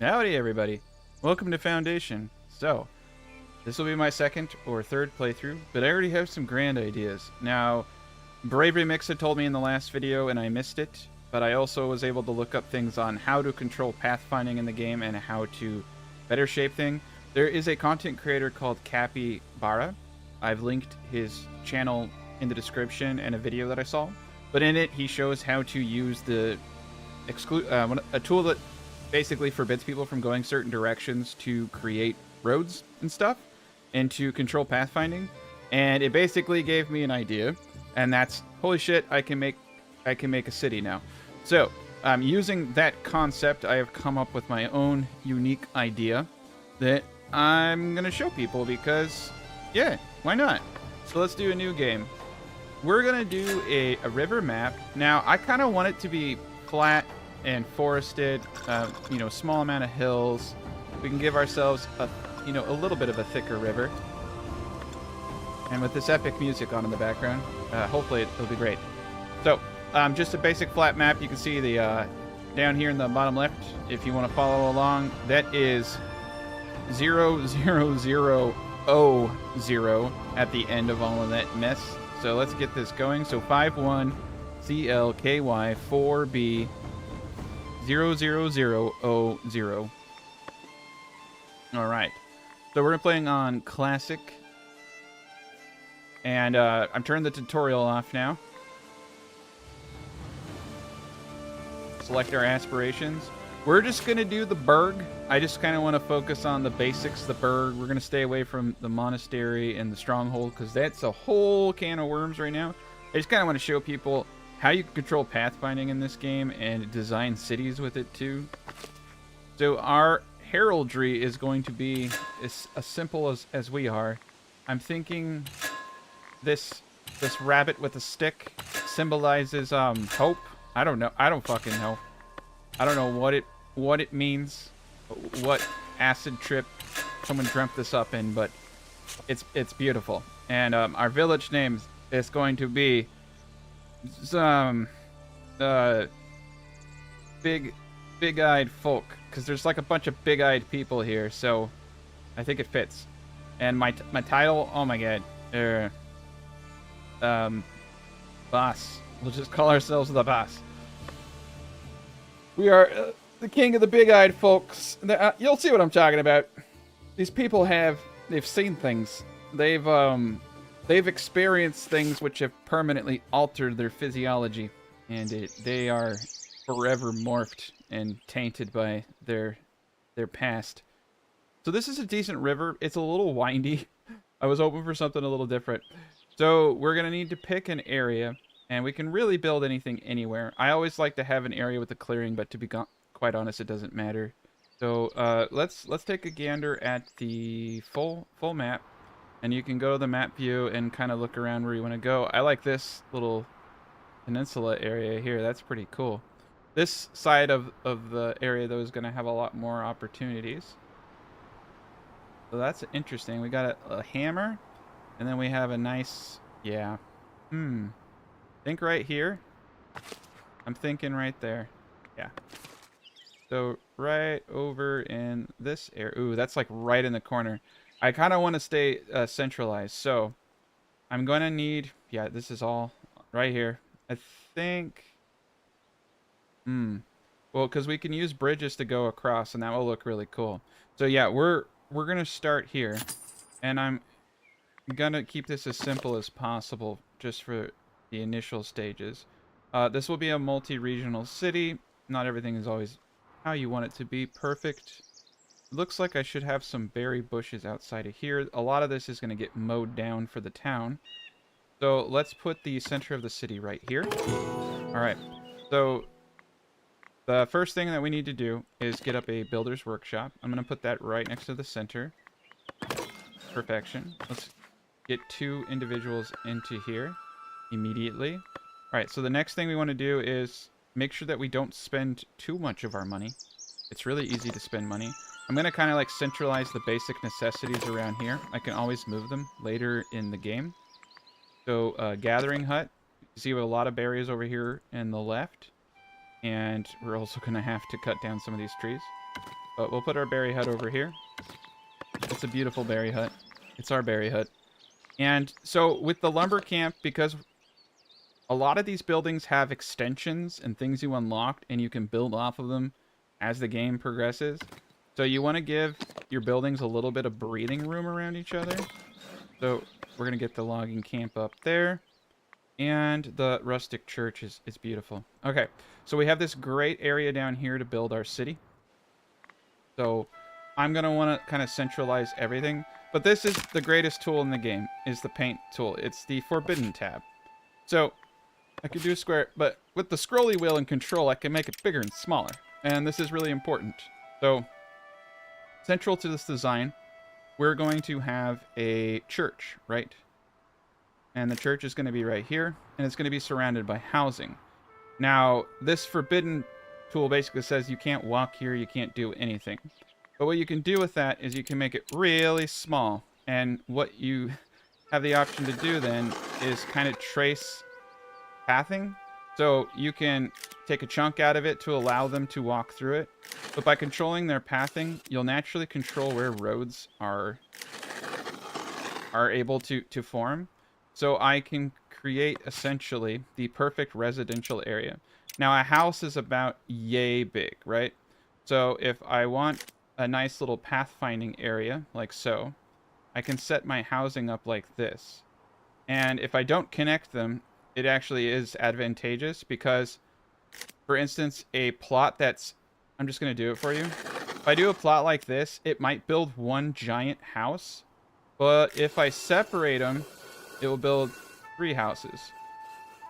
Howdy everybody, welcome to Foundation. So, this will be my second or third playthrough, but I already have some grand ideas. Now, Bravery Mix had told me in the last video and I missed it, but I also was able to look up things on how to control pathfinding in the game and how to better shape things. There is a content creator called Capybara. I've linked his channel in the description and a video that I saw, but in it he shows how to use the a tool that basically forbids people from going certain directions to create roads and stuff and to control pathfinding. And it basically gave me an idea, and that's, holy shit, I can make a city now. So using that concept, I have come up with my own unique idea that I'm gonna show people because, yeah, why not? So let's do a new game. We're gonna do a river map. Now I kind of want it to be flat and forested, you know, small amount of hills. We can give ourselves a little bit of a thicker river. And with this epic music on in the background, hopefully it'll be great. So, just a basic flat map. You can see the, down here in the bottom left, if you want to follow along, that is 00000 at the end of all of that mess. So let's get this going. So 51 CLKY 4B 00000. All right, so we're playing on classic, and I'm turning the tutorial off now. Select our aspirations. We're just gonna do the burg. I just kind of want to focus on the basics. The burg. We're gonna stay away from the monastery and the stronghold because that's a whole can of worms right now. I just kind of want to show people how you can control pathfinding in this game and design cities with it too. So our heraldry is going to be as simple as we are. I'm thinking this rabbit with a stick symbolizes hope. I don't know. I don't fucking know. I don't know what it means. What acid trip someone dreamt this up in, but it's beautiful. And our village name is going to be some big-eyed folk, because there's like a bunch of big-eyed people here, so I think it fits. And my title, oh my god, boss. We'll just call ourselves the boss. We are the king of the big-eyed folks. You'll see what I'm talking about. These people they've seen things. They've experienced things which have permanently altered their physiology, and they are forever morphed and tainted by their past. So this is a decent river. It's a little windy. I was hoping for something a little different. So we're going to need to pick an area, and we can really build anything anywhere. I always like to have an area with a clearing, but to be quite honest, it doesn't matter. So let's take a gander at the full map. And you can go to the map view and kind of look around where you want to go. I like this little peninsula area here. That's pretty cool. This side of the area, though, is going to have a lot more opportunities. So that's interesting. We got a hammer. And then we have a nice... Yeah. Think right here. I'm thinking right there. Yeah. So right over in this area. Ooh, that's like right in the corner. I kind of want to stay centralized, so I'm going to need... Yeah, this is all right here. I think... Well, because we can use bridges to go across, and that will look really cool. So yeah, we're going to start here, and I'm going to keep this as simple as possible just for the initial stages. This will be a multi-regional city. Not everything is always how you want it to be perfect. Looks like I should have some berry bushes outside of here. A lot of this is going to get mowed down for the town. So let's put the center of the city right here. Alright, so the first thing that we need to do is get up a builder's workshop. I'm going to put that right next to the center. Perfection. Let's get 2 individuals into here immediately. Alright, so the next thing we want to do is make sure that we don't spend too much of our money. It's really easy to spend money. I'm going to kind of like centralize the basic necessities around here. I can always move them later in the game. So, gathering hut. You see we have a lot of berries over here in the left. And we're also going to have to cut down some of these trees. But we'll put our berry hut over here. It's a beautiful berry hut. It's our berry hut. And so with the lumber camp, because a lot of these buildings have extensions and things you unlocked, and you can build off of them as the game progresses. So you want to give your buildings a little bit of breathing room around each other. So we're going to get the logging camp up there. And the rustic church is beautiful. Okay, so we have this great area down here to build our city. So I'm going to want to kind of centralize everything. But this is the greatest tool in the game, is the paint tool. It's the forbidden tab. So I could do a square, but with the scrolly wheel and control, I can make it bigger and smaller. And this is really important. So central to this design, we're going to have a church, right? And the church is going to be right here, and it's going to be surrounded by housing. Now, this forbidden tool basically says you can't walk here, you can't do anything. But what you can do with that is you can make it really small. And what you have the option to do then is kind of trace pathing. So you can take a chunk out of it to allow them to walk through it. But by controlling their pathing, you'll naturally control where roads are able to form. So I can create essentially the perfect residential area. Now a house is about yay big, right? So if I want a nice little pathfinding area, like so, I can set my housing up like this. And if I don't connect them, it actually is advantageous because, for instance, a plot that's... I'm just going to do it for you. If I do a plot like this, it might build one giant house. But if I separate them, it will build 3 houses.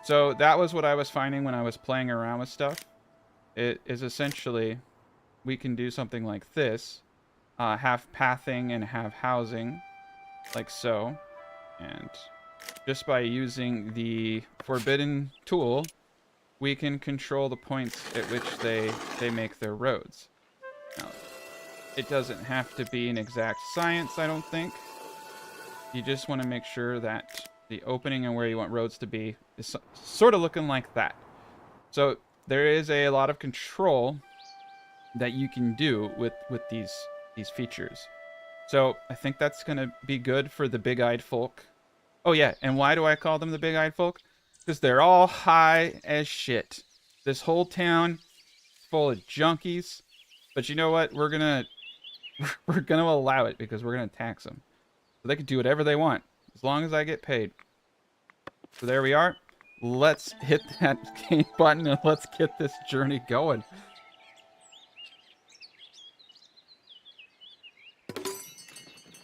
So that was what I was finding when I was playing around with stuff. It is essentially, we can do something like this. Have pathing and have housing, like so. And just by using the forbidden tool, we can control the points at which they make their roads. Now, it doesn't have to be an exact science, I don't think. You just want to make sure that the opening and where you want roads to be is sort of looking like that. So there is a lot of control that you can do with these features. So I think that's going to be good for the big-eyed folk. Oh yeah, and why do I call them the big-eyed folk? Because they're all high as shit. This whole town is full of junkies. But you know what? We're gonna allow it because we're gonna tax them. So they can do whatever they want, as long as I get paid. So there we are. Let's hit that game button and let's get this journey going.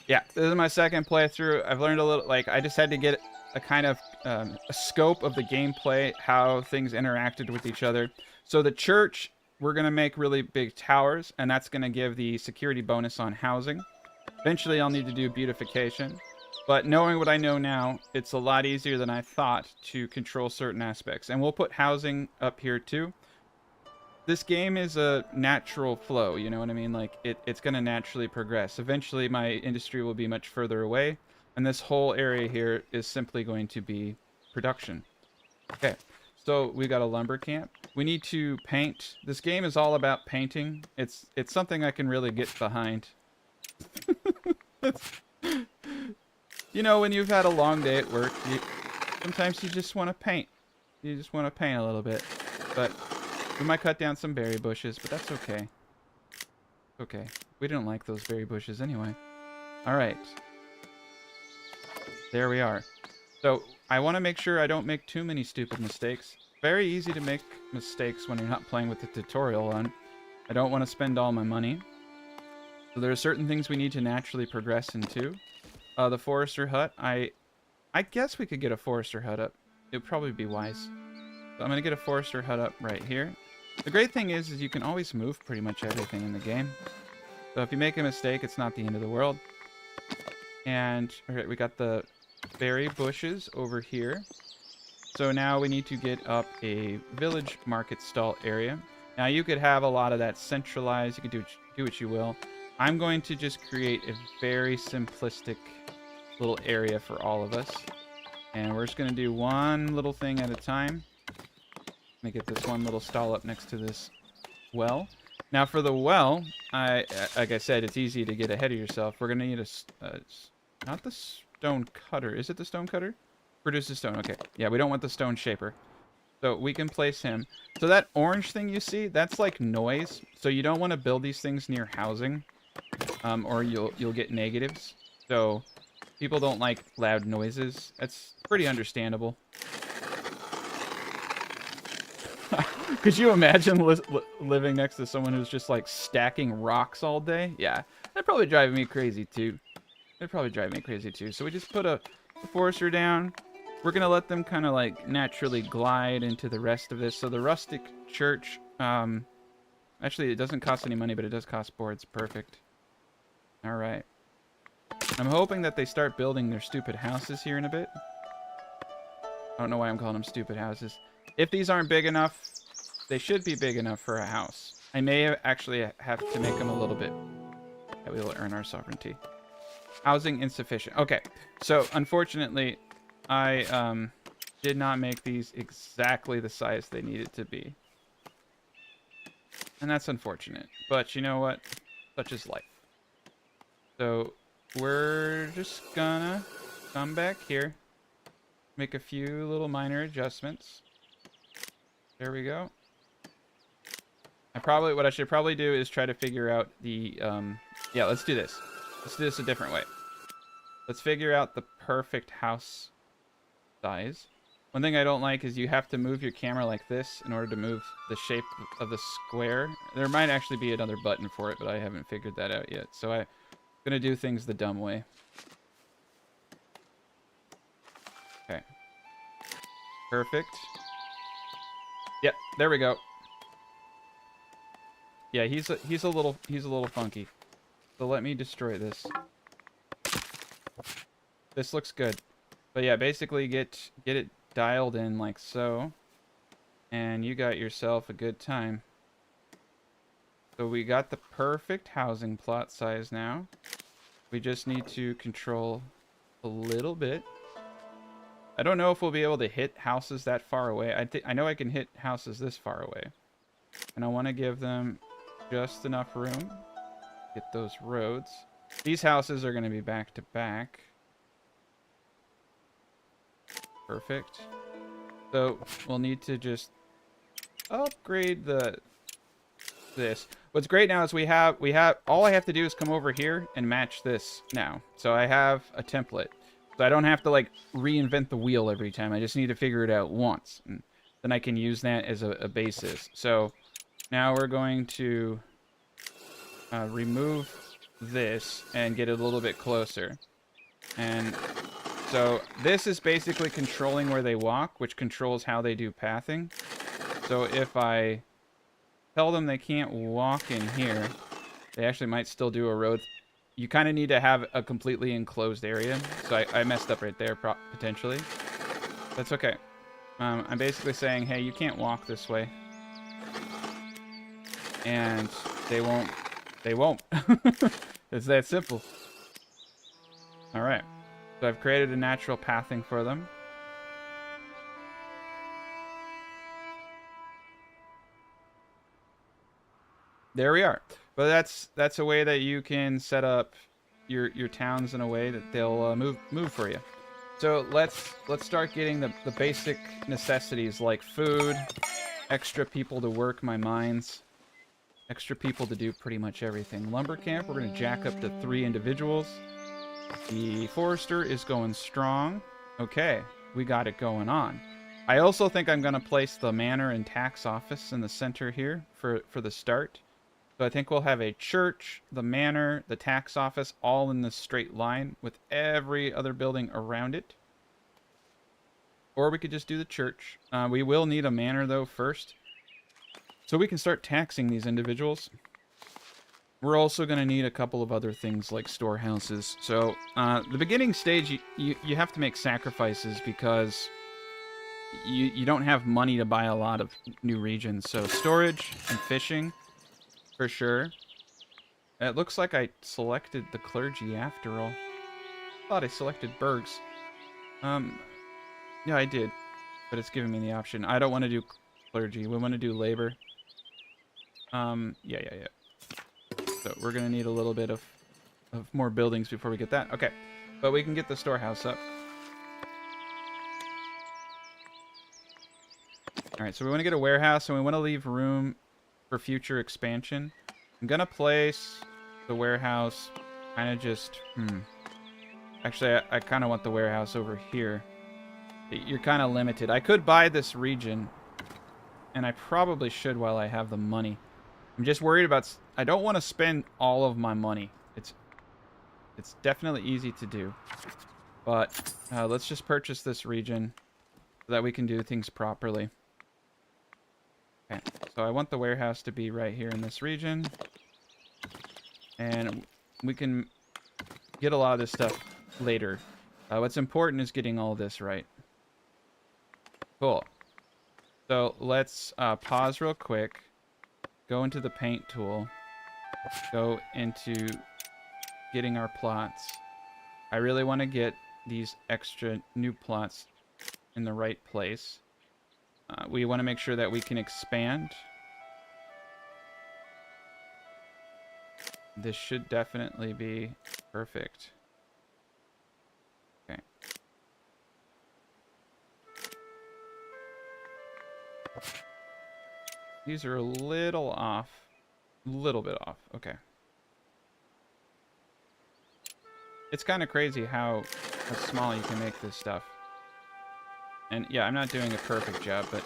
Yeah, this is my second playthrough. I've learned a little, like, I just had to get a kind of a scope of the gameplay, how things interacted with each other. So the church, we're going to make really big towers, and that's going to give the security bonus on housing. Eventually, I'll need to do beautification. But knowing what I know now, it's a lot easier than I thought to control certain aspects. And we'll put housing up here too. This game is a natural flow, you know what I mean? Like, it's going to naturally progress. Eventually, my industry will be much further away. And this whole area here is simply going to be production. Okay, so we got a lumber camp. We need to paint. This game is all about painting. It's something I can really get behind. You know, when you've had a long day at work, sometimes you just want to paint. You just want to paint a little bit. But we might cut down some berry bushes, but that's okay. Okay. We don't like those berry bushes anyway. Alright. There we are. So, I want to make sure I don't make too many stupid mistakes. Very easy to make mistakes when you're not playing with the tutorial on. I don't want to spend all my money. So there are certain things we need to naturally progress into. The forester hut, I guess we could get a forester hut up. It would probably be wise. So I'm going to get a forester hut up right here. The great thing is you can always move pretty much everything in the game. So if you make a mistake, it's not the end of the world. And okay, we got the berry bushes over here. So now we need to get up a village market stall area. Now you could have a lot of that centralized. You could do what you will. I'm going to just create a very simplistic little area for all of us. And we're just going to do one little thing at a time. Let me get this one little stall up next to this well. Now for the well, like I said, it's easy to get ahead of yourself. We're gonna need not the stone cutter. Is it the stone cutter? Produces stone. Okay. Yeah, we don't want the stone shaper. So we can place him. So that orange thing you see, that's like noise. So you don't want to build these things near housing, or you'll get negatives. So people don't like loud noises. That's pretty understandable. Could you imagine living next to someone who's just like stacking rocks all day? Yeah, that'd probably drive me crazy too. It'd probably drive me crazy too. So we just put a forester down. We're gonna let them kind of like naturally glide into the rest of this. So the rustic church, actually it doesn't cost any money, but it does cost boards. Perfect. All right. I'm hoping that they start building their stupid houses here in a bit. I don't know why I'm calling them stupid houses. If these aren't big enough, they should be big enough for a house. I may actually have to make them a little bit. That we will earn our sovereignty. Housing insufficient. Okay, so unfortunately, I did not make these exactly the size they needed to be. And that's unfortunate. But you know what? Such is life. So we're just gonna come back here. Make a few little minor adjustments. There we go. What I should probably do is try to figure out the, yeah, let's do this. Let's do this a different way. Let's figure out the perfect house size. One thing I don't like is you have to move your camera like this in order to move the shape of the square. There might actually be another button for it, but I haven't figured that out yet. So I'm gonna do things the dumb way. Okay. Perfect. Yep, there we go. Yeah, he's a little funky. So let me destroy this. This looks good. But yeah, basically get it dialed in like so. And you got yourself a good time. So we got the perfect housing plot size now. We just need to control a little bit. I don't know if we'll be able to hit houses that far away. I know I can hit houses this far away. And I want to give them just enough room. Get those roads. These houses are going to be back to back. Perfect. So we'll need to just upgrade this. What's great now is we have all I have to do is come over here and match this now. So I have a template. So I don't have to like reinvent the wheel every time. I just need to figure it out once. And then I can use that as a basis. So now we're going to remove this and get it a little bit closer. And so this is basically controlling where they walk, which controls how they do pathing. So if I tell them they can't walk in here, they actually might still do a road. You kind of need to have a completely enclosed area. So I messed up right there, potentially. That's okay. I'm basically saying, hey, you can't walk this way. And they won't. They won't. It's that simple. All right. So I've created a natural pathing for them. There we are. But that's a way that you can set up your towns in a way that they'll move for you. So let's start getting the basic necessities like food, extra people to work my mines, extra people to do pretty much everything. Lumber camp, we're going to jack up to 3 individuals. The forester is going strong. Okay, we got it going on. I also think I'm going to place the manor and tax office in the center here for the start. So I think we'll have a church, the manor, the tax office, all in this straight line with every other building around it. Or we could just do the church. We will need a manor, though, first. So we can start taxing these individuals. We're also going to need a couple of other things like storehouses. So the beginning stage, you have to make sacrifices because you don't have money to buy a lot of new regions. So storage and fishing, for sure. It looks like I selected the clergy after all. I thought I selected burghs. Yeah, I did. But it's giving me the option. I don't want to do clergy. We want to do labor. Yeah. So we're gonna need a little bit of more buildings before we get that. Okay, but we can get the storehouse up. All right, so we want to get a warehouse, and we want to leave room for future expansion. I'm gonna place the warehouse kind of just. Actually, I kind of want the warehouse over here. You're kind of limited. I could buy this region, and I probably should while I have the money. I'm just worried about... I don't want to spend all of my money. It's definitely easy to do. But let's just purchase this region so that we can do things properly. Okay, so I want the warehouse to be right here in this region. And we can get a lot of this stuff later. What's important is getting all this right. Cool. So let's pause real quick. Go into the paint tool. Go into getting our plots. I really want to get these extra new plots in the right place. We want to make sure that we can expand. This should definitely be perfect. Okay. These are a little off. A little bit off. Okay. It's kind of crazy how small you can make this stuff. And yeah, I'm not doing a perfect job, but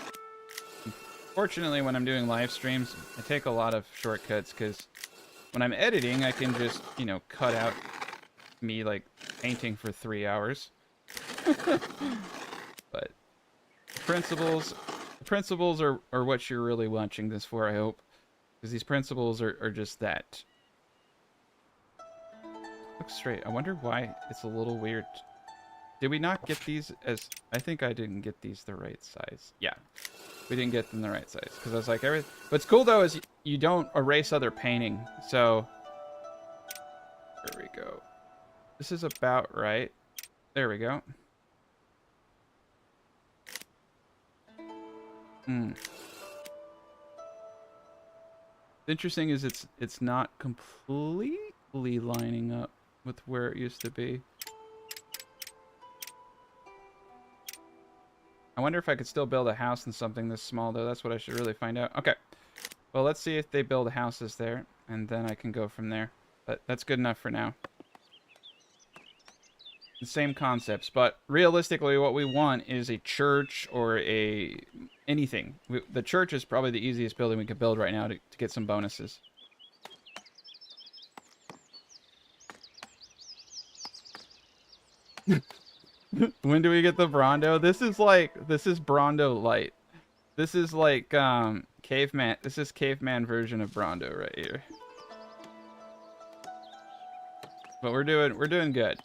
fortunately when I'm doing live streams, I take a lot of shortcuts because when I'm editing, I can just, you know, cut out me like painting for 3 hours. But principles are what you're really watching this for, I hope. Because these principles are just that. Looks straight. I wonder why it's a little weird. Did we not get these as... I think I didn't get these the right size. Yeah. We didn't get them the right size. Because I was like... What's cool, though, is you don't erase other painting. So... There we go. This is about right. There we go. Interesting is it's not completely lining up with where it used to be. I wonder if I could still build a house in something this small, though. That's what I should really find out. Okay. Well, let's see if they build houses there, and then I can go from there. But that's good enough for now. The same concepts, but realistically what we want is a church or anything. The church is probably the easiest building we could build right now to get some bonuses. When do we get the Brondo? This is Brondo Light. This is like caveman. This is caveman version of Brondo right here. But we're doing good.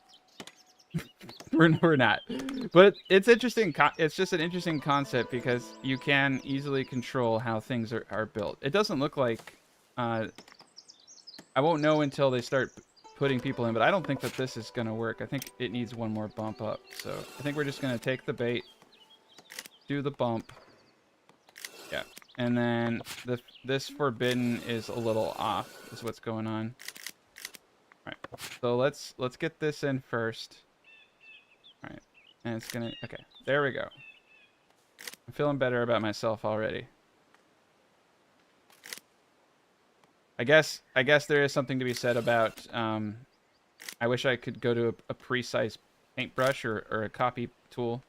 we're not, but it's interesting. It's just an interesting concept because you can easily control how things are built. It doesn't look like I won't know until they start putting people in, but I don't think that this is gonna work. I think it needs one more bump up, so I think we're just gonna take the bait, do the bump, yeah, and then this forbidden is a little off is what's going on. All right, so let's get this in first. All right, and it's gonna... Okay, there we go. I'm feeling better about myself already. I guess there is something to be said about... I wish I could go to a precise paintbrush or a copy tool.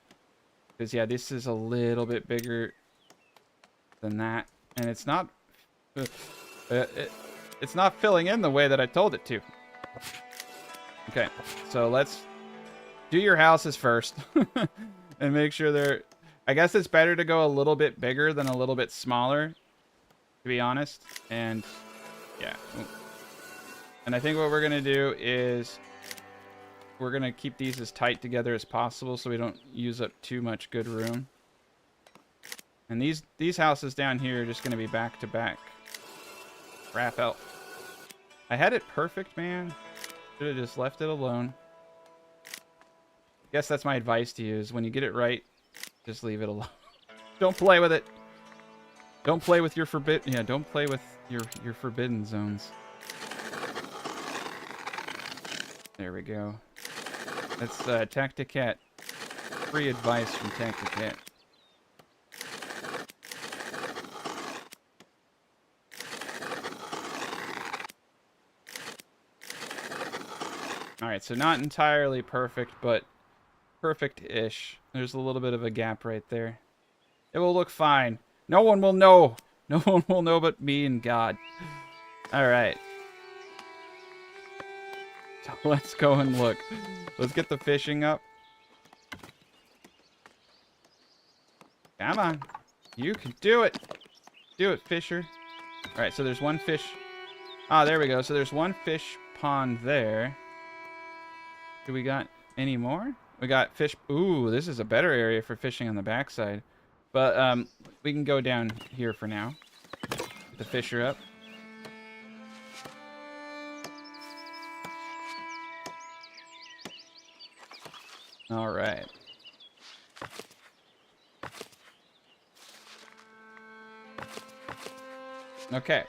Because, yeah, this is a little bit bigger than that. And it's not... it's not filling in the way that I told it to. Okay, so let's... do your houses first and make sure they're... I guess it's better to go a little bit bigger than a little bit smaller, to be honest. And yeah. And I think what we're going to do is we're going to keep these as tight together as possible so we don't use up too much good room. And these houses down here are just going to be back to back. Crap out. I had it perfect, man. Should have just left it alone. Guess that's my advice to you, is when you get it right, just leave it alone. Don't play with it. Don't play with your forbidden... Yeah, don't play with your forbidden zones. There we go. That's Tacticat. Free advice from Tacticat. Alright, so not entirely perfect, but perfect-ish. There's a little bit of a gap right there. It will look fine. No one will know. No one will know but me and God. Alright. So let's go and look. Let's get the fishing up. Come on. You can do it. Do it, fisher. Alright, so there's one fish. Ah, there we go. So there's one fish pond there. Do we got any more? We got fish. Ooh, this is a better area for fishing on the backside. But we can go down here for now. Get the fisher up. All right. Okay.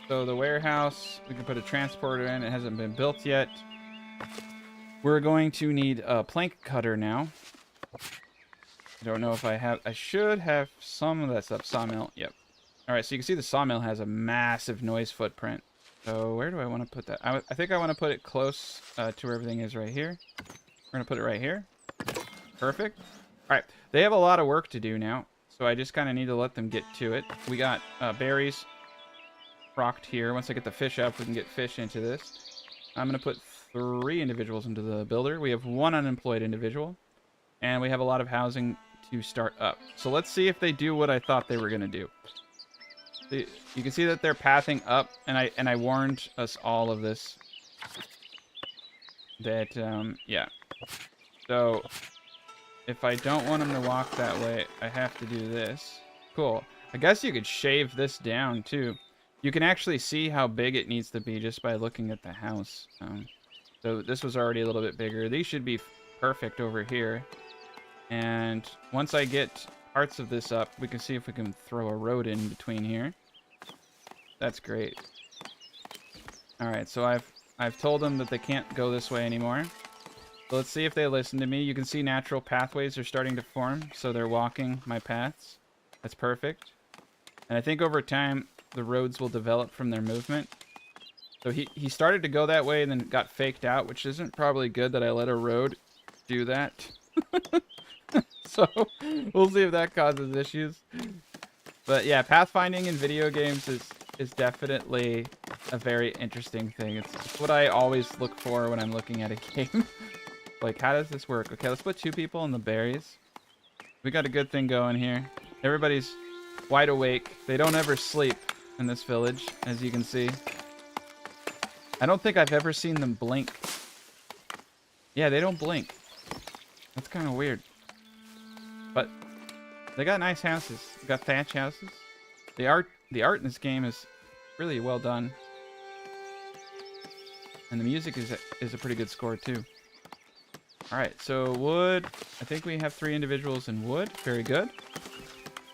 So the warehouse, we can put a transporter in. It hasn't been built yet. We're going to need a plank cutter now. I don't know if I have... I should have some of that stuff. Sawmill. Yep. Alright, so you can see the sawmill has a massive noise footprint. So where do I want to put that? I think I want to put it close to where everything is right here. We're going to put it right here. Perfect. Alright, they have a lot of work to do now. So I just kind of need to let them get to it. We got berries rocked here. Once I get the fish up, we can get fish into this. I'm going to put 3 individuals into the builder. We have 1 unemployed individual. And we have a lot of housing to start up. So let's see if they do what I thought they were going to do. You can see that they're pathing up, and I warned us all of this. That, yeah. So, if I don't want them to walk that way, I have to do this. Cool. I guess you could shave this down, too. You can actually see how big it needs to be just by looking at the house. So this was already a little bit bigger. These should be perfect over here. And once I get parts of this up, we can see if we can throw a road in between here. That's great. Alright, so I've told them that they can't go this way anymore. So let's see if they listen to me. You can see natural pathways are starting to form, so they're walking my paths. That's perfect. And I think over time, the roads will develop from their movement. So he started to go that way and then got faked out, which isn't probably good that I let a road do that. So we'll see if that causes issues. But yeah, pathfinding in video games is definitely a very interesting thing. It's what I always look for when I'm looking at a game. Like, how does this work? Okay, let's put 2 people in the berries. We got a good thing going here. Everybody's wide awake. They don't ever sleep in this village, as you can see. I don't think I've ever seen them blink. Yeah, they don't blink. That's kind of weird. But they got nice houses. They got thatch houses. The art in this game is really well done. And the music is a pretty good score too. Alright, so wood. I think we have 3 individuals in wood. Very good.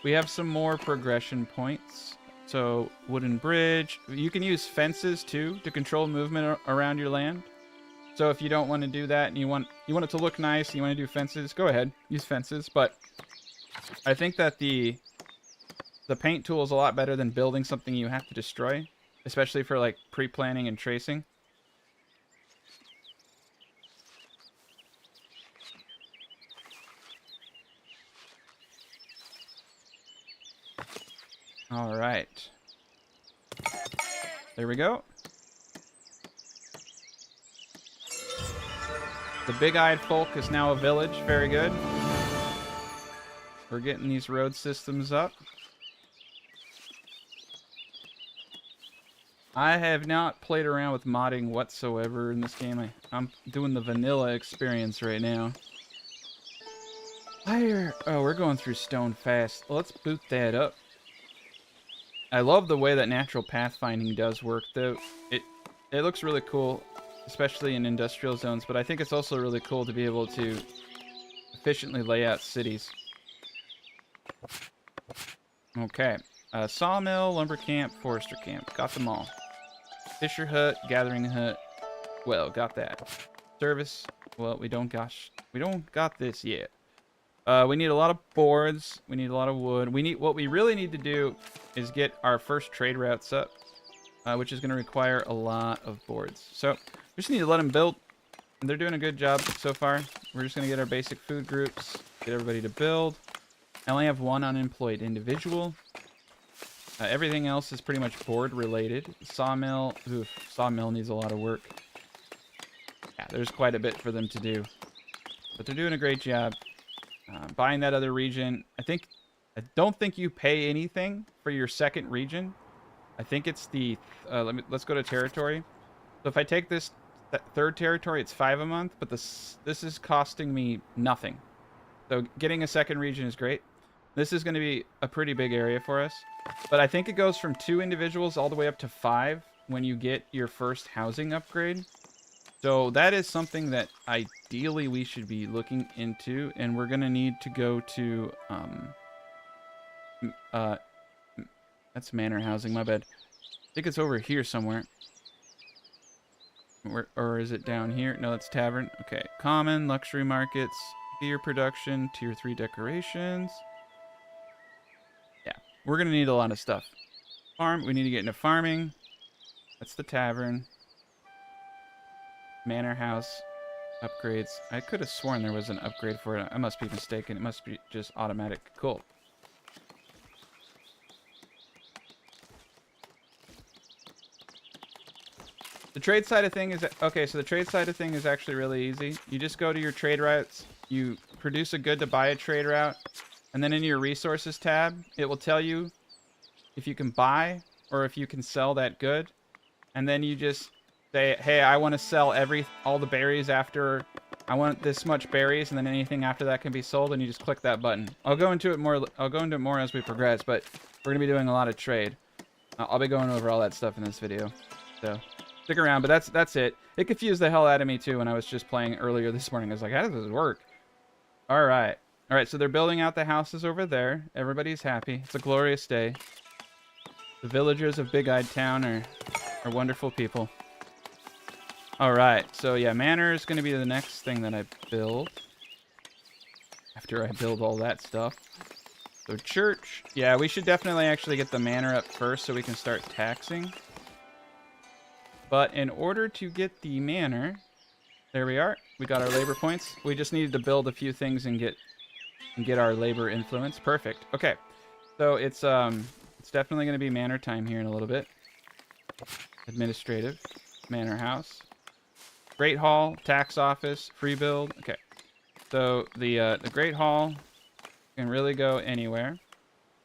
We have some more progression points. So wooden bridge. You can use fences too to control movement around your land. So if you don't want to do that and you want it to look nice and you want to do fences, go ahead. Use fences. But I think that the paint tool is a lot better than building something you have to destroy, especially for like pre-planning and tracing. All right. There we go. The big-eyed folk is now a village. Very good. We're getting these road systems up. I have not played around with modding whatsoever in this game. I'm doing the vanilla experience right now. Fire! Oh, we're going through stone fast. Let's boot that up. I love the way that natural pathfinding does work, though. It looks really cool, especially in industrial zones, but I think it's also really cool to be able to efficiently lay out cities. Okay. Sawmill, lumber camp, forester camp. Got them all. Fisher hut, gathering hut. Well, got that. Service. Well, we don't got this yet. We need a lot of boards. We need a lot of wood. What we really need to do is get our first trade routes up, which is going to require a lot of boards. So we just need to let them build. And they're doing a good job so far. We're just going to get our basic food groups, get everybody to build. I only have one unemployed individual. Everything else is pretty much board related. Sawmill. Oof, sawmill needs a lot of work. Yeah, there's quite a bit for them to do. But they're doing a great job. Buying that other region. I don't think you pay anything for your second region. I think it's the let's go to territory. So if I take this third territory, it's 5 a month, but this is costing me nothing. So getting a second region is great. This is going to be a pretty big area for us. But I think it goes from 2 individuals all the way up to 5 when you get your first housing upgrade. So that is something that ideally we should be looking into, and we're going to need to go to that's manor housing, my bad. I think it's over here somewhere. Or is it down here? No, it's tavern. Okay, common, luxury markets, gear production, tier 3 decorations. Yeah, we're going to need a lot of stuff. Farm, we need to get into farming. That's the tavern. Manor house upgrades. I could have sworn there was an upgrade for it. I must be mistaken. It must be just automatic. Cool. The trade side of thing is okay. So the trade side of thing is actually really easy. You just go to your trade routes. You produce a good to buy a trade route, and then in your resources tab, it will tell you if you can buy or if you can sell that good, and then you just say, hey, I want to sell all the berries after, I want this much berries, and then anything after that can be sold, and you just click that button. I'll go into it more as we progress, but we're going to be doing a lot of trade. I'll be going over all that stuff in this video, so stick around, but that's it. It confused the hell out of me, too, when I was just playing earlier this morning. I was like, how does this work? All right, so they're building out the houses over there. Everybody's happy. It's a glorious day. The villagers of Big Eyed Town are wonderful people. Alright, so yeah, manor is going to be the next thing that I build. After I build all that stuff. So church. Yeah, we should definitely actually get the manor up first so we can start taxing. But in order to get the manor, there we are. We got our labor points. We just needed to build a few things and get our labor influence. Perfect. Okay. So it's definitely going to be manor time here in a little bit. Administrative. Manor house. Great Hall, tax office, free build. Okay, so the Great Hall can really go anywhere.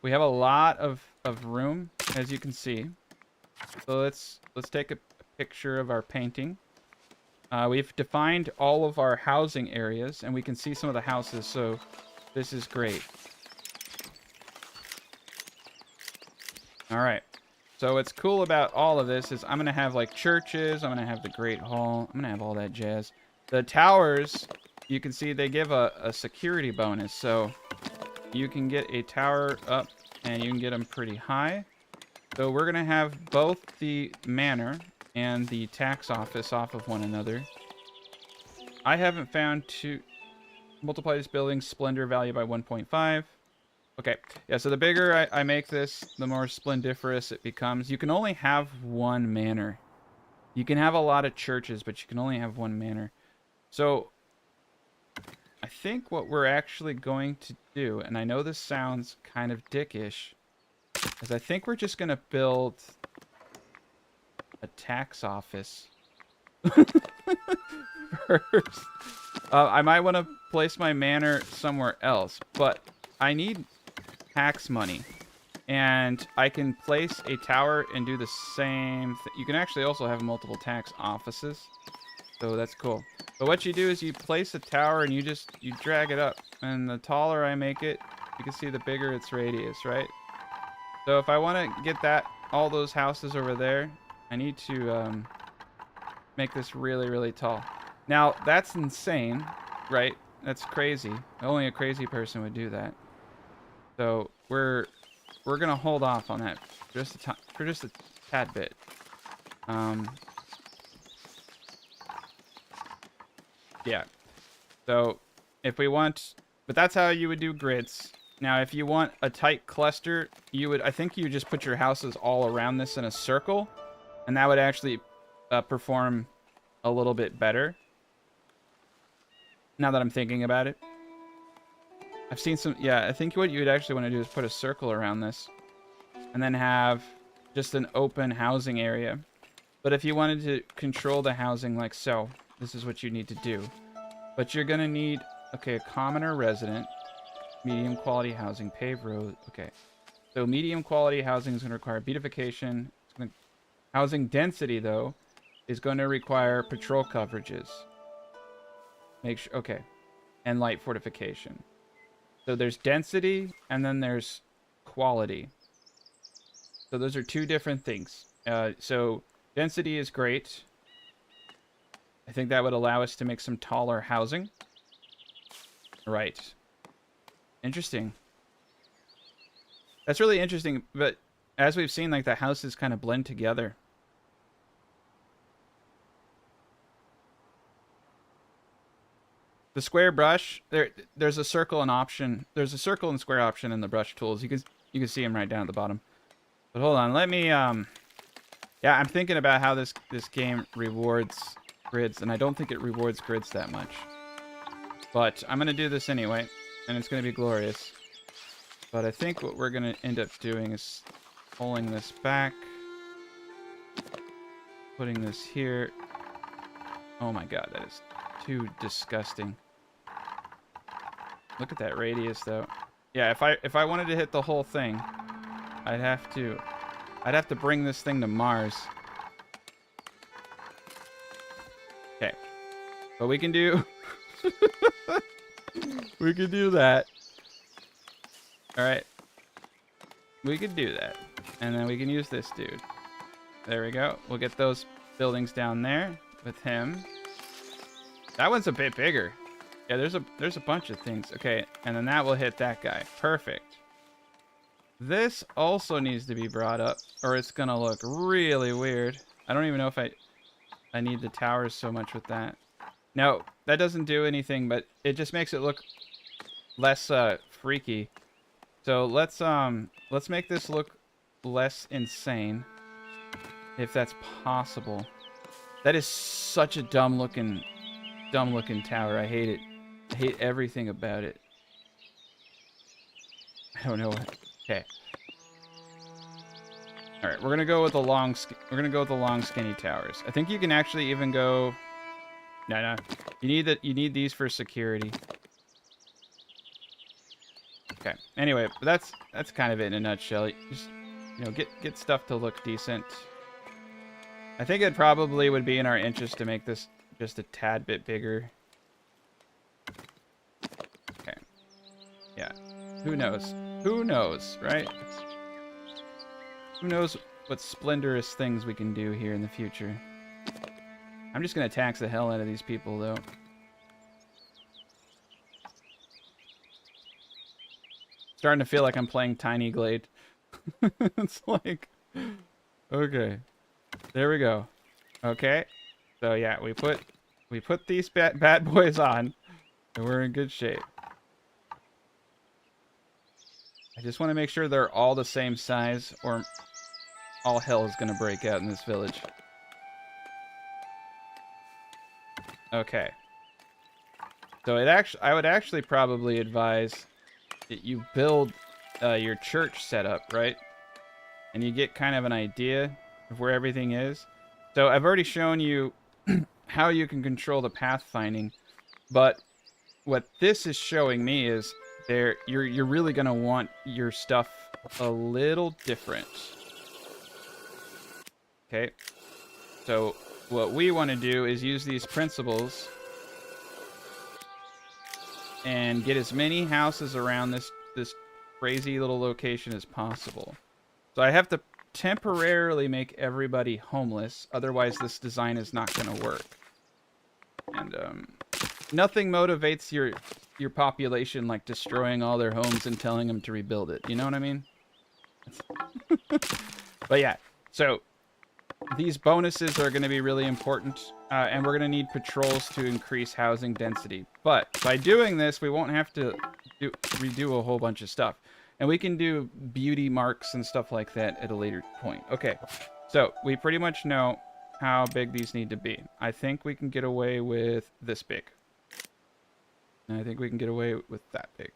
We have a lot of room, as you can see. So let's take a picture of our painting. We've defined all of our housing areas, and we can see some of the houses. So this is great. All right. So what's cool about all of this is I'm going to have like churches, I'm going to have the Great Hall, I'm going to have all that jazz. The towers, you can see they give a security bonus. So you can get a tower up and you can get them pretty high. So we're going to have both the manor and the tax office off of one another. I haven't found to multiply this building's splendor value by 1.5. Okay, yeah, so the bigger I make this, the more splendiferous it becomes. You can only have one manor. You can have a lot of churches, but you can only have one manor. So, I think what we're actually going to do, and I know this sounds kind of dickish, is I think we're just going to build a tax office first. I might want to place my manor somewhere else, but I need tax money, and I can place a tower and do the same thing. You can actually also have multiple tax offices, so that's cool. But what you do is you place a tower and you drag it up, and the taller I make it, you can see the bigger its radius, right? So if I want to get all those houses over there, I need to make this really, really tall. Now that's insane, right? That's crazy. Only a crazy person would do that. So we're we're gonna hold off on that for just a tad bit. Yeah. So if we want, but that's how you would do grids. Now, if you want a tight cluster, I think you would just put your houses all around this in a circle, and that would actually perform a little bit better. Now that I'm thinking about it. I've seen some, yeah, I think what you would actually want to do is put a circle around this, and then have just an open housing area. But if you wanted to control the housing like so, this is what you need to do. But you're going to need, okay, a commoner resident, medium quality housing, paved road. Okay. So medium quality housing is going to require beautification. Housing density, though, is going to require patrol coverages. Make sure, okay. And light fortification. So there's density, and then there's quality. So those are two different things. So density is great. I think that would allow us to make some taller housing. Right. Interesting. That's really interesting, but as we've seen, like, the houses kind of blend together. The square brush, there's a circle and option. There's a circle and square option in the brush tools. You can see them right down at the bottom. But hold on, let me yeah, I'm thinking about how this game rewards grids, and I don't think it rewards grids that much. But I'm going to do this anyway, and it's going to be glorious. But I think what we're going to end up doing is pulling this back, putting this here. Oh my god, that is too disgusting. Look at that radius, though. Yeah, if I wanted to hit the whole thing, I'd have to bring this thing to Mars. Okay. But we can do we can do that. Alright. We could do that. And then we can use this dude. There we go. We'll get those buildings down there with him. That one's a bit bigger. Yeah, there's a bunch of things. Okay, and then that will hit that guy. Perfect. This also needs to be brought up, or it's gonna look really weird. I don't even know if I need the towers so much with that. No, that doesn't do anything, but it just makes it look less freaky. So let's make this look less insane, if that's possible. That is such a dumb looking tower. I hate it. I hate everything about it. I don't know what. Okay. All right, we're gonna go with the long skinny towers. I think you can actually even go. No. You need that. You need these for security. Okay. Anyway, that's kind of it in a nutshell. Just, you know, get stuff to look decent. I think it probably would be in our interest to make this just a tad bit bigger. Okay. Yeah. Who knows? Who knows, right? Who knows what splendorous things we can do here in the future. I'm just going to tax the hell out of these people, though. Starting to feel like I'm playing Tiny Glade. It's like... Okay. There we go. Okay. So yeah, we put these bad boys on, and we're in good shape. I just want to make sure they're all the same size, or all hell is going to break out in this village. Okay. So I would actually probably advise that you build your church setup, right? And you get kind of an idea of where everything is. So I've already shown you how you can control the pathfinding, but what this is showing me is you're really gonna want your stuff a little different. Okay, so what we want to do is use these principles and get as many houses around this crazy little location as possible. So I have to temporarily make everybody homeless, otherwise this design is not going to work. And nothing motivates your population like destroying all their homes and telling them to rebuild it. You know what I mean? But yeah, so these bonuses are going to be really important, and we're going to need patrols to increase housing density. But by doing this, we won't have to redo a whole bunch of stuff. And we can do beauty marks and stuff like that at a later point. Okay, so we pretty much know how big these need to be. I think we can get away with this big. And I think we can get away with that big.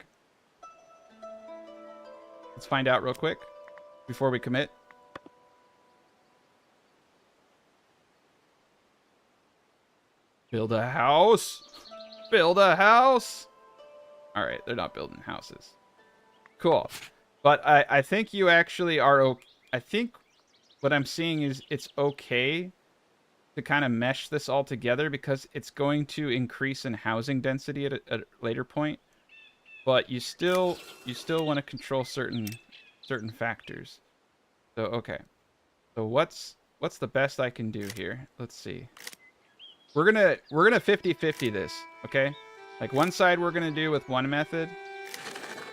Let's find out real quick before we commit. Build a house. Build a house. All right, they're not building houses. Cool. But I think you actually are okay. I think what I'm seeing is it's okay to kind of mesh this all together because it's going to increase in housing density at a later point. But you still want to control certain factors. So okay. So what's the best I can do here? Let's see. We're gonna 50-50 this, okay? Like one side we're gonna do with one method.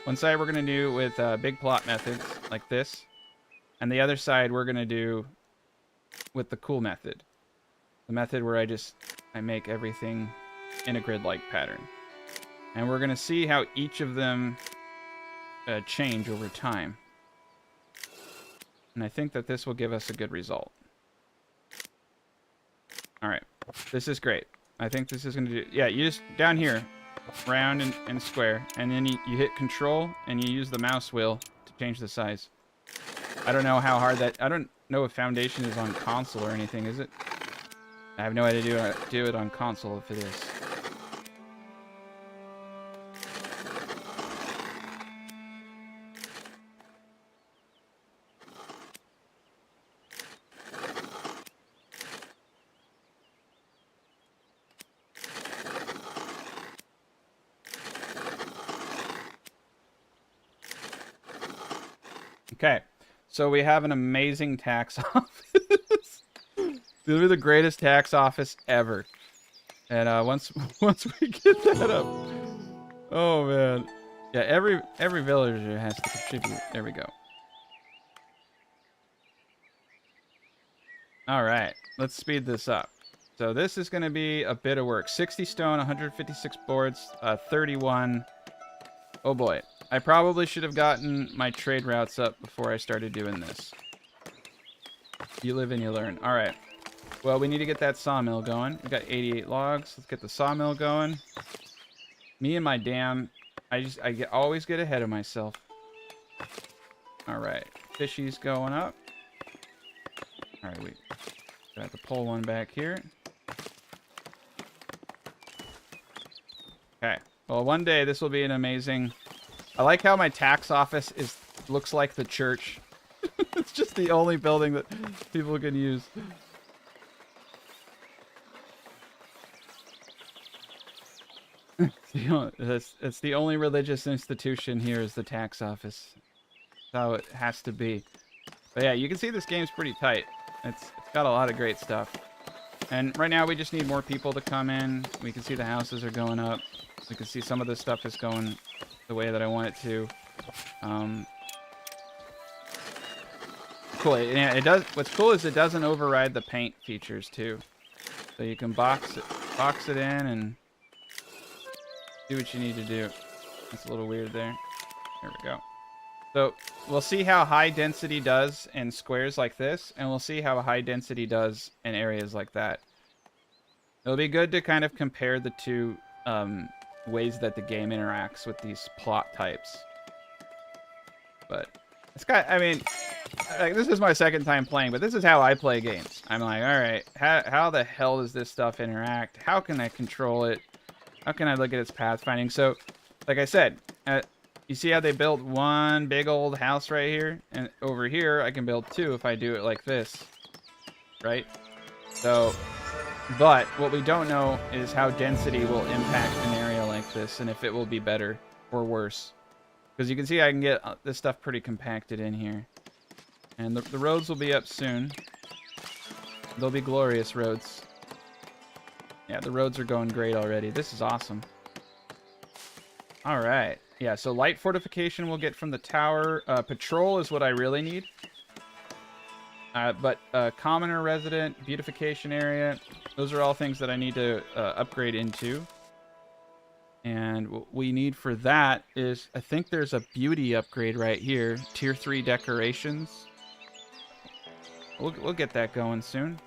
One side we're gonna do with big plot methods like this, and the other side we're gonna do with the cool method. The method where I make everything in a grid-like pattern. And we're going to see how each of them change over time. And I think that this will give us a good result. All right. This is great. I think this is going to do... Yeah, you just... Down here, round and square. And then you hit control, and you use the mouse wheel to change the size. I don't know how hard that... I don't know if Foundation is on console or anything, is it? I have no idea how to do it on console if it is. Okay, so we have an amazing tax office. This is the greatest tax office ever. And once we get that up, oh man, yeah, every villager has to contribute. There we go. All right, let's speed this up. So this is going to be a bit of work. 60 stone, 156 boards, 31. Oh boy. I probably should have gotten my trade routes up before I started doing this. You live and you learn. All right. Well, we need to get that sawmill going. We got 88 logs. Let's get the sawmill going. Me and my dam, always get ahead of myself. All right. Fishy's going up. All right, we got to pull one back here. Okay. Well, one day this will be an amazing... I like how my tax office looks like the church. It's just the only building that people can use. It's the only religious institution here is the tax office. That's how it has to be. But yeah, you can see this game's pretty tight. It's got a lot of great stuff. And right now we just need more people to come in. We can see the houses are going up. We can see some of this stuff is going the way that I want it to. Cool. Yeah, it does. What's cool is it doesn't override the paint features too. So you can box it in and do what you need to do. That's a little weird there. There we go. So we'll see how high density does in squares like this, and we'll see how high density does in areas like that. It'll be good to kind of compare the two ways that the game interacts with these plot types. But it's I mean, like, this is my second time playing, but this is how I play games. I'm like, all right, how the hell does this stuff interact? How can I control it? How can I look at its pathfinding? So, like I said, you see how they built one big old house right here? And over here, I can build two if I do it like this, right? So, but what we don't know is how density will impact an area like this and if it will be better or worse. Because you can see I can get this stuff pretty compacted in here. And the roads will be up soon. They'll be glorious roads. Yeah, the roads are going great already. This is awesome. All right. Yeah, so light fortification we'll get from the tower. Patrol is what I really need. But commoner resident, beautification area, those are all things that I need to upgrade into. And what we need for that is, I think there's a beauty upgrade right here. Tier 3 decorations. We'll get that going soon.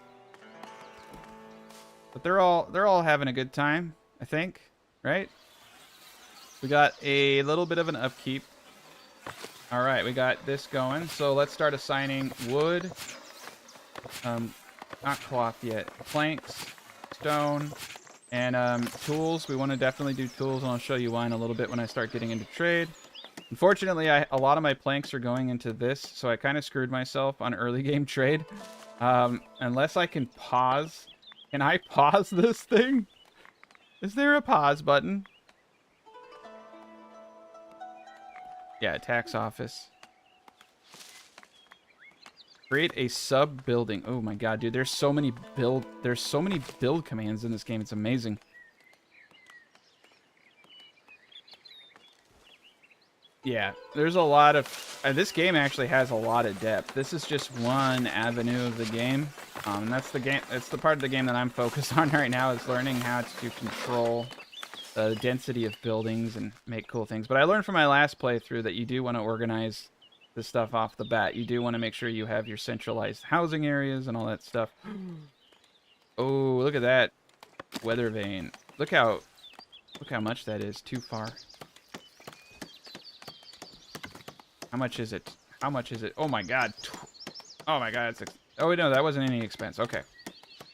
But they're all having a good time, I think, right? We got a little bit of an upkeep. All right, we got this going. So let's start assigning wood. Not cloth yet. Planks, stone, and tools. We want to definitely do tools, and I'll show you why in a little bit when I start getting into trade. Unfortunately, a lot of my planks are going into this, so I kind of screwed myself on early game trade. Unless I can pause. Can I pause this thing? Is there a pause button? Yeah, tax office. Create a sub building. Oh my god, dude, there's so many build commands in this game. It's amazing. Yeah, there's a lot of this game actually has a lot of depth. This is just one avenue of the game. And that's the part of the game that I'm focused on right now, is learning how to control the density of buildings and make cool things. But I learned from my last playthrough that you do want to organize this stuff off the bat. You do want to make sure you have your centralized housing areas and all that stuff. Oh, look at that weather vane. Look how much that is. Too far. How much is it? How much is it? Oh my god. Oh my god. Oh no, that wasn't any expense. Okay.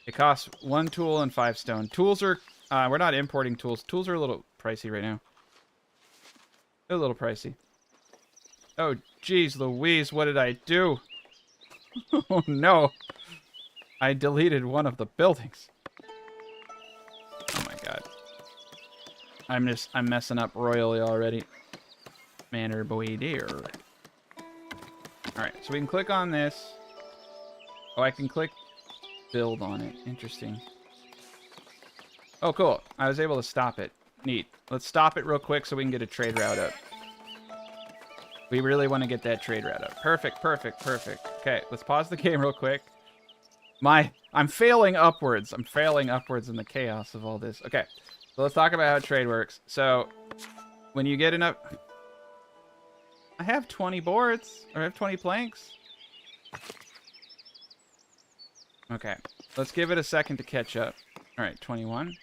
It costs 1 tool and 5 stone. Tools are we're not importing tools. Tools are a little pricey right now. They're a little pricey. Oh, geez, Louise, what did I do? Oh, no. I deleted one of the buildings. Oh, my God. I'm messing up royally already. Manor boy dear. All right, so we can click on this. Oh, I can click build on it. Interesting. Oh, cool. I was able to stop it. Neat. Let's stop it real quick so we can get a trade route up. We really want to get that trade route up. Perfect, perfect, perfect. Okay, let's pause the game real quick. I'm failing upwards. I'm failing upwards in the chaos of all this. Okay, so let's talk about how trade works. So, when you get enough... I have 20 boards, or I have 20 planks. Okay, let's give it a second to catch up. All right, 21.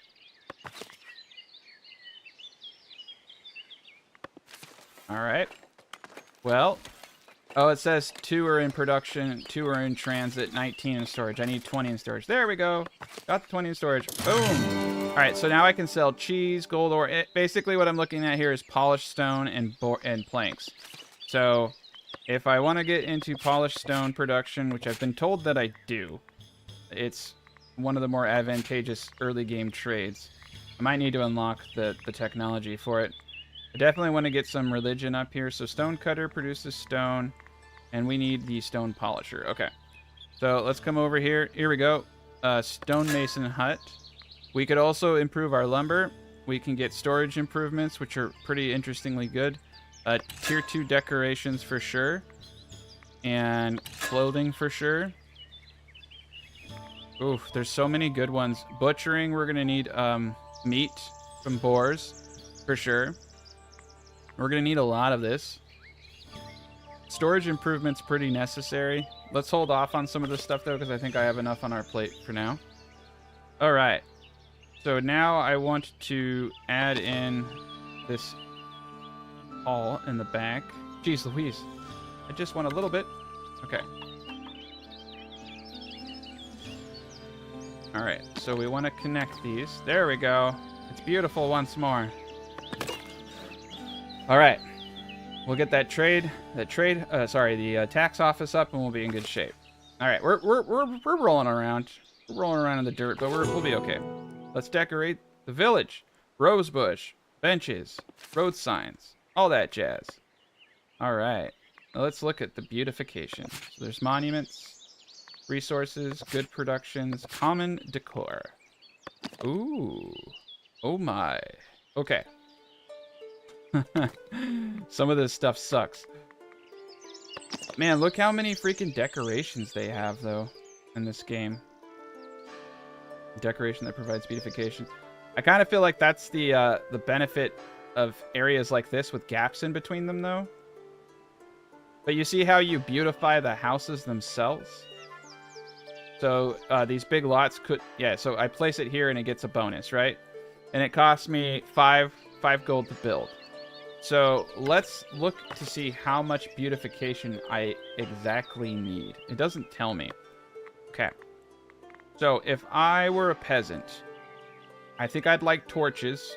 All right. Well, oh, it says 2 are in production, 2 are in transit, 19 in storage. I need 20 in storage. There we go. Got the 20 in storage. Boom. All right, so now I can sell cheese, gold ore. Basically, what I'm looking at here is polished stone and planks. So, if I want to get into polished stone production, which I've been told that I do, it's one of the more advantageous early game trades. I might need to unlock the technology for it. I definitely want to get some religion up here. So stone cutter produces stone, and we need the stone polisher. Okay, so let's come over here. Here we go. Stonemason hut. We could also improve our lumber. We can get storage improvements, which are pretty interestingly good. Tier 2 decorations for sure, and clothing for sure. Oof, there's so many good ones. Butchering, we're gonna need meat from boars for sure. We're going to need a lot of this. Storage improvements pretty necessary. Let's hold off on some of this stuff, though, because I think I have enough on our plate for now. All right. So now I want to add in this hall in the back. Jeez Louise. I just want a little bit. Okay. All right. So we want to connect these. There we go. It's beautiful once more. All right, we'll get the tax office up, and we'll be in good shape. All right, we're rolling around. We're rolling around in the dirt, but we'll be okay. Let's decorate the village. Rose bush, benches, road signs, all that jazz. All right, now let's look at the beautification. So there's monuments, resources, good productions, common decor. Ooh, oh my. Okay. Some of this stuff sucks. Man, look how many freaking decorations they have, though, in this game. Decoration that provides beautification. I kind of feel like that's the benefit of areas like this with gaps in between them, though. But you see how you beautify the houses themselves? So these big lots could... Yeah, so I place it here and it gets a bonus, right? And it costs me 5 gold to build. So let's look to see how much beautification I exactly need. It doesn't tell me. Okay. So if I were a peasant, I think I'd like torches.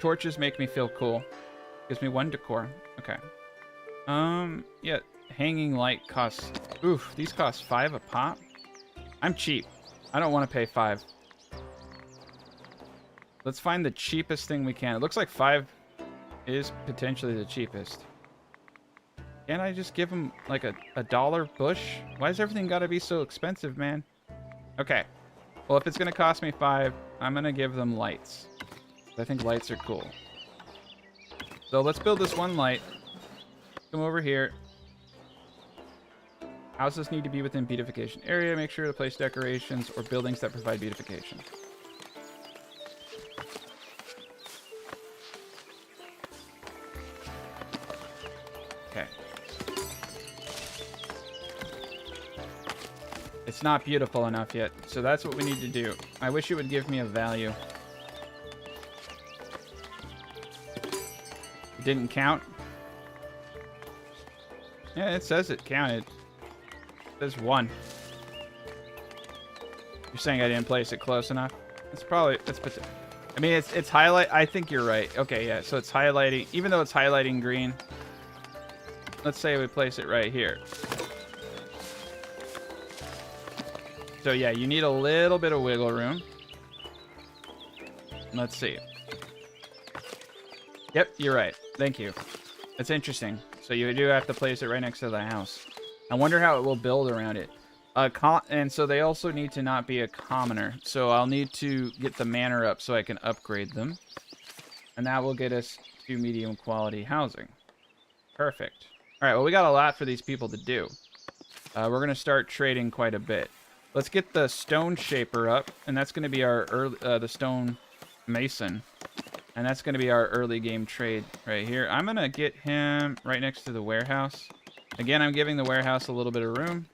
Torches make me feel cool. Gives me 1 decor. Okay. Yeah, hanging light costs... Oof, these cost 5 a pop? I'm cheap. I don't want to pay 5. Let's find the cheapest thing we can. It looks like 5 is potentially the cheapest. Can't I just give them like a $1 bush? Why has everything got to be so expensive, man? Okay. Well, if it's going to cost me 5, I'm going to give them lights. I think lights are cool. So let's build this one light. Come over here. Houses need to be within beautification area. Make sure to place decorations or buildings that provide beautification. Okay. It's not beautiful enough yet, so that's what we need to do. I wish it would give me a value. It didn't count? Yeah, it says it counted. It says 1. You're saying I didn't place it close enough? I mean, it's highlight. I think you're right. Okay, yeah. So it's highlighting, even though it's highlighting green. Let's say we place it right here. So yeah, you need a little bit of wiggle room. Let's see. Yep, you're right. Thank you. That's interesting. So you do have to place it right next to the house. I wonder how it will build around it. And so they also need to not be a commoner. So I'll need to get the manor up so I can upgrade them. And that will get us to medium quality housing. Perfect. All right, well, we got a lot for these people to do. We're going to start trading quite a bit. Let's get the stone shaper up. And that's going to be our early, the stone mason. And that's going to be our early game trade right here. I'm going to get him right next to the warehouse. Again, I'm giving the warehouse a little bit of room.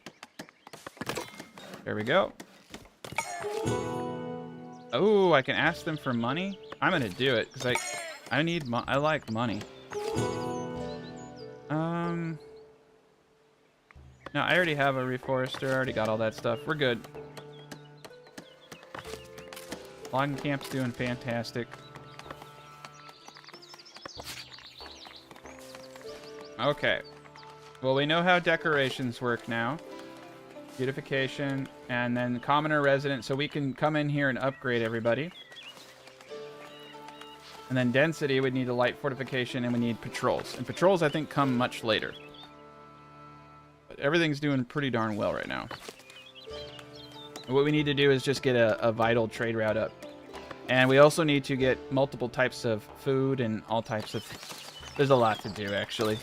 There we go. Oh, I can ask them for money? I'm going to do it because I like money. No, I already have a reforester. I already got all that stuff. We're good. Logging camp's doing fantastic. Okay. Well, we know how decorations work now. Beautification, and then commoner resident, so we can come in here and upgrade everybody. And then density, we need a light fortification, and we need patrols. And patrols, I think, come much later. But everything's doing pretty darn well right now. What we need to do is just get a vital trade route up. And we also need to get multiple types of food and all types of... There's a lot to do, actually.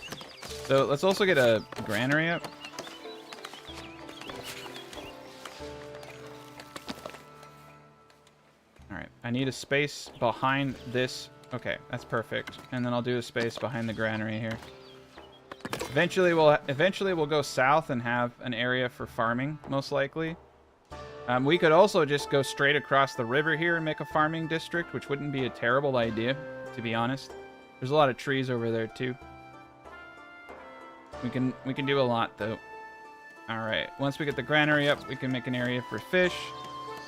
So let's also get a granary up. Alright, I need a space behind this. Okay, that's perfect. And then I'll do a space behind the granary here. Eventually we'll go south and have an area for farming, most likely. We could also just go straight across the river here and make a farming district, which wouldn't be a terrible idea, to be honest. There's a lot of trees over there too. We can do a lot though. All right, once we get the granary up, we can make an area for fish,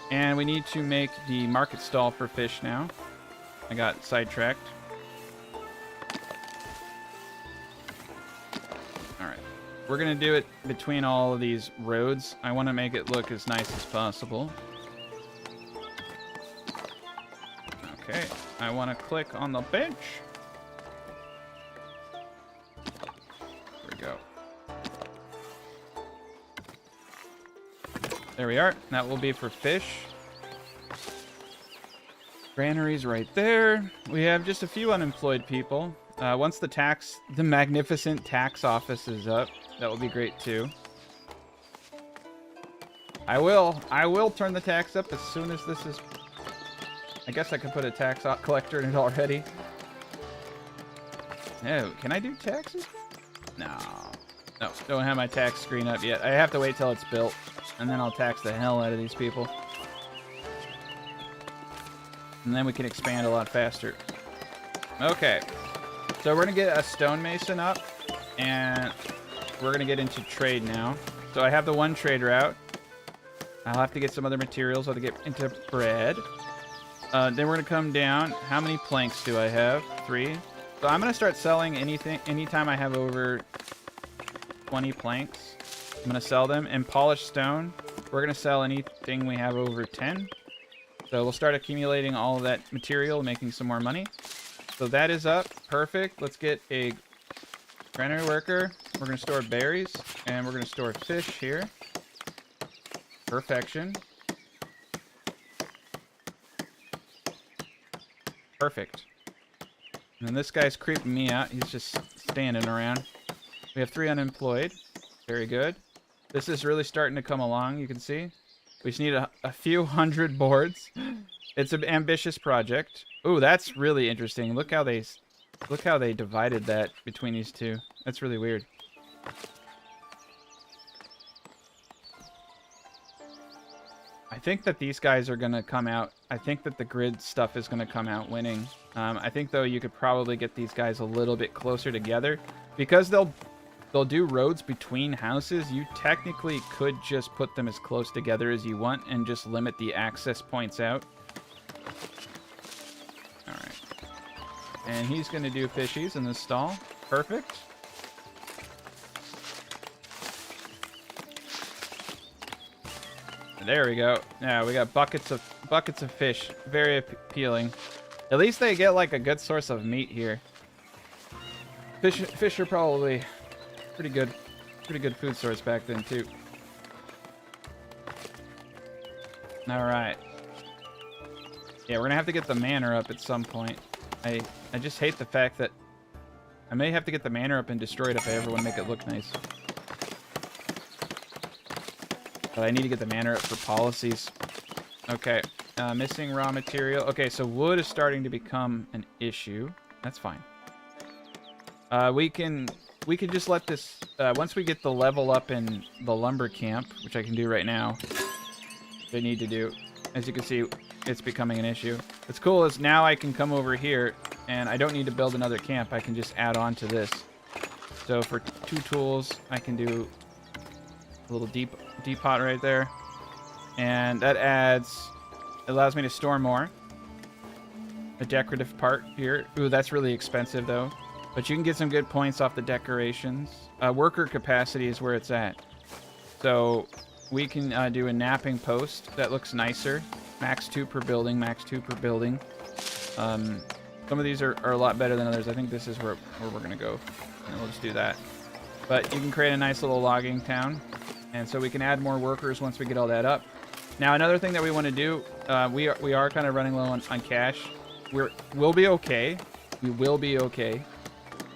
and we need to make the market stall for fish now. I got sidetracked. All right, we're gonna do it between all of these roads. I want to make it look as nice as possible. Okay, I want to click on the bench. There we are. That will be for fish. Granary's right there. We have just a few unemployed people. Once the magnificent tax office is up, that will be great too. I will turn the tax up as soon as this is... I guess I could put a tax collector in it already. No, can I do taxes? No. No, don't have my tax screen up yet. I have to wait till it's built, and then I'll tax the hell out of these people. And then we can expand a lot faster. Okay. So we're going to get a stonemason up, and we're going to get into trade now. So I have the one trade route. I'll have to get some other materials. I'll have to get into bread. Then we're going to come down. How many planks do I have? 3. So I'm going to start selling anytime I have over 20 planks. I'm going to sell them. And polished stone, we're going to sell anything we have over 10. So we'll start accumulating all of that material, making some more money. So that is up. Perfect. Let's get a granary worker. We're going to store berries, and we're going to store fish here. Perfection. Perfect. And then this guy's creeping me out. He's just standing around. We have 3 unemployed. Very good. This is really starting to come along, you can see. We just need a few hundred boards. It's an ambitious project. Ooh, that's really interesting. Look how they divided that between these two. That's really weird. I think that these guys are going to come out. I think that the grid stuff is going to come out winning. I think, though, you could probably get these guys a little bit closer together. Because they'll do roads between houses, you technically could just put them as close together as you want and just limit the access points out. Alright. And he's going to do fishies in this stall. Perfect. There we go. Yeah, we got buckets of fish. Very appealing. At least they get like a good source of meat here. Fish are probably pretty good food source back then too. All right. Yeah, we're gonna have to get the manor up at some point. I just hate the fact that I may have to get the manor up and destroy it if I ever want to make it look nice. But I need to get the manor up for policies. Okay, missing raw material. Okay, so wood is starting to become an issue. That's fine. We can just let this, once we get the level up in the lumber camp, which I can do right now, which I need to do. As you can see, it's becoming an issue. What's cool is now I can come over here, and I don't need to build another camp. I can just add on to this. So for 2 tools, I can do a little deep pot right there. And that allows me to store more. A decorative part here. Ooh, that's really expensive, though. But you can get some good points off the decorations. Worker capacity is where it's at. So we can do a napping post that looks nicer. Max 2 per building, max 2 per building. Some of these are a lot better than others. I think this is where we're going to go. And we'll just do that. But you can create a nice little logging town. And so we can add more workers once we get all that up. Now, another thing that we want to do, we are kind of running low on cash. We'll be okay. We will be okay.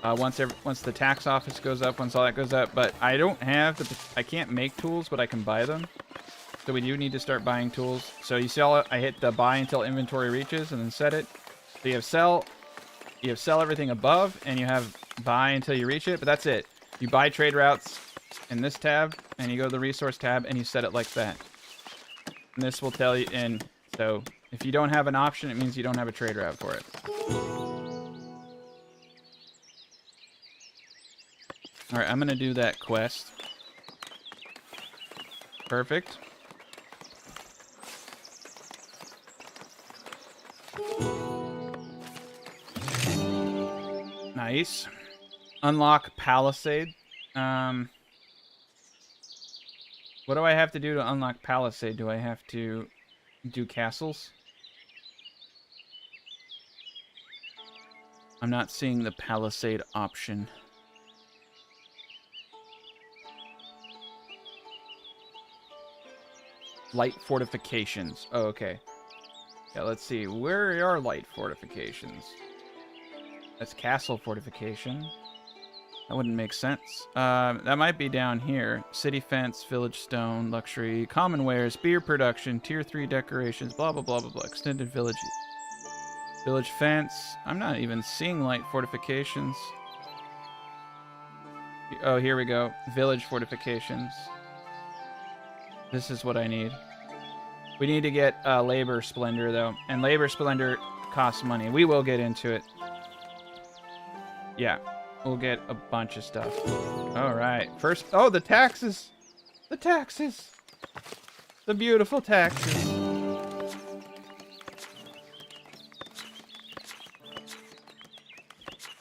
Once the tax office goes up, once all that goes up. But I I can't make tools, but I can buy them. So we do need to start buying tools. So you see I hit the buy until inventory reaches and then set it. So you have sell everything above, and you have buy until you reach it, but that's it. You buy trade routes in this tab, and you go to the resource tab, and you set it like that. And this will tell you, and so if you don't have an option, it means you don't have a trade route for it. All right, I'm going to do that quest. Perfect. Nice. Unlock Palisade. What do I have to do to unlock Palisade? Do I have to do castles? I'm not seeing the Palisade option. Light fortifications. Oh, okay. Yeah, let's see. Where are light fortifications? That's castle fortification. That wouldn't make sense. That might be down here. City fence, village stone, luxury, common wares, beer production, tier 3 decorations, blah, blah, blah, blah, blah. Extended village. Village fence. I'm not even seeing light fortifications. Oh, here we go. Village fortifications. This is what I need. We need to get labor splendor, though. And labor splendor costs money. We will get into it. Yeah. We'll get a bunch of stuff. All right. First, oh, the taxes. The taxes. The beautiful taxes.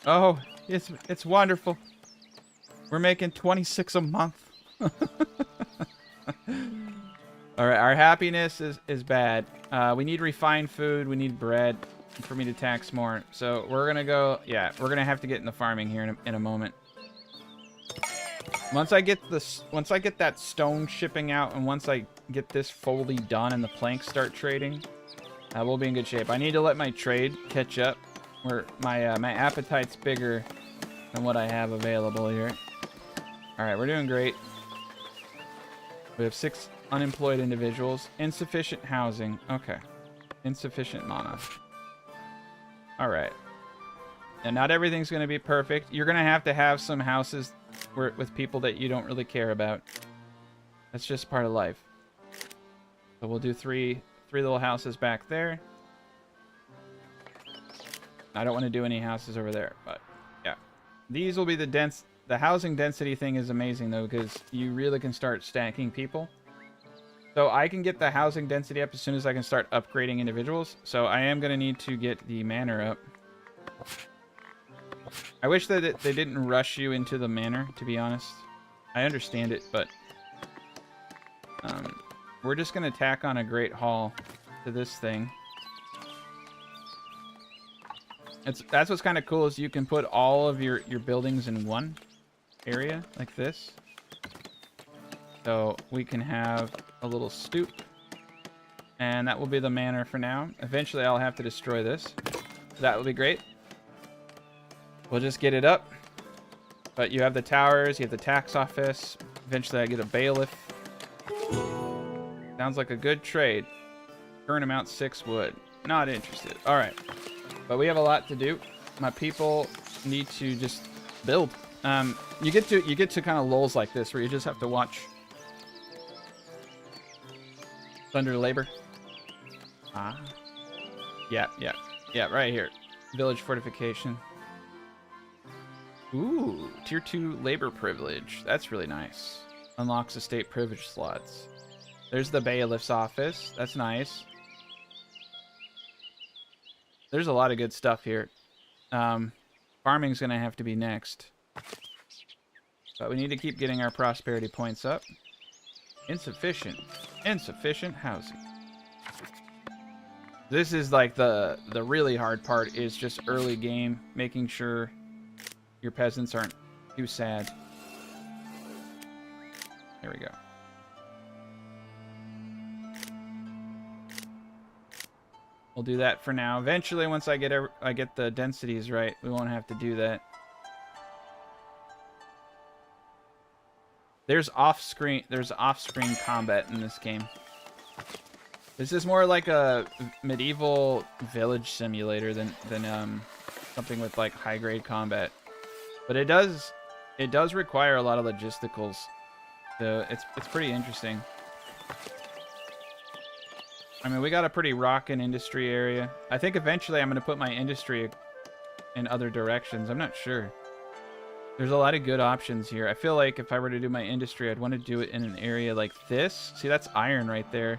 Oh, it's wonderful. We're making 26 a month. All right, our happiness is bad. We need refined food. We need bread for me to tax more. So we're gonna go. Yeah, we're gonna have to get into farming here in a moment. Once I get that stone shipping out, and once I get this fully done and the planks start trading, we'll be in good shape. I need to let my trade catch up. Where my appetite's bigger than what I have available here. All right, we're doing great. We have 6 unemployed individuals. Insufficient housing. Okay. Insufficient mana. All right. And not everything's going to be perfect. You're going to have some houses with people that you don't really care about. That's just part of life. So we'll do three little houses back there. I don't want to do any houses over there, but yeah. These will be the housing density thing is amazing, though, because you really can start stacking people. So I can get the housing density up as soon as I can start upgrading individuals. So I am going to need to get the manor up. I wish that they didn't rush you into the manor, to be honest. I understand it, but we're just going to tack on a great hall to this thing. That's what's kind of cool is you can put all of your buildings in one area like this. So we can have a little stoop, and that will be the manor for now. Eventually I'll have to destroy this. That will be great. We'll just get it up. But you have the towers, you have the tax office. Eventually I get a bailiff. Sounds like a good trade. Current amount 6 wood. Not interested. All right. But we have a lot to do. My people need to just build. You get to kind of lulls like this where you just have to watch. Thunder labor. Ah. Yeah, right here. Village fortification. Ooh, tier 2 labor privilege. That's really nice. Unlocks estate privilege slots. There's the bailiff's office. That's nice. There's a lot of good stuff here. Farming's going to have to be next. But we need to keep getting our prosperity points up. Insufficient housing. This is like the really hard part is just early game, making sure your peasants aren't too sad. There we go. We'll do that for now. Eventually, once I get the densities right, we won't have to do that. There's off-screen combat in this game. This is more like a medieval village simulator than something with like high-grade combat. But it does require a lot of logisticals. So it's pretty interesting. I mean, we got a pretty rockin' industry area. I think eventually I'm going to put my industry in other directions. I'm not sure. There's a lot of good options here. I feel like if I were to do my industry, I'd want to do it in an area like this. See, that's iron right there.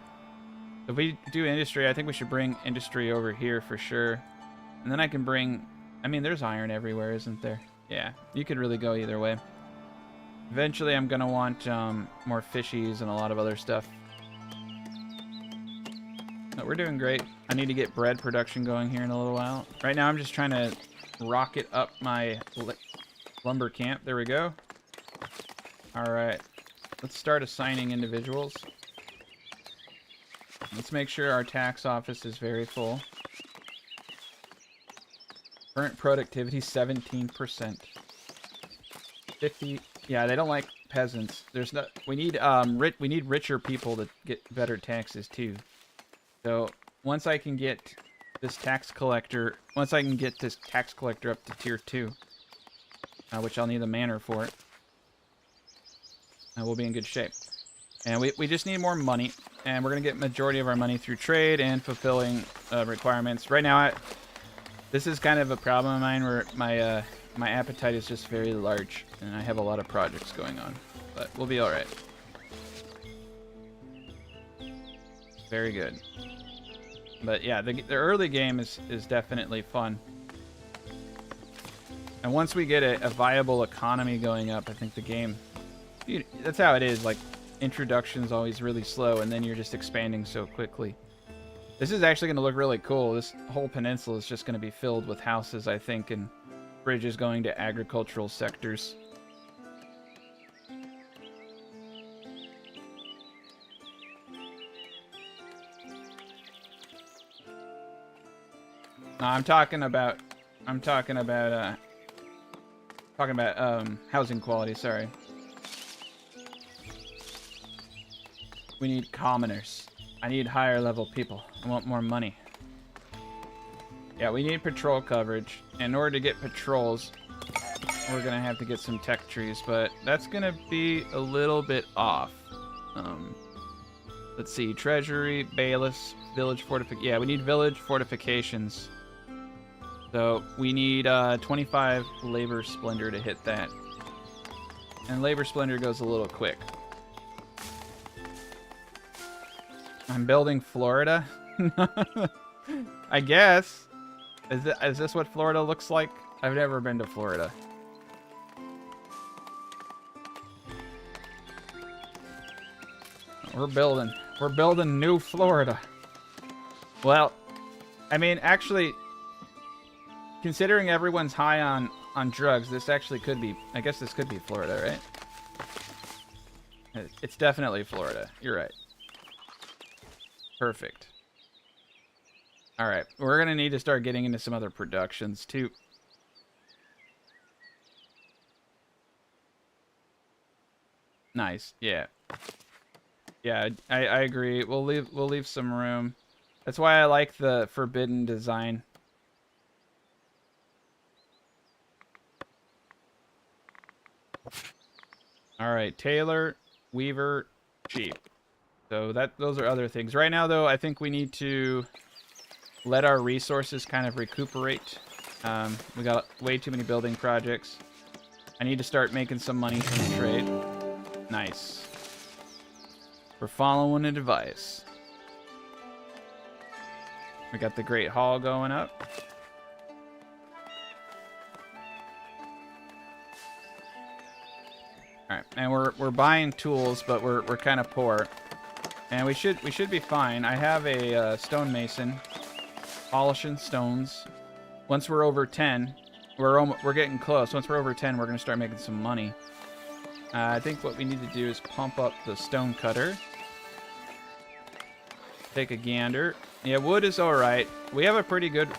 If we do industry, I think we should bring industry over here for sure. And then I can bring... I mean, there's iron everywhere, isn't there? Yeah, you could really go either way. Eventually, I'm going to want more fishies and a lot of other stuff. No, we're doing great. I need to get bread production going here in a little while. Right now, I'm just trying to rocket up my lumber camp. There we go. All right. Let's start assigning individuals. Let's make sure our tax office is very full. Current productivity 17%. 50. Yeah, they don't like peasants. There's no. We need we need richer people to get better taxes too. So once I can get this tax collector, up to tier 2, which I'll need the manor for, we'll be in good shape. And we just need more money, and we're gonna get majority of our money through trade and fulfilling requirements. Right now, this is kind of a problem of mine where my appetite is just very large, and I have a lot of projects going on, but we'll be all right. Very good. But yeah, the early game is definitely fun. And once we get a viable economy going up, I think the game, that's how it is. Like, introduction's always really slow, and then you're just expanding so quickly. This is actually going to look really cool. This whole peninsula is just going to be filled with houses, I think, and bridges going to agricultural sectors. No, I'm talking about housing quality, sorry. We need commoners. I need higher level people. I want more money. Yeah, we need patrol coverage. In order to get patrols, we're gonna have to get some tech trees, but that's gonna be a little bit off. Let's see, treasury, bailiffs, village fortification. Yeah, we need village fortifications. So we need 25 labor splendor to hit that. And labor splendor goes a little quick. I'm building Florida. I guess. Is this what Florida looks like? I've never been to Florida. We're building new Florida. Well, I mean, actually, considering everyone's high on drugs, this actually could be, I guess this could be Florida, right? It's definitely Florida. You're right. Perfect. All right, we're gonna need to start getting into some other productions too. Nice. Yeah. Yeah, I agree. We'll leave some room. That's why I like the forbidden design. All right, tailor, weaver, sheep. So those are other things. Right now, though, I think we need to let our resources kind of recuperate. We got way too many building projects. I need to start making some money from the trade. Nice. We're following advice. We got the Great Hall going up. All right, and we're buying tools, but we're kind of poor, and we should be fine. I have a stonemason polishing stones. Once we're over 10, we're getting close. Once we're over 10, we're gonna start making some money. I think what we need to do is pump up the stone cutter. Take a gander. Yeah, wood is all right. We have a pretty good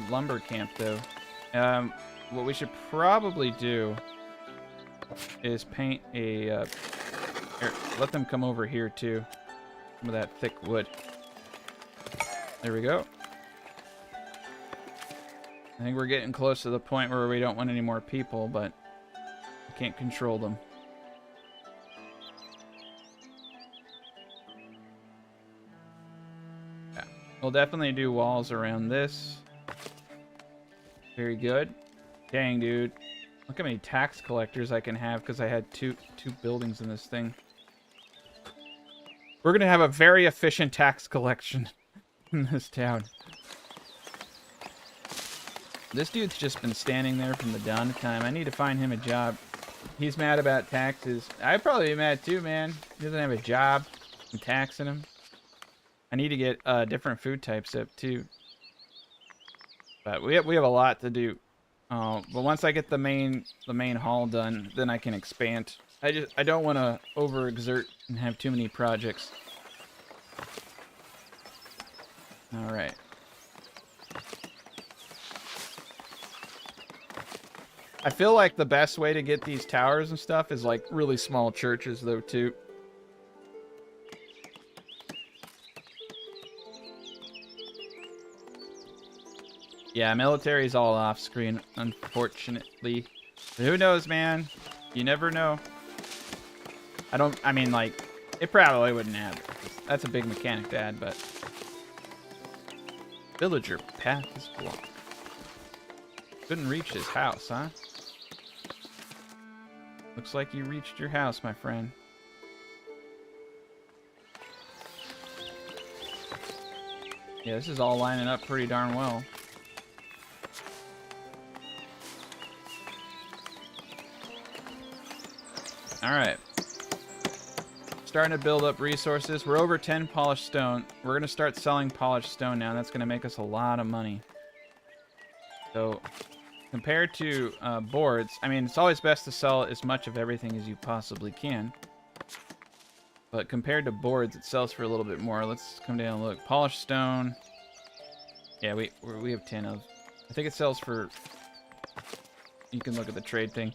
lumber camp though. What we should probably do is paint a here, let them come over here too. Some of that thick wood. There we go. I think we're getting close to the point where we don't want any more people, but we can't control them. Yeah, we'll definitely do walls around this. Very good. Dang, dude. Look how many tax collectors I can have because I had two buildings in this thing. We're gonna have a very efficient tax collection in this town. This dude's just been standing there from the dawn of time. I need to find him a job. He's mad about taxes. I'd probably be mad too, man. He doesn't have a job. I'm taxing him. I need to get different food types up too. But we have a lot to do. But once I get the main hall done, then I can expand. I don't want to overexert and have too many projects. All right. I feel like the best way to get these towers and stuff is like really small churches though too. Yeah, military's all off screen, unfortunately. But who knows, man? You never know. I mean, like, it probably wouldn't have. That's a big mechanic to add, but... Villager path is blocked. Couldn't reach his house, huh? Looks like you reached your house, my friend. Yeah, this is all lining up pretty darn well. Alright. Starting to build up resources. We're over 10 polished stone. We're going to start selling polished stone now. That's going to make us a lot of money. So, compared to boards, I mean, it's always best to sell as much of everything as you possibly can. But compared to boards, it sells for a little bit more. Let's come down and look. Polished stone. Yeah, we have 10 of. I think it sells for... You can look at the trade thing.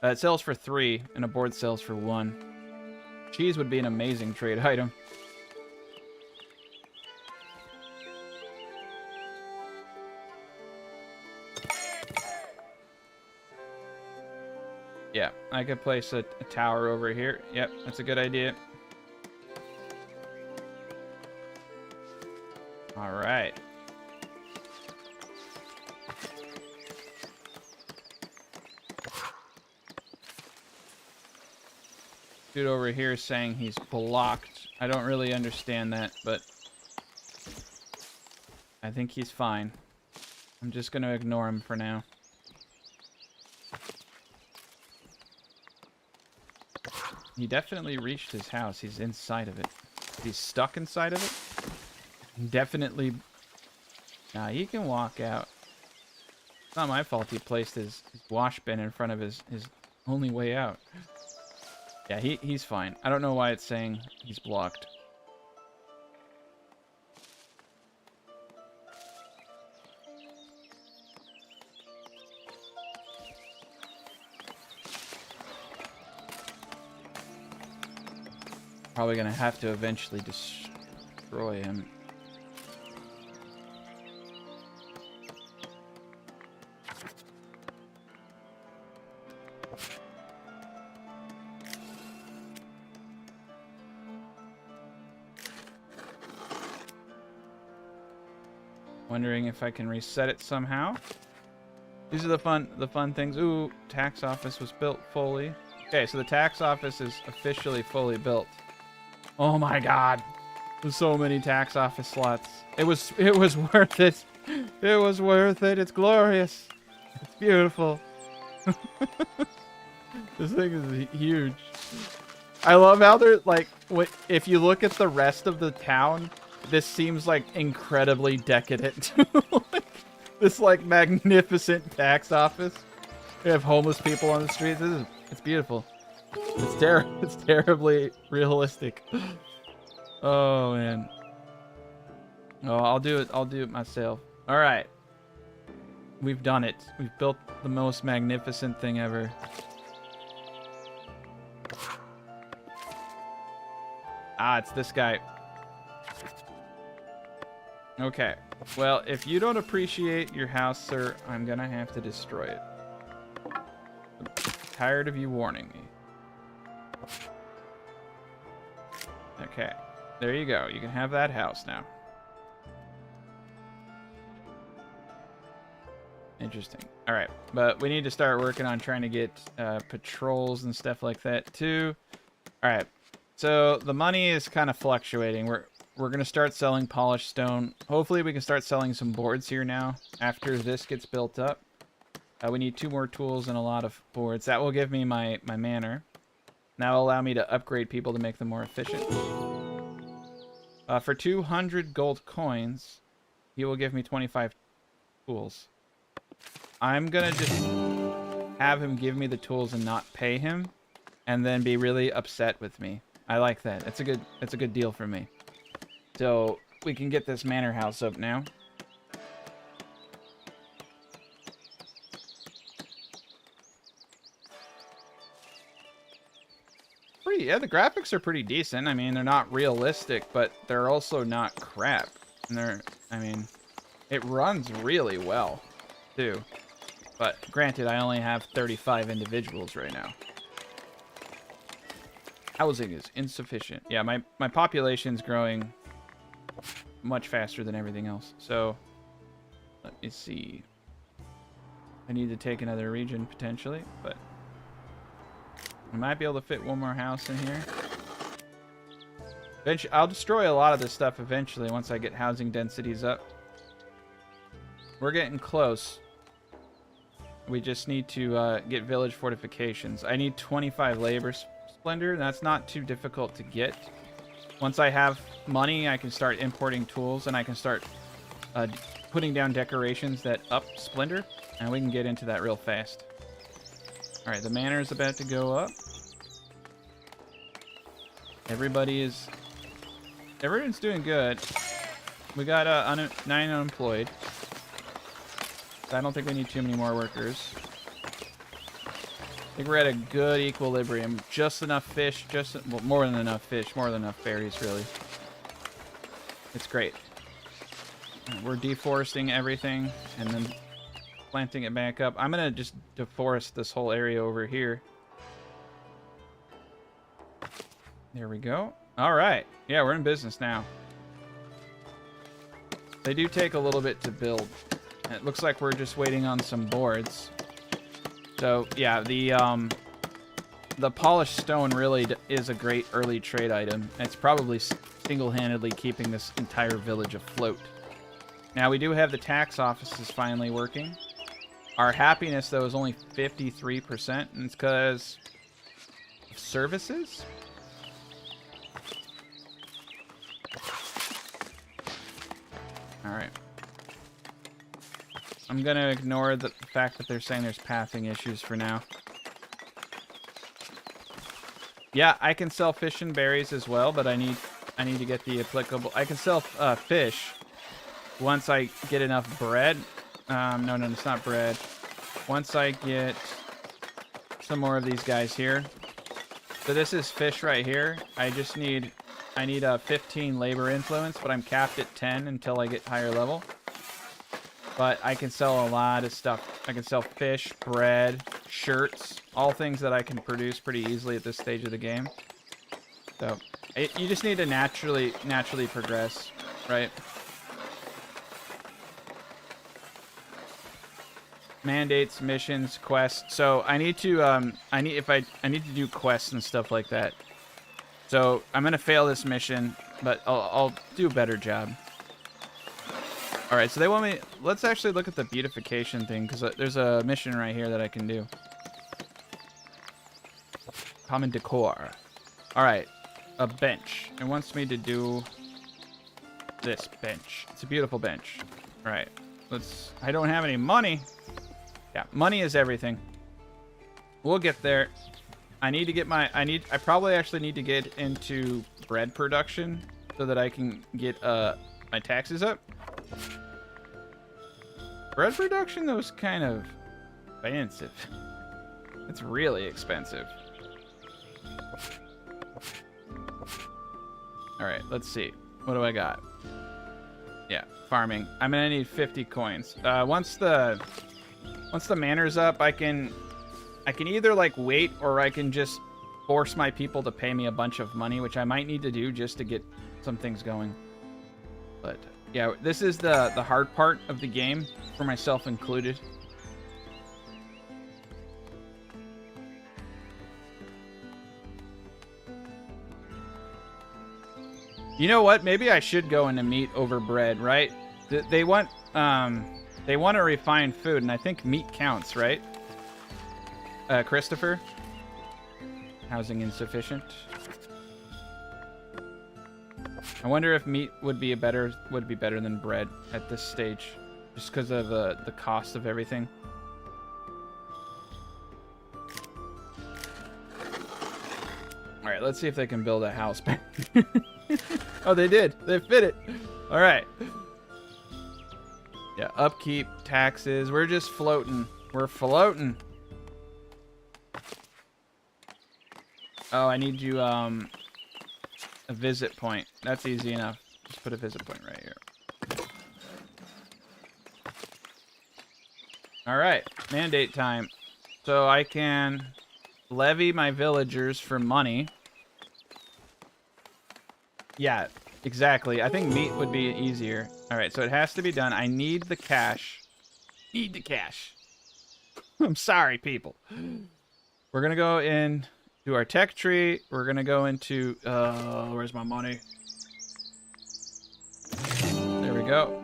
It sells for 3, and a board sells for 1. Cheese would be an amazing trade item. Yeah, I could place a tower over here. Yep, that's a good idea. Alright. Dude over here is saying he's blocked. I don't really understand that, but I think he's fine. I'm just going to ignore him for now. He definitely reached his house. He's inside of it. He's stuck inside of it? Definitely. Nah, he can walk out. It's not my fault he placed his wash bin in front of his only way out. Yeah, he's fine. I don't know why it's saying he's blocked. Probably gonna have to eventually destroy him. Wondering if I can reset it somehow. These are the fun things. Ooh, tax office was built fully. Okay, so the tax office is officially fully built. Oh my god. There's so many tax office slots. It was worth it. It was worth it. It's glorious. It's beautiful. This thing is huge. I love how they're like, if you look at the rest of the town, this seems like incredibly decadent. This like magnificent tax office. We have homeless people on the streets. It's beautiful. It's terribly realistic. Oh man. Oh, I'll do it myself. All right. We've done it. We've built the most magnificent thing ever. Ah, it's this guy. Okay. Well, if you don't appreciate your house, sir, I'm gonna have to destroy it. I'm tired of you warning me. Okay. There you go. You can have that house now. Interesting. All right. But we need to start working on trying to get patrols and stuff like that, too. All right. So the money is kind of fluctuating. We're going to start selling polished stone. Hopefully we can start selling some boards here now after this gets built up. We need 2 more tools and a lot of boards. That will give me my manor. That will allow me to upgrade people to make them more efficient. For 200 gold coins, he will give me 25 tools. I'm going to just have him give me the tools and not pay him, and then be really upset with me. I like that. It's a good deal for me. So we can get this manor house up now. yeah, the graphics are pretty decent. I mean, they're not realistic, but they're also not crap. And I mean, it runs really well, too. But granted, I only have 35 individuals right now. Housing is insufficient. Yeah, my population's growing much faster than everything else. So, let me see. I need to take another region, potentially, but I might be able to fit one more house in here. Eventually, I'll destroy a lot of this stuff eventually once I get housing densities up. We're getting close. We just need to get village fortifications. I need 25 labor splendor, and that's not too difficult to get. Once I have money, I can start importing tools, and I can start putting down decorations that up splendor, and we can get into that real fast. All right, the manor is about to go up. Everyone's doing good. We got 9 unemployed. I don't think we need too many more workers. I think we're at a good equilibrium. Just enough fish, well, more than enough fish, more than enough berries, really. It's great. We're deforesting everything and then planting it back up. I'm gonna just deforest this whole area over here. There we go. All right. Yeah, we're in business now. They do take a little bit to build. It looks like we're just waiting on some boards. So, yeah, the polished stone really is a great early trade item. It's probably single-handedly keeping this entire village afloat. Now, we do have the tax offices finally working. Our happiness, though, is only 53%, and it's because of services. All right. I'm going to ignore the fact that they're saying there's pathing issues for now. Yeah, I can sell fish and berries as well, but I need to get the applicable... I can sell fish once I get enough bread. No, it's not bread. Once I get some more of these guys here. So this is fish right here. I need a 15 labor influence, but I'm capped at 10 until I get higher level. But I can sell a lot of stuff. I can sell fish, bread, shirts, all things that I can produce pretty easily at this stage of the game. So you just need to naturally progress, right? Mandates, missions, quests. So I need to I need to do quests and stuff like that. So I'm gonna fail this mission, but I'll do a better job. All right, so they want me... Let's actually look at the beautification thing, because there's a mission right here that I can do. Common decor. All right, a bench. It wants me to do this bench. It's a beautiful bench. All right, I don't have any money. Yeah, money is everything. We'll get there. I need to get I probably actually need to get into bread production so that I can get my taxes up. Bread production, though, is kind of expensive. It's really expensive. All right, let's see. What do I got? Yeah, farming. I'm gonna need 50 coins. Once the manor's up, I can either like wait, or I can just force my people to pay me a bunch of money, which I might need to do just to get some things going. But yeah, this is the hard part of the game, for myself included. You know what? Maybe I should go into meat over bread, right? They want to refine food, and I think meat counts, right? Christopher? Housing insufficient. I wonder if meat would be better than bread at this stage, just because of the cost of everything. All right, let's see if they can build a house. Oh, they did. They fit it. All right. Yeah, upkeep, taxes. We're just floating. We're floating. Oh, I need you, a visit point. That's easy enough. Just put a visit point right here. Alright, mandate time. So I can levy my villagers for money. Yeah, exactly. I think meat would be easier. Alright, so it has to be done. I need the cash. Need the cash. I'm sorry, people. We're gonna go in to our tech tree. We're gonna go into, where's my money? There we go.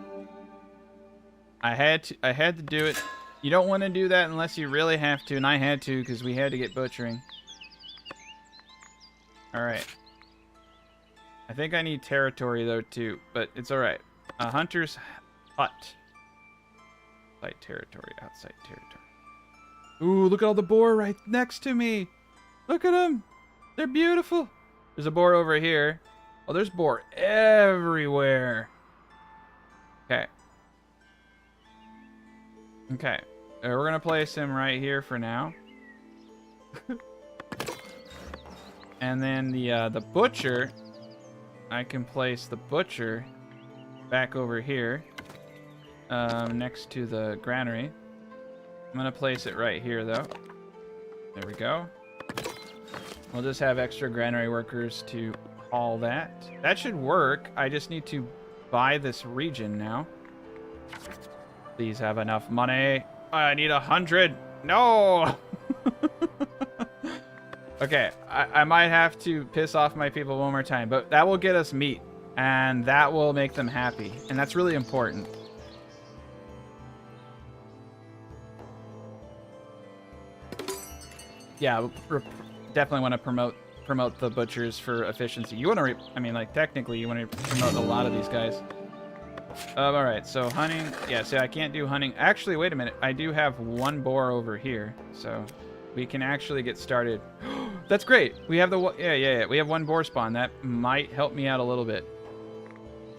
I had to do it. You don't want to do that unless you really have to, and I had to because we had to get butchering. Alright. I think I need territory, though, too, but it's alright. A hunter's hut. Outside territory, outside territory. Ooh, look at all the boar right next to me. Look at them. They're beautiful. There's a boar over here. Oh, there's boar everywhere. Okay. Okay. We're going to place him right here for now. And then the butcher, I can place the butcher back over here next to the granary. I'm going to place it right here, though. There we go. We'll just have extra granary workers to haul that. That should work. I just need to buy this region now. Please have enough money. I need 100. No! Okay, I might have to piss off my people one more time, but that will get us meat, and that will make them happy, and that's really important. Yeah, definitely want to promote the butchers for efficiency. You want to, I mean, like, technically, you want to promote a lot of these guys. All right, so hunting. Yeah, see, I can't do hunting. Actually, wait a minute. I do have one boar over here, so we can actually get started. That's great. We have the yeah. We have one boar spawn. That might help me out a little bit.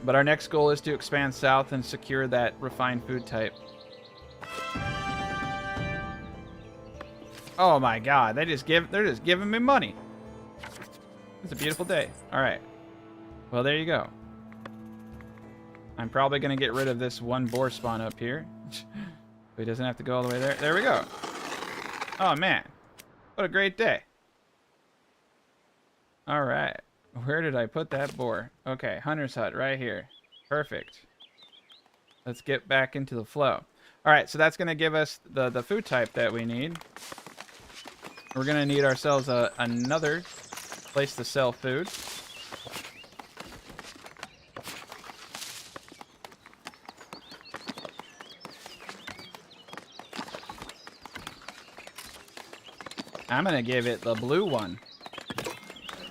But our next goal is to expand south and secure that refined food type. Oh my God! They're just giving me money. It's a beautiful day. All right. Well, there you go. I'm probably going to get rid of this one boar spawn up here. He doesn't have to go all the way there. There we go. Oh, man. What a great day. All right. Where did I put that boar? Okay, hunter's hut right here. Perfect. Let's get back into the flow. All right, so that's going to give us the food type that we need. We're going to need ourselves another place to sell food. I'm gonna give it the blue one.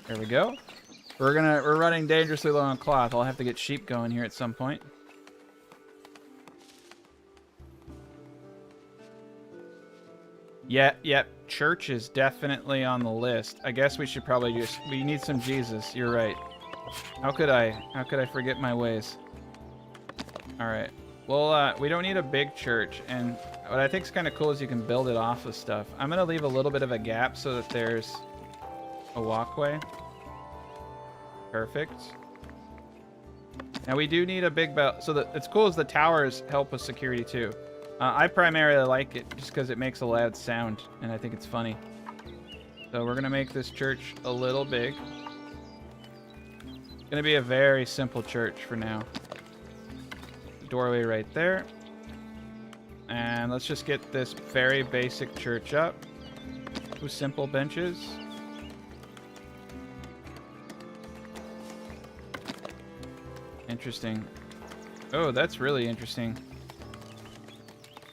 There we go. We're running dangerously low on cloth. I'll have to get sheep going here at some point. Yeah, yep. Church is definitely on the list. I guess we should probably we need some Jesus. You're right. How could I forget my ways? All right. Well, we don't need a big church, and what I think is kind of cool is you can build it off of stuff. I'm going to leave a little bit of a gap so that there's a walkway. Perfect. Now we do need a big bell. So it's cool as the towers help with security too. I primarily like it just because it makes a loud sound, and I think it's funny. So we're going to make this church a little big. It's going to be a very simple church for now. Doorway right there. And let's just get this very basic church up with simple benches. Interesting. Oh, that's really interesting.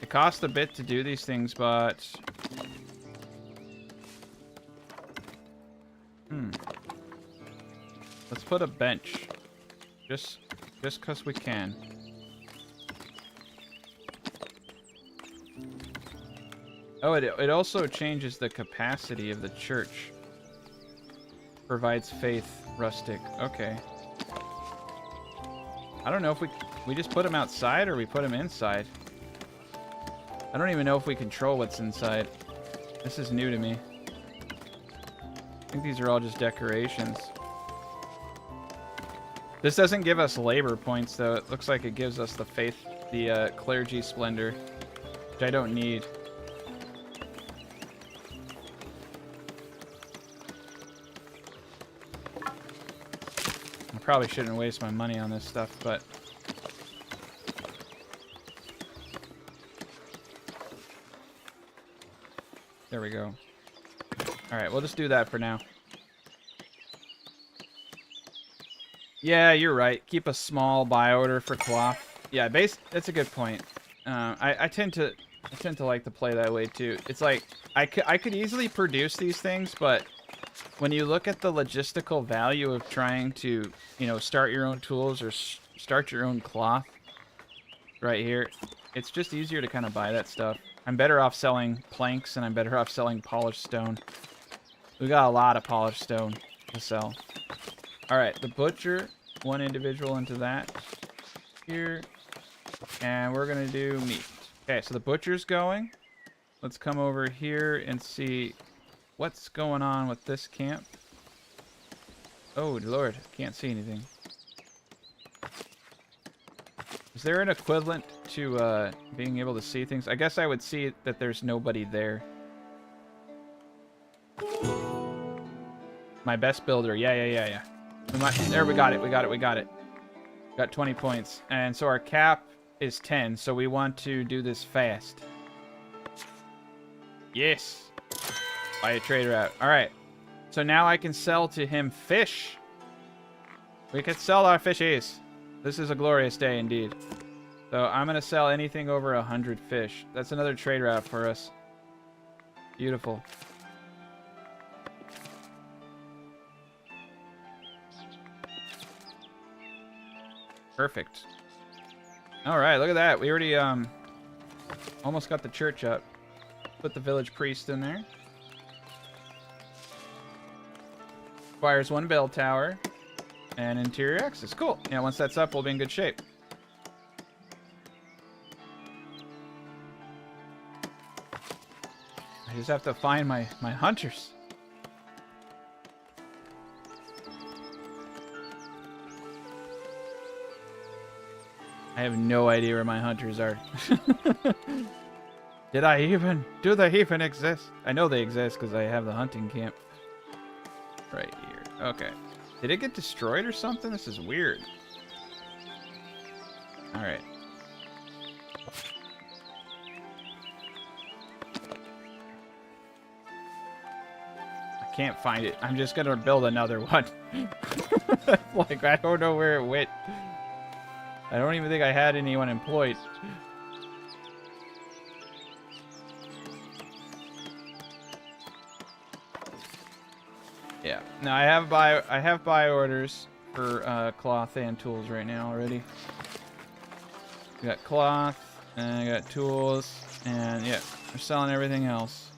It costs a bit to do these things, but... Let's put a bench. Just because we can. Oh, it also changes the capacity of the church. Provides faith, rustic. Okay. I don't know if we just put them outside or we put them inside. I don't even know if we control what's inside. This is new to me. think these are all just decorations. This doesn't give us labor points, though. It looks like it gives us the faith, the clergy splendor, which I don't need. I probably shouldn't waste my money on this stuff, but... There we go. Alright, we'll just do that for now. Yeah, you're right. Keep a small buy order for cloth. Yeah, that's a good point. I tend to like to play that way too. It's like I could easily produce these things, but when you look at the logistical value of trying to, you know, start your own tools or start your own cloth right here, it's just easier to kind of buy that stuff. I'm better off selling planks, and I'm better off selling polished stone. We got a lot of polished stone to sell. All right, the butcher, one individual into that here, and we're gonna do meat. Okay, so the butcher's going. Let's come over here and see what's going on with this camp. Oh Lord, can't see anything. Is there an equivalent to being able to see things? I guess I would see that there's nobody there. My best builder, yeah. There, we got it. Got 20 points. And so our cap is 10, so we want to do this fast. Yes. Buy a trader out. Alright. So now I can sell to him fish. We can sell our fishies. This is a glorious day indeed. So I'm going to sell anything over 100 fish. That's another trade route for us. Beautiful. Perfect. All right, look at that. We already almost got the church up. Put the village priest in there. Requires 1 bell tower and interior access. Cool. Yeah, once that's up, we'll be in good shape. I just have to find my hunters. I have no idea where my hunters are. Do they even exist? I know they exist because I have the hunting camp right here. Okay. Did it get destroyed or something? This is weird. Alright. I can't find it. I'm just gonna build another one. Like, I don't know where it went. I don't even think I had anyone employed. Yeah. No, I have buy orders for cloth and tools right now already. I got cloth and I got tools, and yeah, we're selling everything else.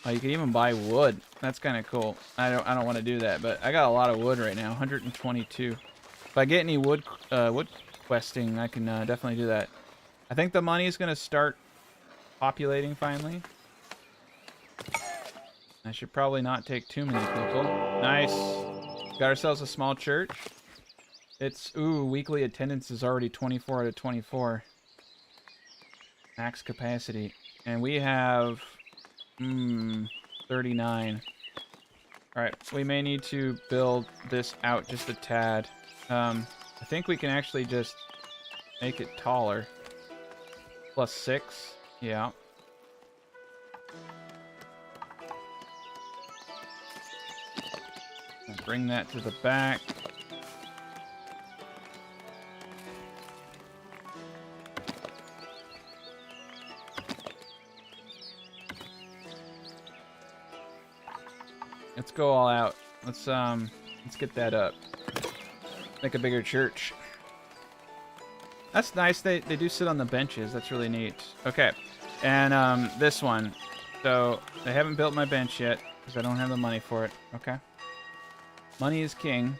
Oh, you can even buy wood. That's kind of cool. I don't want to do that, but I got a lot of wood right now. 122. If I get any wood questing, I can definitely do that. I think the money is going to start populating finally. I should probably not take too many people. Nice. Got ourselves a small church. It's, ooh, weekly attendance is already 24 out of 24. Max capacity. And we have, 39. Alright, we may need to build this out just a tad. I think we can actually just make it taller. +6. Yeah. I'll bring that to the back. Let's go all out. Let's get that up. Make a bigger church. That's nice. They do sit on the benches. That's really neat. Okay. And this one. So they haven't built my bench yet because I don't have the money for it. Okay. Money is king.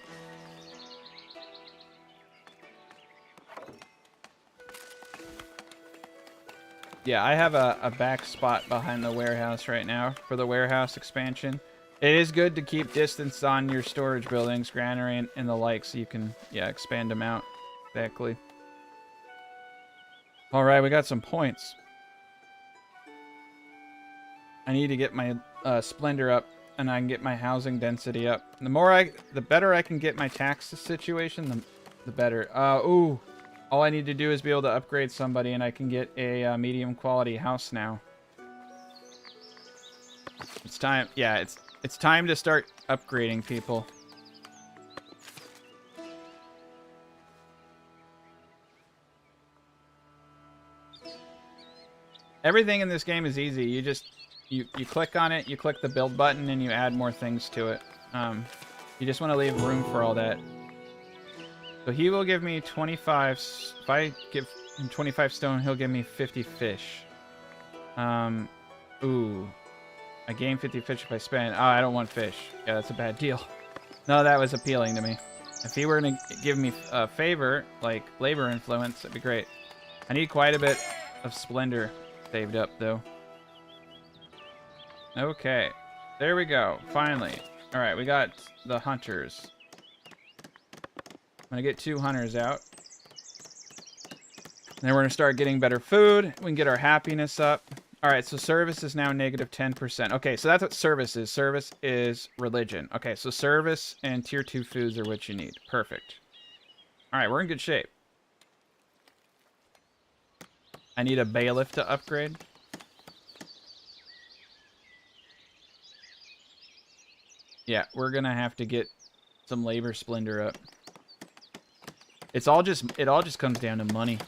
Yeah, I have a back spot behind the warehouse right now for the warehouse expansion. It is good to keep distance on your storage buildings, granary, and the like, so you can, yeah, expand them out. Exactly. All right, we got some points. I need to get my splendor up, and I can get my housing density up. The better I can get my tax situation, the better. Ooh, all I need to do is be able to upgrade somebody, and I can get a medium quality house now. It's time. Yeah, it's time to start upgrading people. Everything in this game is easy. You just you click on it, you click the build button, and you add more things to it. You just want to leave room for all that. So he will give me 25. If I give him 25 stone, he'll give me 50 fish. Ooh. I gain 50 fish if I spend. Oh, I don't want fish. Yeah, that's a bad deal. No, that was appealing to me. If he were to give me a favor, like labor influence, that'd be great. I need quite a bit of splendor saved up, though. Okay. There we go. Finally. All right, we got the hunters. I'm going to get 2 hunters out. And then we're going to start getting better food. We can get our happiness up. All right, so service is now negative 10%. Okay, so that's what service is. Service is religion. Okay, so service and tier 2 foods are what you need. Perfect. All right, we're in good shape. I need a bailiff to upgrade. Yeah, we're going to have to get some labor splendor up. It all just comes down to money.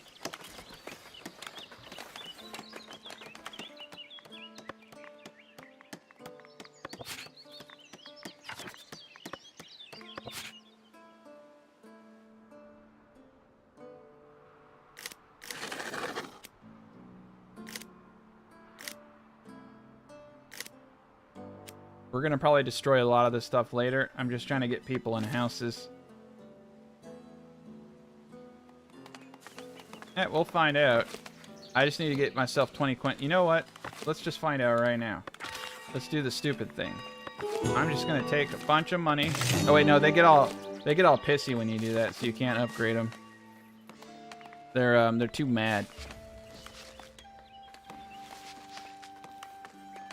We're going to probably destroy a lot of this stuff later. I'm just trying to get people in houses. Yeah, we'll find out. I just need to get myself 20 coins. You know what? Let's just find out right now. Let's do the stupid thing. I'm just going to take a bunch of money. Oh, wait, no, they get all pissy when you do that, so you can't upgrade them. They're too mad.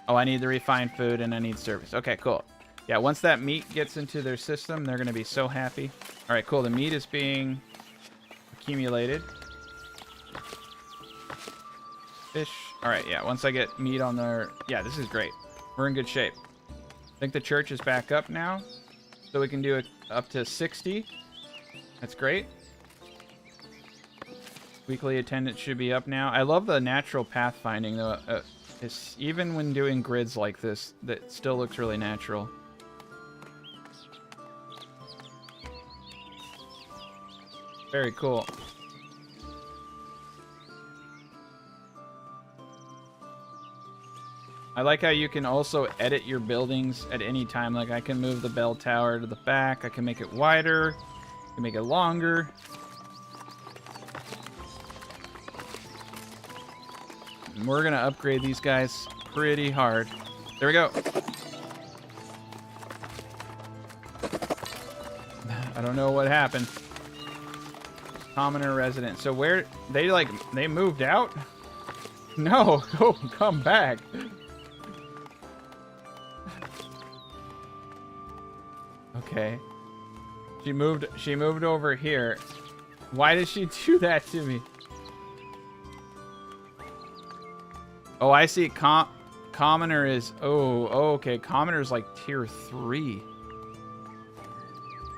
Oh, I need the refined food and I need service. Okay, cool. Yeah, once that meat gets into their system, they're going to be so happy. All right, cool. The meat is being accumulated. Fish. All right, yeah. Once I get meat on there, yeah, this is great. We're in good shape. I think the church is back up now, so we can do it up to 60. That's great. Weekly attendance should be up now. I love the natural pathfinding, though. Even when doing grids like this, that still looks really natural. Very cool. I like how you can also edit your buildings at any time. Like I can move the bell tower to the back. I can make it wider. I can make it longer. And we're going to upgrade these guys pretty hard. There we go. I don't know what happened. Commoner resident. So where they moved out? No, go come back. Okay. She moved over here. Why did she do that to me? Oh, I see. Commoner is... Oh, okay. Commoner is like tier 3.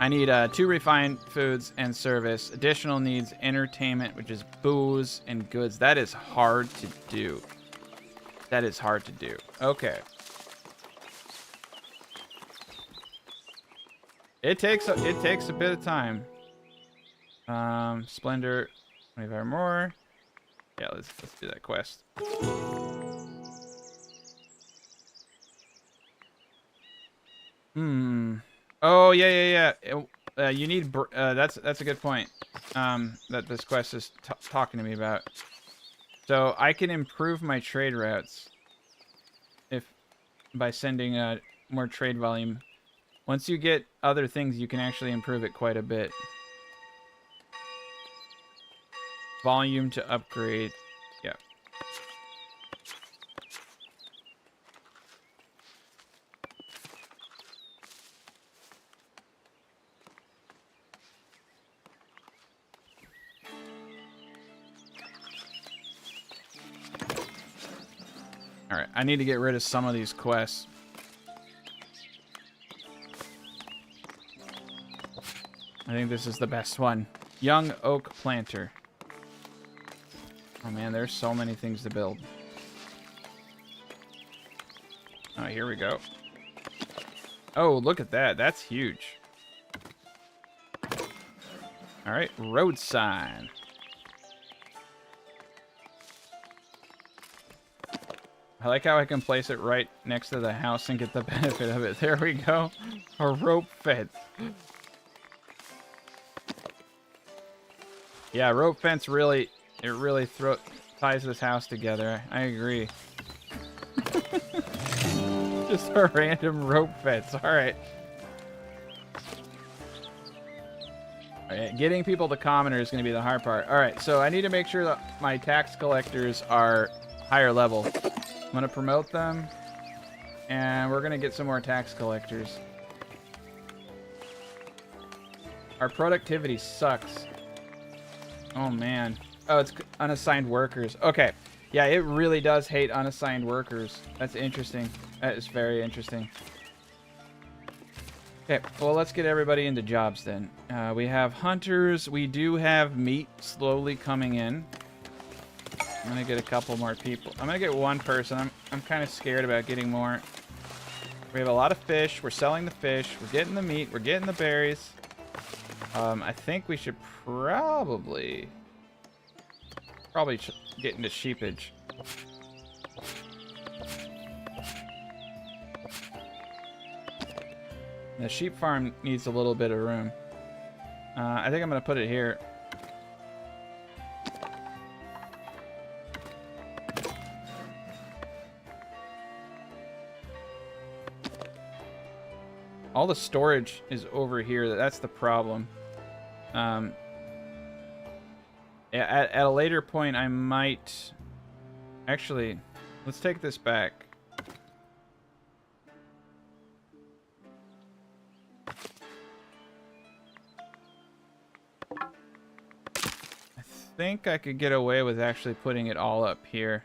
I need 2 refined foods and service. Additional needs entertainment, which is booze and goods. That is hard to do. That is hard to do. Okay. It takes a bit of time. Splendor, 25 more. Yeah, let's do that quest. Oh yeah. You need. That's a good point. That this quest is talking to me about. So I can improve my trade routes if by sending more trade volume. Once you get other things, you can actually improve it quite a bit. Volume to upgrade. Yeah. Alright, I need to get rid of some of these quests. I think this is the best one. Young Oak Planter. Oh man, there's so many things to build. Oh, here we go. Oh, look at that. That's huge. Alright, road sign. I like how I can place it right next to the house and get the benefit of it. There we go. A rope fence. Yeah, rope fence really, it really ties this house together. I agree. Just a random rope fence. Alright. Alright, getting people to commoner is going to be the hard part. Alright, so I need to make sure that my tax collectors are higher level. I'm going to promote them, and we're going to get some more tax collectors. Our productivity sucks. Oh, man. Oh, it's unassigned workers. Okay. Yeah, it really does hate unassigned workers. That's interesting. That is very interesting. Okay, well, let's get everybody into jobs then. We have hunters. We do have meat slowly coming in. I'm gonna get a couple more people. I'm gonna get one person. I'm kind of scared about getting more. We have a lot of fish. We're selling the fish. We're getting the meat. We're getting the berries. I think we should probably get into sheepage. The sheep farm needs a little bit of room. I think I'm gonna put it here. All the storage is over here. That's the problem. At a later point, I might... Actually, let's take this back. I think I could get away with actually putting it all up here.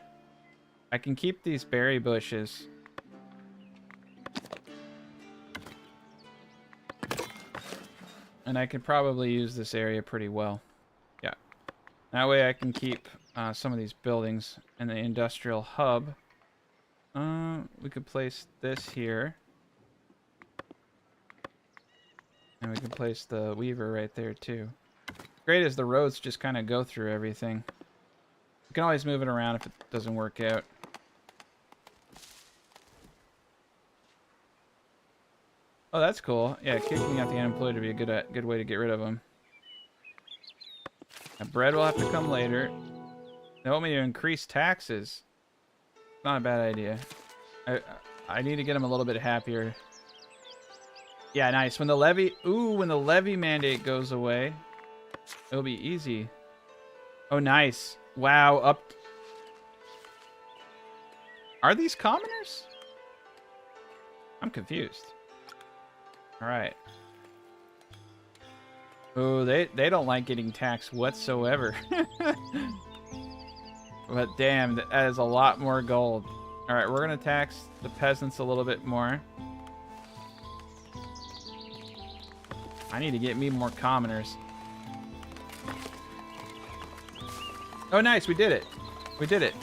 I can keep these berry bushes. And I could probably use this area pretty well. Yeah. That way I can keep some of these buildings in the industrial hub. We could place this here. And we can place the weaver right there too. Great is the roads just kind of go through everything. We can always move it around if it doesn't work out. Oh, that's cool. Yeah, kicking out the unemployed would be a good way to get rid of them. Now, bread will have to come later. They want me to increase taxes. Not a bad idea. I need to get them a little bit happier. Yeah, nice. When the levy mandate goes away, it'll be easy. Oh, nice. Wow, Are these commoners? I'm confused. All right. Oh, they don't like getting taxed whatsoever. But damn, that is a lot more gold. All right, we're gonna tax the peasants a little bit more. I need to get me more commoners. Oh, nice, we did it. We did it.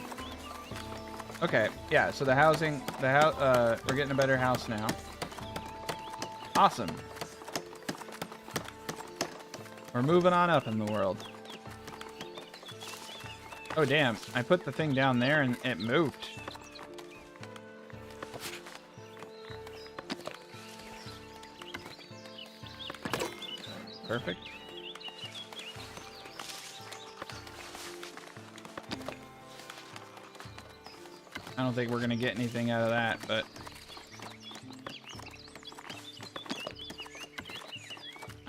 Okay, yeah. So the housing, we're getting a better house now. Awesome. We're moving on up in the world. Oh, damn. I put the thing down there and it moved. Perfect. I don't think we're going to get anything out of that, but...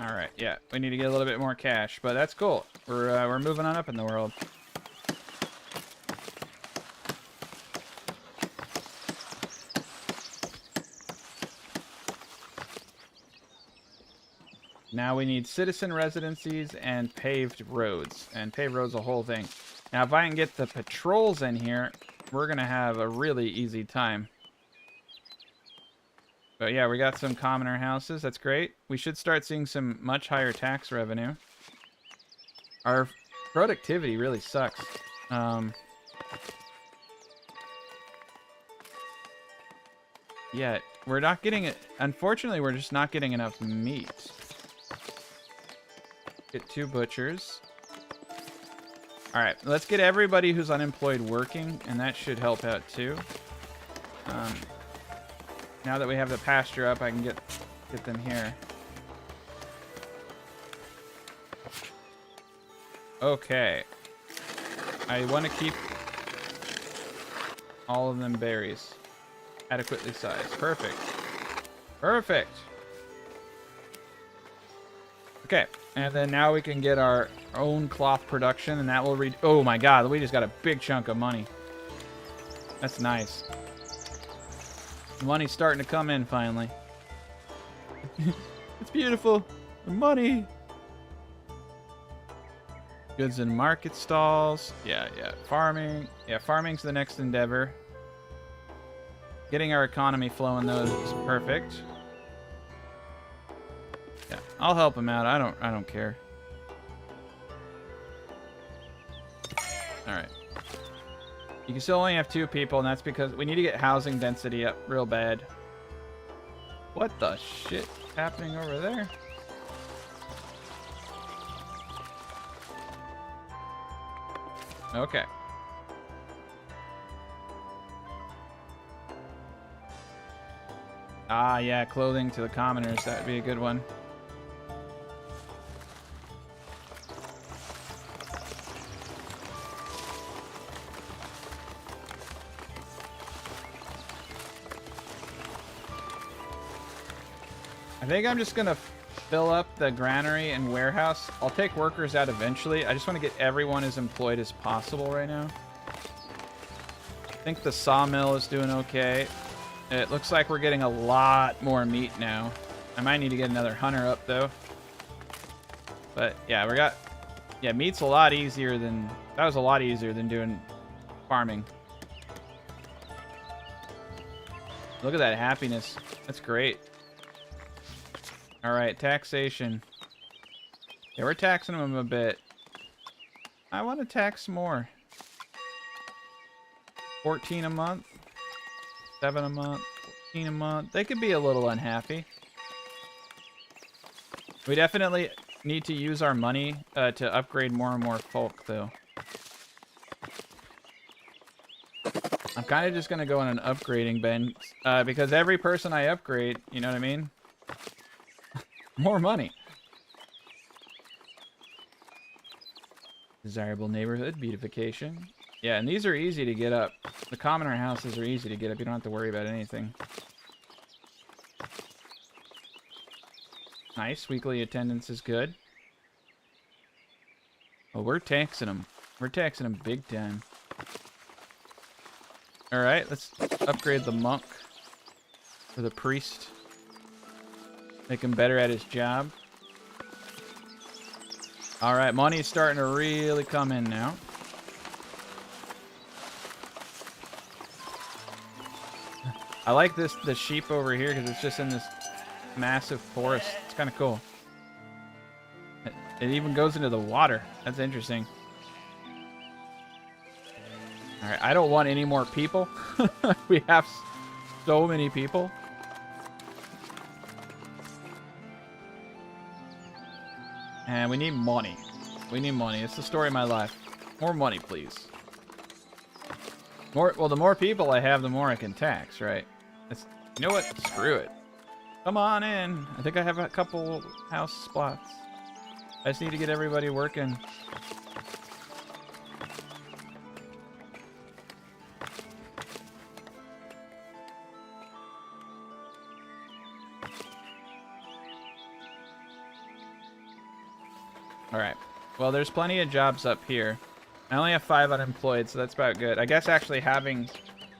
All right, yeah, we need to get a little bit more cash, but that's cool. We're moving on up in the world. Now we need citizen residencies and paved roads. And paved roads, the whole thing. Now, if I can get the patrols in here, we're going to have a really easy time. But yeah, we got some commoner houses. That's great. We should start seeing some much higher tax revenue. Our productivity really sucks. Yeah, we're not getting it. Unfortunately, we're just not getting enough meat. Get 2 butchers. All right, let's get everybody who's unemployed working, and that should help out too. Now that we have the pasture up, I can get them here. Okay. I want to keep all of them berries. Adequately sized. Perfect. Perfect. Okay. And then now we can get our own cloth production, and that will read. Oh my god, we just got a big chunk of money. That's nice. Money's starting to come in finally. It's beautiful. The money. Goods and market stalls. Yeah. Farming. Yeah, farming's the next endeavor. Getting our economy flowing though is perfect. Yeah, I'll help him out. I don't care. All right. You can still only have 2 people, and that's because we need to get housing density up real bad. What the shit is happening over there? Okay. Ah, yeah, clothing to the commoners. That would be a good one. I think I'm just gonna fill up the granary and warehouse. I'll take workers out eventually. I just want to get everyone as employed as possible right now. I think the sawmill is doing okay. It looks like we're getting a lot more meat now. I might need to get another hunter up though. But yeah, meat's a lot easier than, that was a lot easier than doing farming. Look at that happiness. That's great. All right, taxation. Yeah, we're taxing them a bit. I want to tax more. 14 a month. 7 a month. 14 a month. They could be a little unhappy. We definitely need to use our money to upgrade more and more folk, though. I'm kind of just going to go on an upgrading bend because every person I upgrade, you know what I mean? More money. Desirable neighborhood, beautification. Yeah, and these are easy to get up. The commoner houses are easy to get up. You don't have to worry about anything. Nice. Weekly attendance is good. Oh, we're taxing them. We're taxing them big time. All right, let's upgrade the monk or the priest. Make him better at his job. All right, money's starting to really come in now. I like the sheep over here because it's just in this massive forest. It's kind of cool. It even goes into the water. That's interesting. All right, I don't want any more people. We have so many people. And we need money. We need money. It's the story of my life. More money, please. Well, the more people I have, the more I can tax, right? You know what? Screw it. Come on in. I think I have a couple house spots. I just need to get everybody working. All right. Well, there's plenty of jobs up here. I only have 5 unemployed, so that's about good. I guess actually having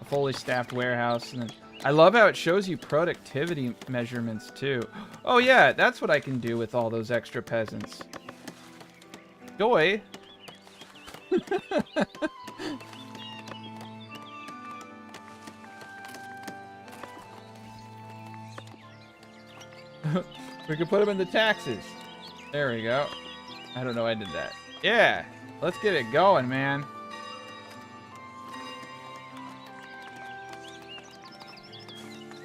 a fully staffed warehouse. And then I love how it shows you productivity measurements, too. Oh, yeah, that's what I can do with all those extra peasants. Joy. We can put them in the taxes. There we go. I don't know why I did that. Yeah, let's get it going, man.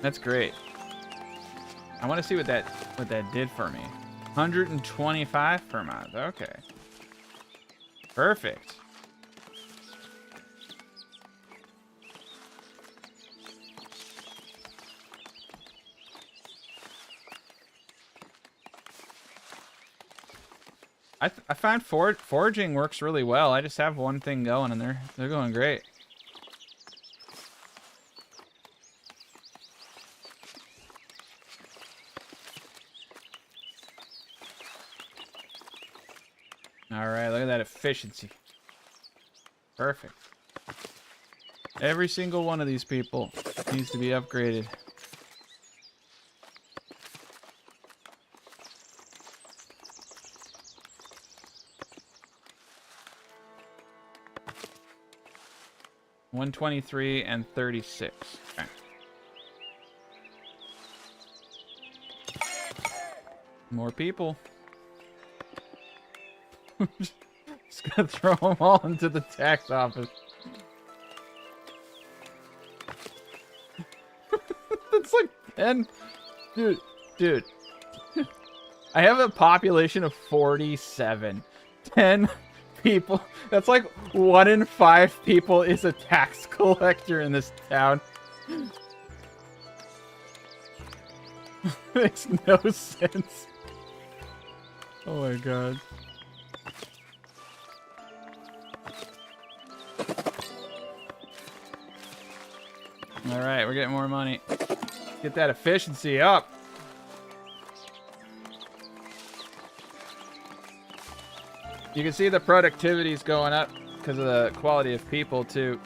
That's great. I want to see what that did for me. 125 per month. Okay. Perfect. I find foraging works really well. I just have one thing going, and they're going great. All right, look at that efficiency. Perfect. Every single one of these people needs to be upgraded. $123 and $36. Okay. More people. Just gonna throw them all into the tax office. That's like 10. Dude. I have a population of 47. 10 people. That's like 1 in 5 people is a tax collector in this town. Makes no sense. Oh my god. Alright, we're getting more money. Get that efficiency up. You can see the productivity's going up because of the quality of people too.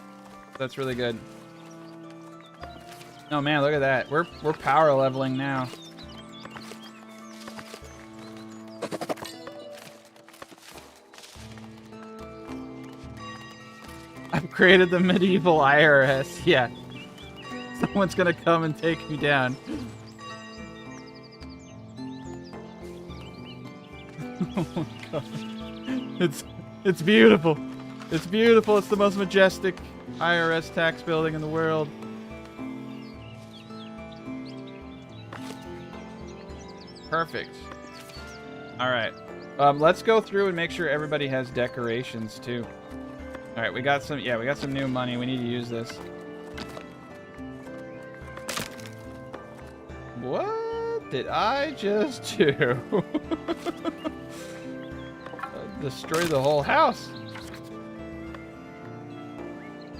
That's really good. Oh man, look at that. We're power leveling now. I've created the medieval IRS. Yeah. Someone's gonna come and take me down. Oh my god. It's beautiful. It's beautiful. It's the most majestic IRS tax building in the world. Perfect. All right. Let's go through and make sure everybody has decorations too. All right, we got some. Yeah, we got some new money. We need to use this. What did I just do? Destroy the whole house.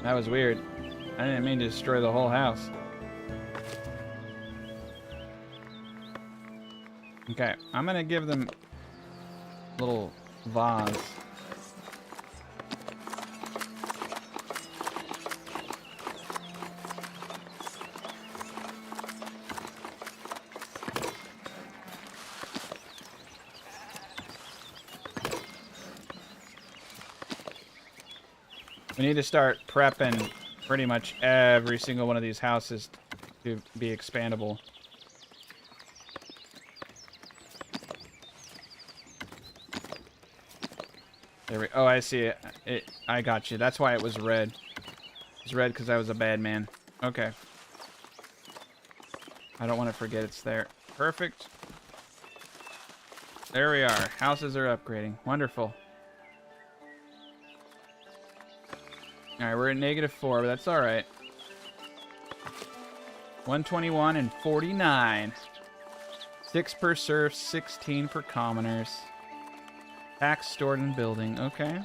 That was weird. I didn't mean to destroy the whole house. Okay, I'm gonna give them a little vase. We need to start prepping pretty much every single one of these houses to be expandable. There we. Oh, I see it. I got you. That's why it was red. It's red because I was a bad man. Okay. I don't want to forget it's there. Perfect. There we are. Houses are upgrading. Wonderful. Alright, we're at -4, but that's alright. 121 and 49. 6 per serfs, 16 per commoners. Tax stored in building. Okay.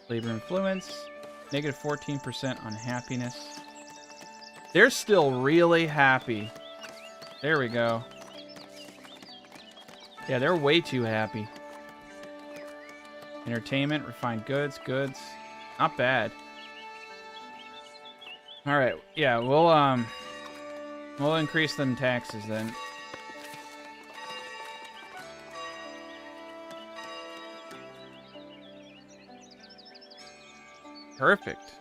Labor influence. -14% on happiness. They're still really happy. There we go. Yeah, they're way too happy. Entertainment, refined goods, not bad. All right, yeah, we'll increase them taxes then. Perfect.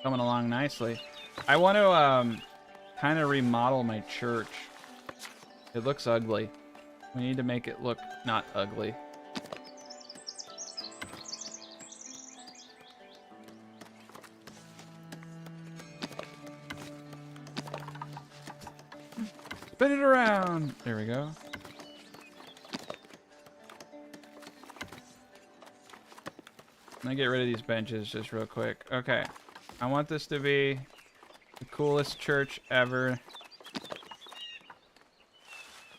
Coming along nicely. I want to kind of remodel my church. It looks ugly. We need to make it look not ugly. Spin it around. There we go. I'm gonna get rid of these benches just real quick. Okay. I want this to be the coolest church ever.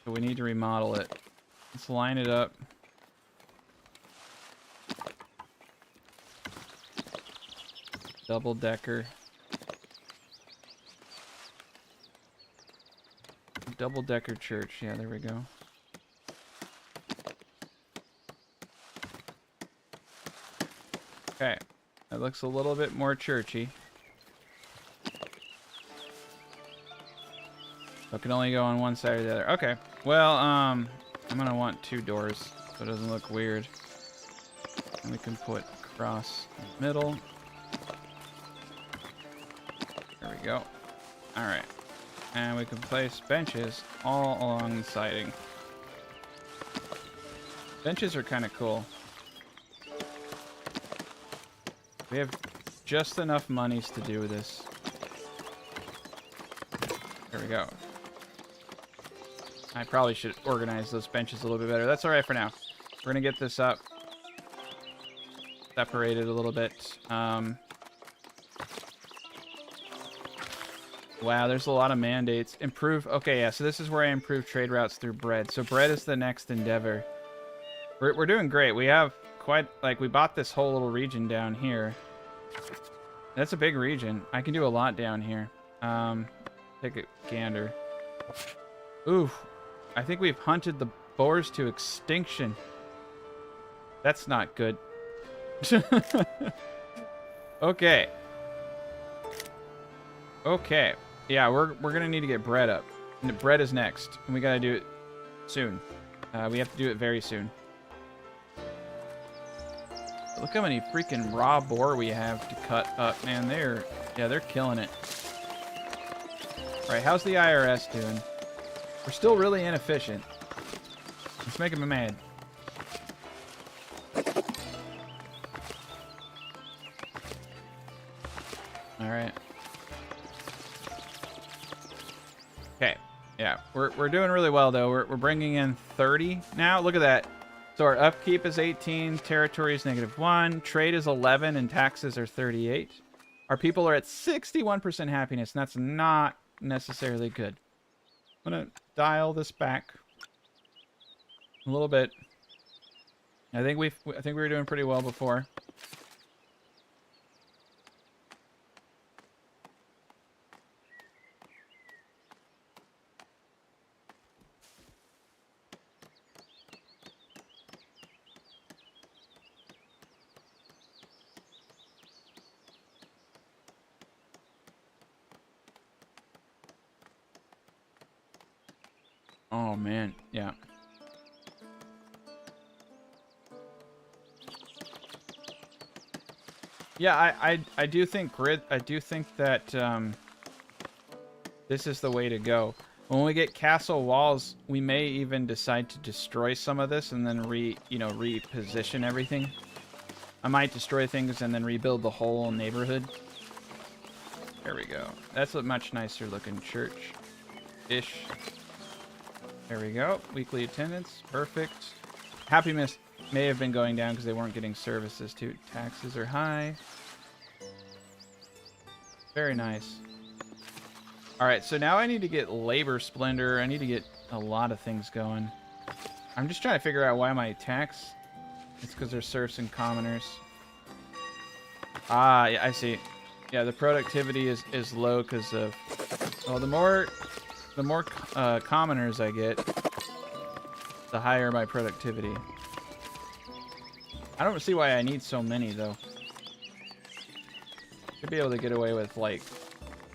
So we need to remodel it. Let's line it up. Double decker. Double decker church. Yeah, there we go. Okay. That looks a little bit more churchy. So it can only go on one side or the other. Okay. Well, I'm gonna want 2 doors so it doesn't look weird. And we can put across the middle. There we go. Alright. And we can place benches all along the siding. Benches are kind of cool. We have just enough monies to do this. There we go. I probably should organize those benches a little bit better. That's alright for now. We're gonna get this up. Separated a little bit. Wow, there's a lot of mandates. Improve. Okay, yeah, so this is where I improve trade routes through bread. So bread is the next endeavor. We're doing great. We have quite, like, we bought this whole little region down here. That's a big region. I can do a lot down here. Take a gander. Ooh, I think we've hunted the boars to extinction. That's not good. Okay. Okay. Yeah, we're gonna need to get bread up. And bread is next, and we gotta do it soon. We have to do it very soon. Look how many freaking raw boar we have to cut up, man. They're killing it. All right, how's the IRS doing? We're still really inefficient. Let's make them mad. All right. Okay. Yeah, we're doing really well though. We're bringing in 30 now. Look at that. So our upkeep is 18, territory is -1, trade is 11, and taxes are 38. Our people are at 61% happiness, and that's not necessarily good. I'm gonna dial this back a little bit. I think we were doing pretty well before. Oh man, yeah. Yeah, I do think grid. I do think that this is the way to go. When we get castle walls, we may even decide to destroy some of this and then reposition everything. I might destroy things and then rebuild the whole neighborhood. There we go. That's a much nicer looking church-ish. There we go. Weekly attendance. Perfect. Happiness may have been going down because they weren't getting services too. Taxes are high. Very nice. Alright, so now I need to get labor splendor. I need to get a lot of things going. I'm just trying to figure out why my tax... It's because they're serfs and commoners. Ah, yeah, I see. Yeah, the productivity is low because of... Well, the more commoners I get, the higher my productivity. I don't see why I need so many, though. Should be able to get away with, like,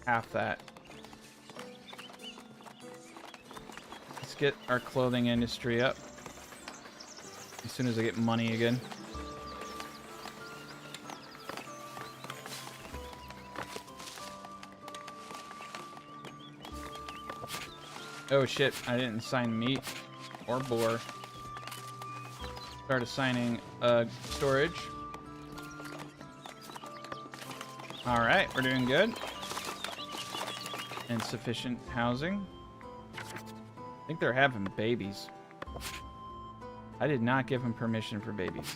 half that. Let's get our clothing industry up. As soon as I get money again. Oh shit, I didn't assign meat or boar. Start assigning storage. Alright, we're doing good. Insufficient housing. I think they're having babies. I did not give him permission for babies.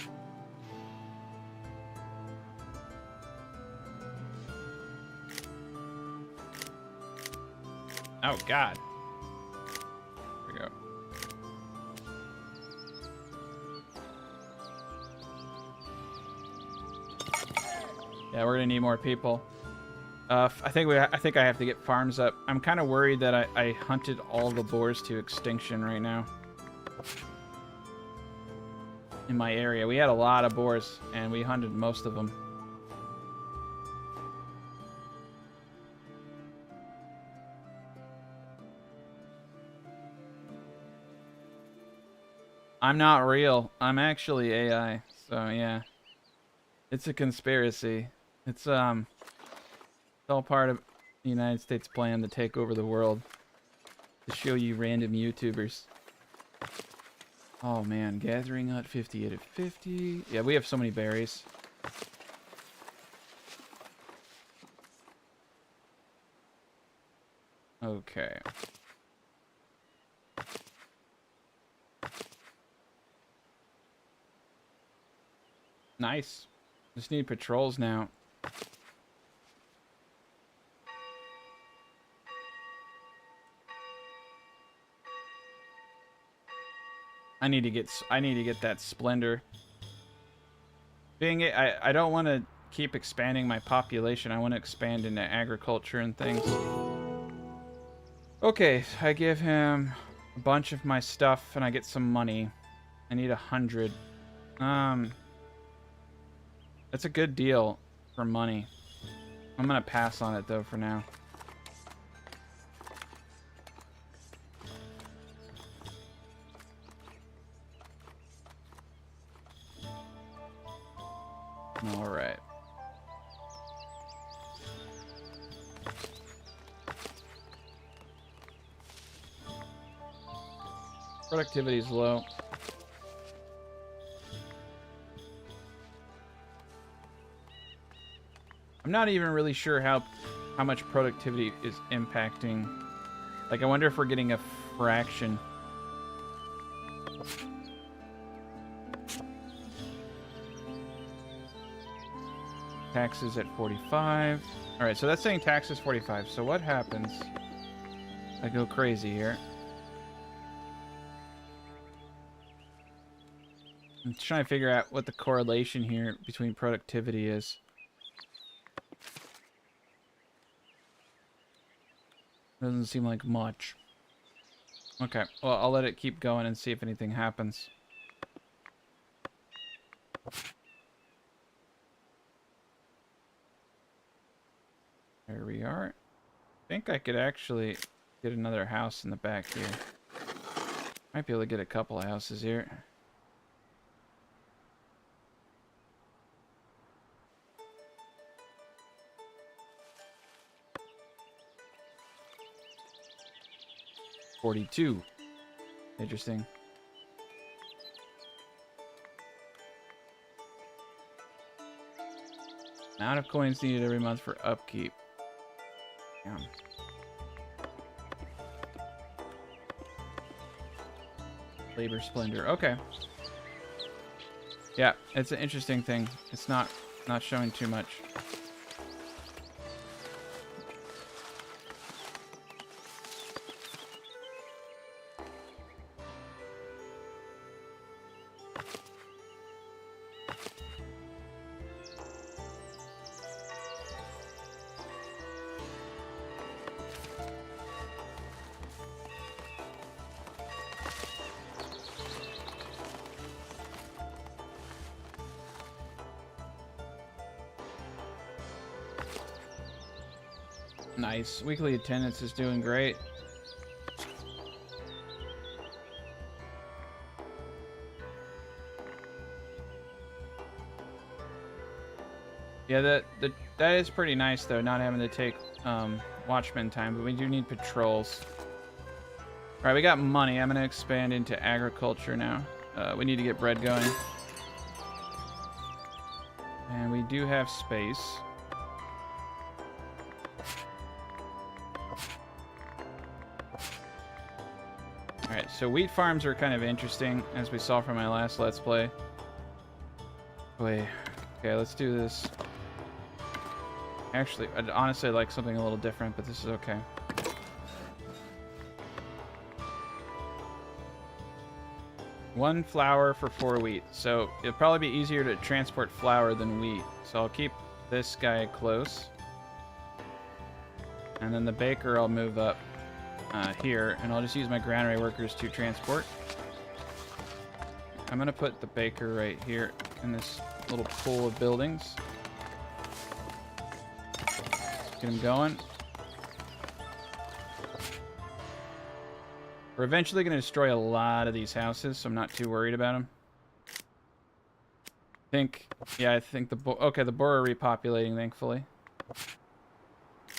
Oh god. Here we go. Yeah, we're gonna need more people. I think I have to get farms up. I'm kind of worried that I hunted all the boars to extinction right now. In my area, we had a lot of boars, and we hunted most of them. I'm not real. I'm actually AI. So yeah, it's a conspiracy. It's all part of the United States plan to take over the world. To show you random YouTubers. Oh man, gathering at 58 at 50. Yeah, we have so many berries. Okay. Nice. Just need patrols now. I need to get that splendor. Being it, I don't want to keep expanding my population. I want to expand into agriculture and things. Okay, I give him a bunch of my stuff and I get some money. I need 100. That's a good deal for money. I'm gonna pass on it though for now. All right. Productivity is low. I'm not even really sure how much productivity is impacting. Like, I wonder if we're getting a fraction. Taxes at 45. All right, so that's saying taxes 45. So what happens? I go crazy here. I'm trying to figure out what the correlation here between productivity is. Doesn't seem like much. Okay, well, I'll let it keep going and see if anything happens. There we are. I think I could actually get another house in the back here. Might be able to get a couple of houses here. $42. Interesting. Amount of coins needed every month for upkeep. Damn. Labor splendor. Okay. Yeah, it's an interesting thing. It's not showing too much. Nice. Weekly attendance is doing great. Yeah, that is pretty nice though, not having to take watchman time, but we do need patrols. All right, we got money. I'm gonna expand into agriculture now. We need to get bread going, and we do have space. All right, so wheat farms are kind of interesting, as we saw from my last Let's Play. Wait, okay, let's do this. Actually, I'd honestly like something a little different, but this is okay. One flour for 4 wheat. So it'll probably be easier to transport flour than wheat. So I'll keep this guy close. And then the baker I'll move up here, and I'll just use my granary workers to transport. I'm gonna put the baker right here in this little pool of buildings. Get him going. We're eventually going to destroy a lot of these houses, so I'm not too worried about them. I think the boar are repopulating, thankfully.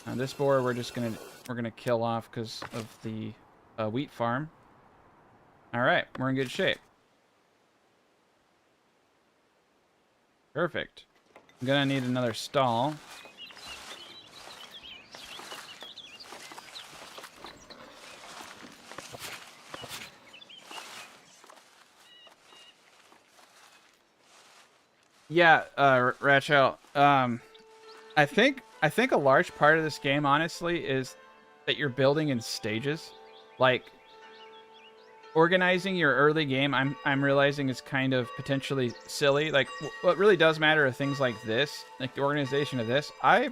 This boar we're gonna kill off because of the wheat farm. All right, we're in good shape. Perfect. I'm gonna need another stall. Yeah, Rachel. I think a large part of this game, honestly, is that you're building in stages. Like, organizing your early game, I'm realizing is kind of potentially silly. Like, what really does matter are things like this, like the organization of this. I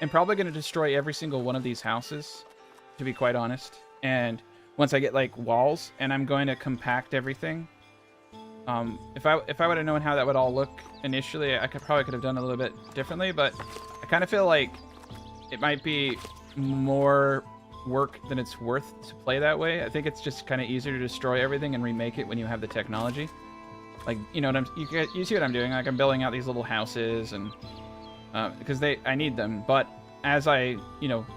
am probably going to destroy every single one of these houses, to be quite honest. And once I get like walls, and I'm going to compact everything. If I would have known how that would all look initially, I probably could have done it a little bit differently, but I kind of feel like it might be more work than it's worth to play that way. I think it's just kind of easier to destroy everything and remake it when you have the technology. Like, you know what you see what I'm doing? Like, I'm building out these little houses, and because I need them, but as I,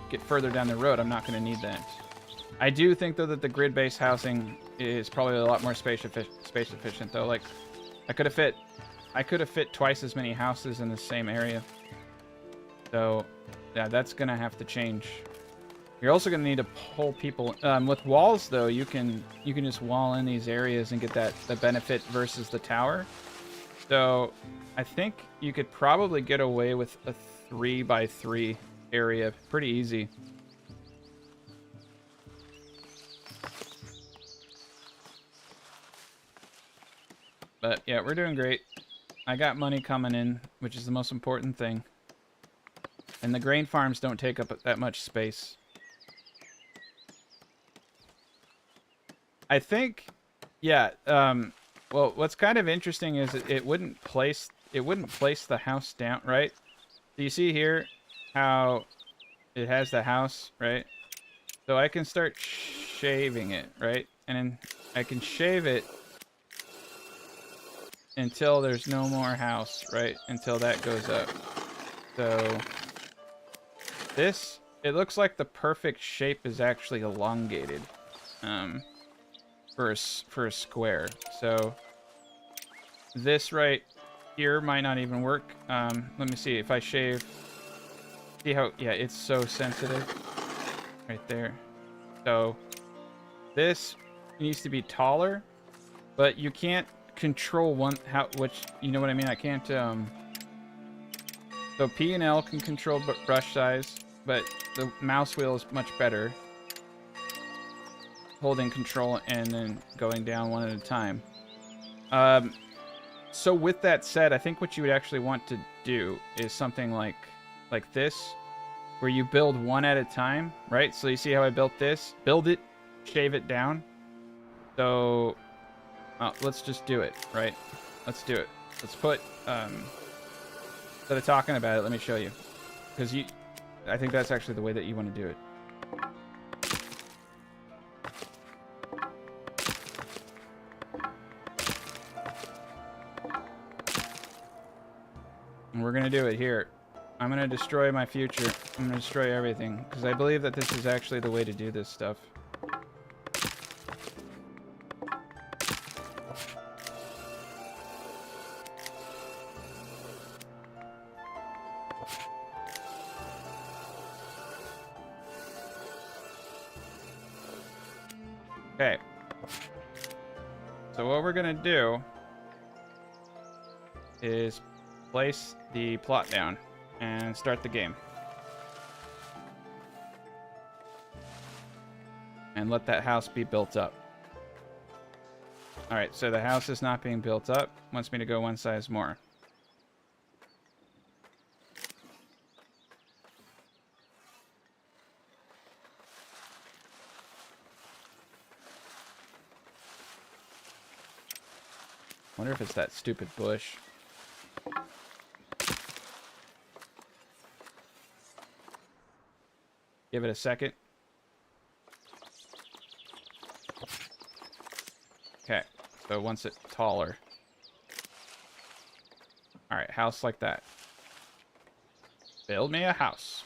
get further down the road, I'm not going to need that. I do think, though, that the grid-based housing is probably a lot more space efficient, though. Like, I could have fit twice as many houses in the same area. So, yeah, that's gonna have to change. You're also gonna need to pull people. With walls, though, you can just wall in these areas and get the benefit versus the tower. So, I think you could probably get away with a 3x3 area pretty easy. But yeah, we're doing great. I got money coming in, which is the most important thing. And the grain farms don't take up that much space. I think, yeah. Well, what's kind of interesting is it wouldn't place the house down, right? So you see here how it has the house, right? So I can start shaving it, right? And then I can shave it until there's no more house, right? Until that goes up. So this, it looks like the perfect shape is actually elongated for a square. So this right here might not even work. Let me see if I shave. See how, yeah, it's so sensitive right there. So this needs to be taller, but you can't control which, you know what I mean? I can't, so P and L can control brush size, but the mouse wheel is much better. Holding control and then going down one at a time. So with that said, I think what you would actually want to do is something like this, where you build one at a time, right? So you see how I built this? Build it, shave it down. So let's just do it, right? Let's do it. Let's put, instead of talking about it, let me show you. Because I think that's actually the way that you want to do it. And we're going to do it here. I'm going to destroy my future. I'm going to destroy everything. Because I believe that this is actually the way to do this stuff. Okay. So what we're going to do is place the plot down and start the game. And let that house be built up. Alright, so the house is not being built up. Wants me to go one size more. Wonder if it's that stupid bush. Give it a second. Okay, so once it's taller. Alright, house like that. Build me a house.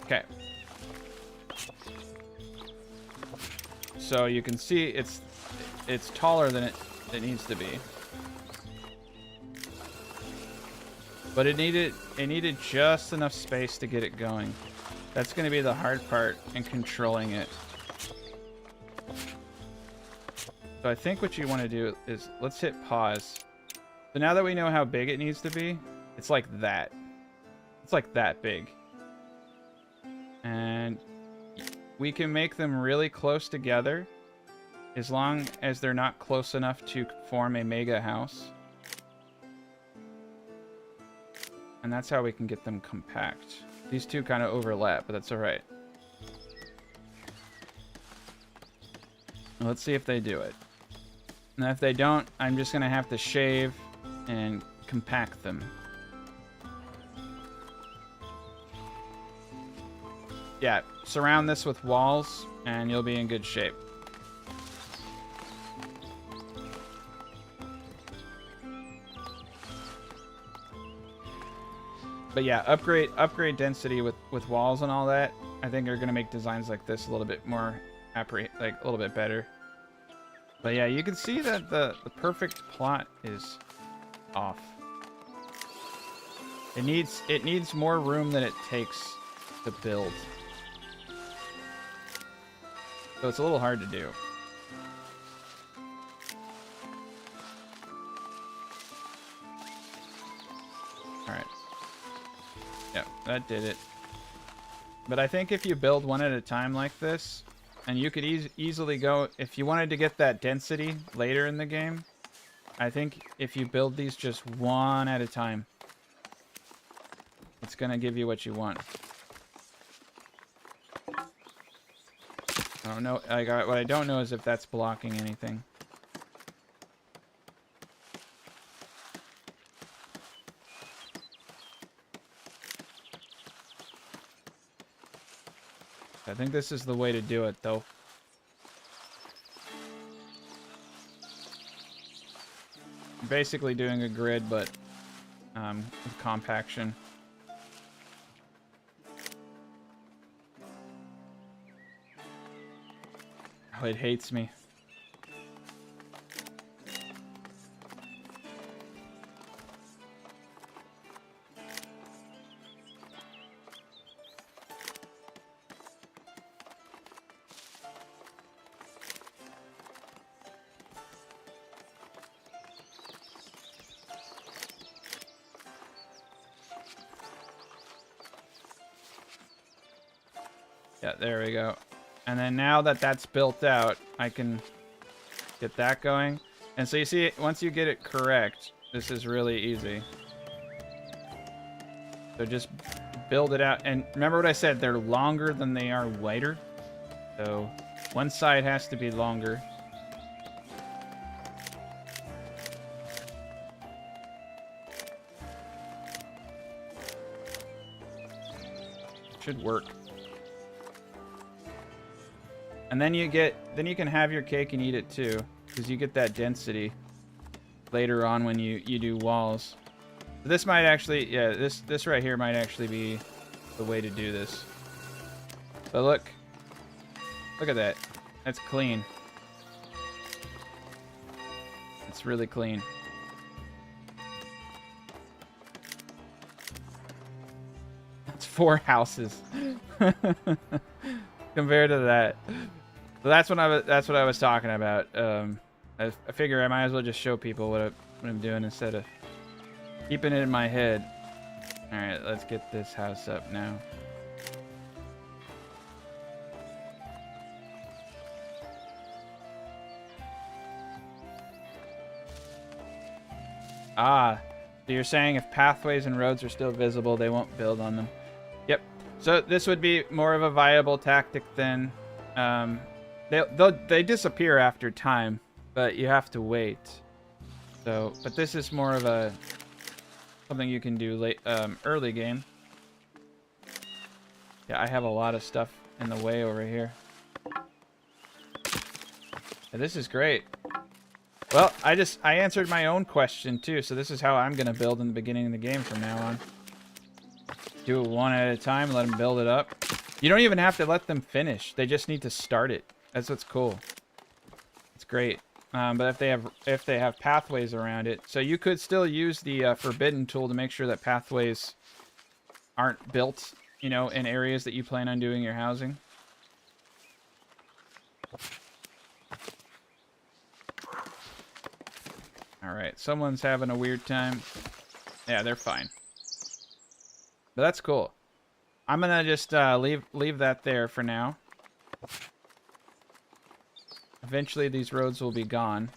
Okay. So you can see it's taller than it needs to be. But it needed just enough space to get it going. That's going to be the hard part in controlling it. So I think what you want to do is let's hit pause. So now that we know how big it needs to be, it's like that. It's like that big. And we can make them really close together as long as they're not close enough to form a mega house. And that's how we can get them compact. These two kind of overlap, but that's alright. Let's see if they do it. Now if they don't, I'm just going to have to shave and compact them. Yeah, surround this with walls, and you'll be in good shape. But yeah, upgrade density with walls and all that. I think are going to make designs like this a little bit more, like a little bit better. But yeah, you can see that the perfect plot is off. It needs more room than it takes to build. So it's a little hard to do. Alright. Yep, that did it. But I think if you build one at a time like this, and you could easily go, if you wanted to get that density later in the game, I think if you build these just one at a time, it's going to give you what you want. I don't know. What I don't know is if that's blocking anything. I think this is the way to do it, though. Basically doing a grid, but with compaction. Oh, it hates me. Yeah, there we go. And then now that that's built out, I can get that going. And so you see, once you get it correct, this is really easy. So just build it out. And remember what I said, they're longer than they are wider. So one side has to be longer. Should work. And then you can have your cake and eat it too, because you get that density later on when you do walls. This might actually, yeah, this right here might actually be the way to do this. But look at that. That's clean. It's really clean. That's 4 houses compared to that. So that's what I was talking about. I figure I might as well just show people what I'm doing instead of keeping it in my head. All right, let's get this house up now. Ah, so you're saying if pathways and roads are still visible, they won't build on them. Yep. So this would be more of a viable tactic then. They disappear after time, but you have to wait. So, but this is more of a something you can do late, early game. Yeah, I have a lot of stuff in the way over here. Yeah, this is great. Well, I answered my own question too, so this is how I'm gonna build in the beginning of the game from now on. Do it one at a time, let them build it up. You don't even have to let them finish. They just need to start it. That's what's cool. It's great. But if they have pathways around it, so you could still use the forbidden tool to make sure that pathways aren't built, you know, in areas that you plan on doing your housing. All right, someone's having a weird time. Yeah, they're fine. But that's cool. I'm gonna just leave that there for now. Eventually, these roads will be gone.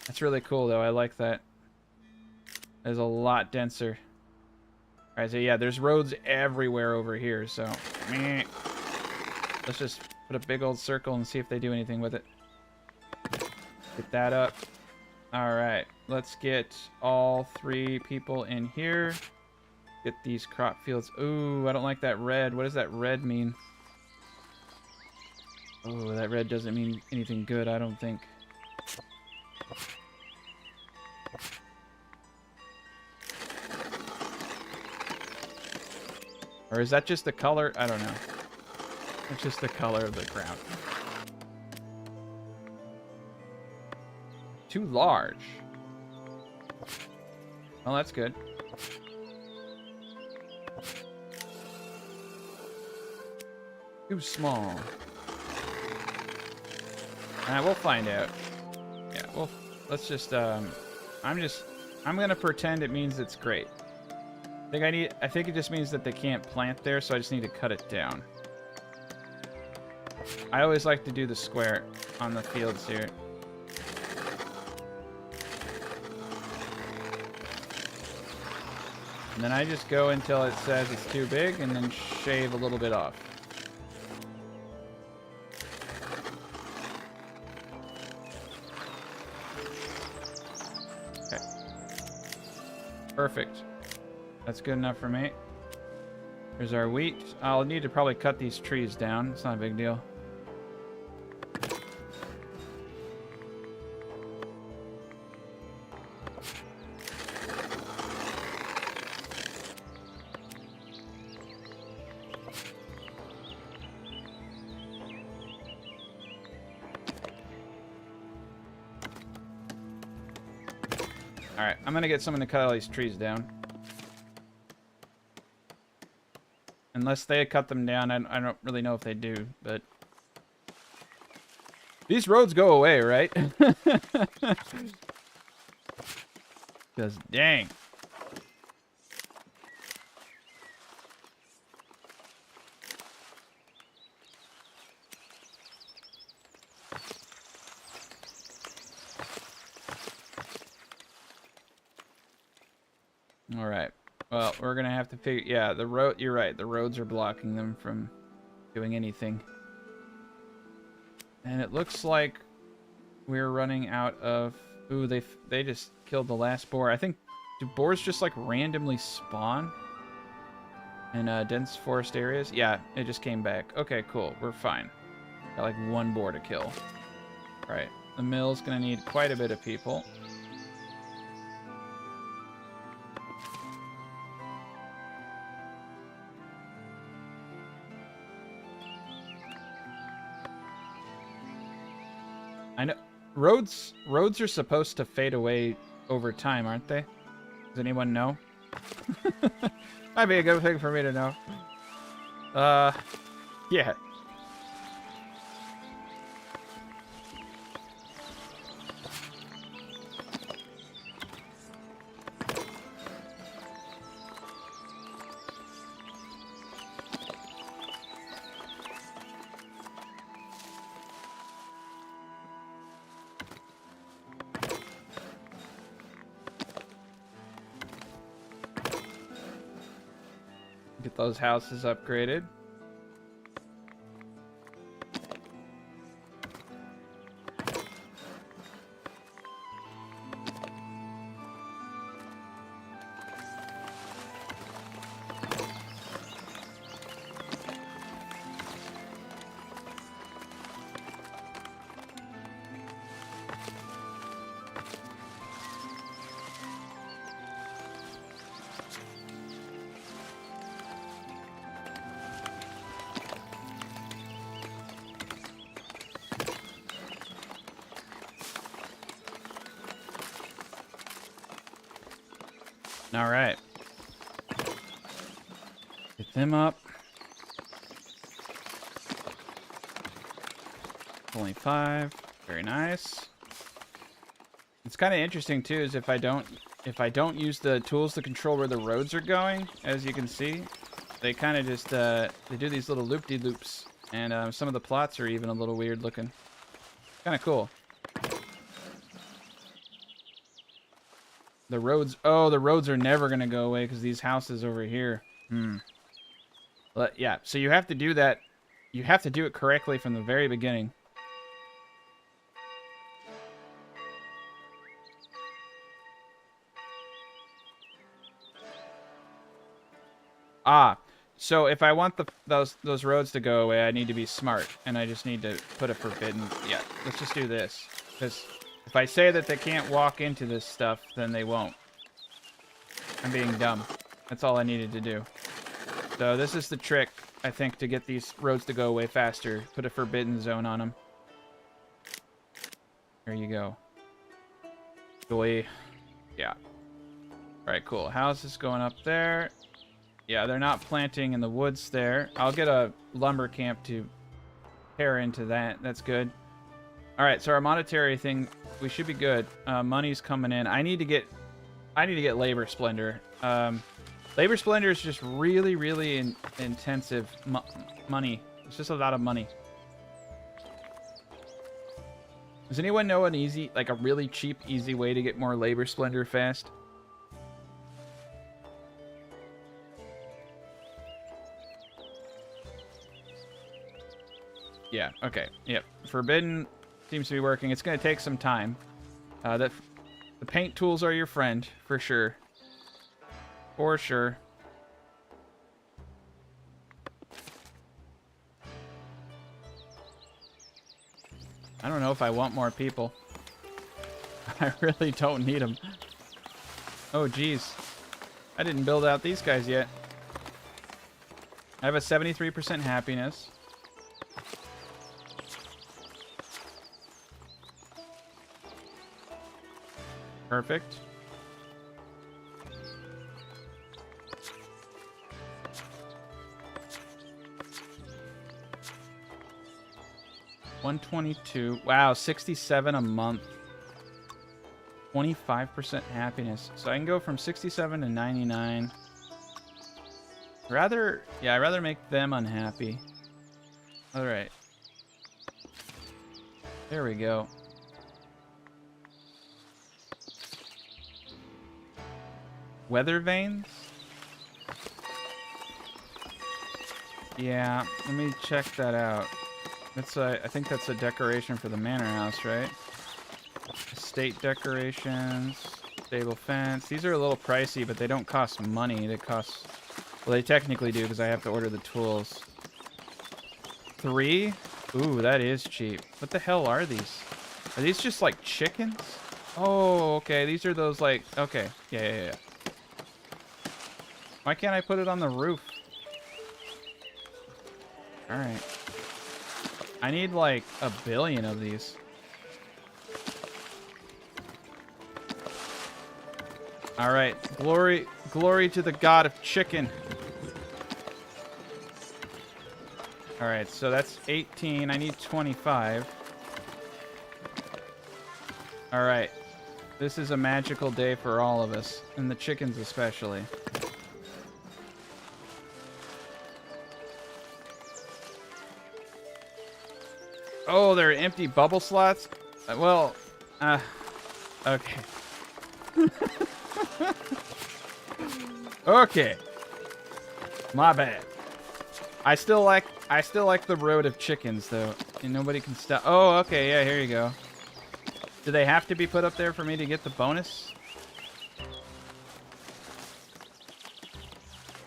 That's really cool, though. I like that. It's a lot denser. All right, so yeah, there's roads everywhere over here. So, meh. Let's just put a big old circle and see if they do anything with it. Get that up. All right, let's get all 3 people in here. Get these crop fields. Ooh, I don't like that red. What does that red mean? Oh, that red doesn't mean anything good, I don't think. Or is that just the color? I don't know. It's just the color of the ground. Too large. Well, that's good. Too small. We'll find out. Yeah, well, let's just, I'm gonna pretend it means it's great. I think it just means that they can't plant there, so I just need to cut it down. I always like to do the square on the fields here. And then I just go until it says it's too big, and then shave a little bit off. Perfect. That's good enough for me. Here's our wheat. I'll need to probably cut these trees down. It's not a big deal. Alright, I'm gonna get someone to cut all these trees down. Unless they cut them down, I don't really know if they do, but... These roads go away, right? Because, dang. Alright. Well, we're gonna have to figure... Yeah, the road... You're right. The roads are blocking them from doing anything. And it looks like we're running out of... Ooh, they just killed the last boar. I think... Do boars just, like, randomly spawn in dense forest areas? Yeah, it just came back. Okay, cool. We're fine. Got, like, one boar to kill. All right. The mill's gonna need quite a bit of people. I know roads are supposed to fade away over time, aren't they? Does anyone know? Might be a good thing for me to know. Yeah. Get those houses upgraded. All right. Get them up. Only 5. Very nice. It's kind of interesting too, is if I don't use the tools to control where the roads are going, as you can see, they kind of just they do these little loop-de-loops, and some of the plots are even a little weird looking. Kind of cool. The roads, oh, the roads are never going to go away because these houses over here. But yeah, so you have to do that. You have to do it correctly from the very beginning. Ah, so if I want those roads to go away, I need to be smart, and I just need to put a forbidden... Yeah, let's just do this. Because if I say that they can't walk into this stuff, then they won't. I'm being dumb. That's all I needed to do. So this is the trick, I think, to get these roads to go away faster. Put a forbidden zone on them. There you go. Joy. Yeah. Alright, cool. Houses going up there. Yeah, they're not planting in the woods there. I'll get a lumber camp to pair into that. That's good. All right, so our monetary thing, we should be good. Money's coming in. I need to get labor splendor. Labor splendor is just really, really intensive money. It's just a lot of money. Does anyone know an easy, like a really cheap, easy way to get more labor splendor fast? Yeah, okay. Yep. Forbidden seems to be working. It's going to take some time. The paint tools are your friend, for sure. For sure. I don't know if I want more people. I really don't need them. Oh, geez. I didn't build out these guys yet. I have a 73% happiness. Perfect. $122. Wow, 67 a month. 25% happiness. So I can go from 67 to 99. I'd rather make them unhappy. All right. There we go. Weather vanes? Yeah, let me check that out. That's I think that's a decoration for the manor house, right? Estate decorations, stable fence. These are a little pricey, but they don't cost money. They cost... Well, they technically do because I have to order the tools. 3? Ooh, that is cheap. What the hell are these? Are these just like chickens? Oh, okay. These are those like... Okay. Yeah. Why can't I put it on the roof? Alright. I need like 1 billion of these. Alright. Glory to the god of chicken. Alright, so that's 18. I need 25. Alright. This is a magical day for all of us, and the chickens especially. Oh, they're empty bubble slots? Well, okay. Okay. My bad. I still like the road of chickens though. And nobody can stop. Oh, okay, yeah, here you go. Do they have to be put up there for me to get the bonus?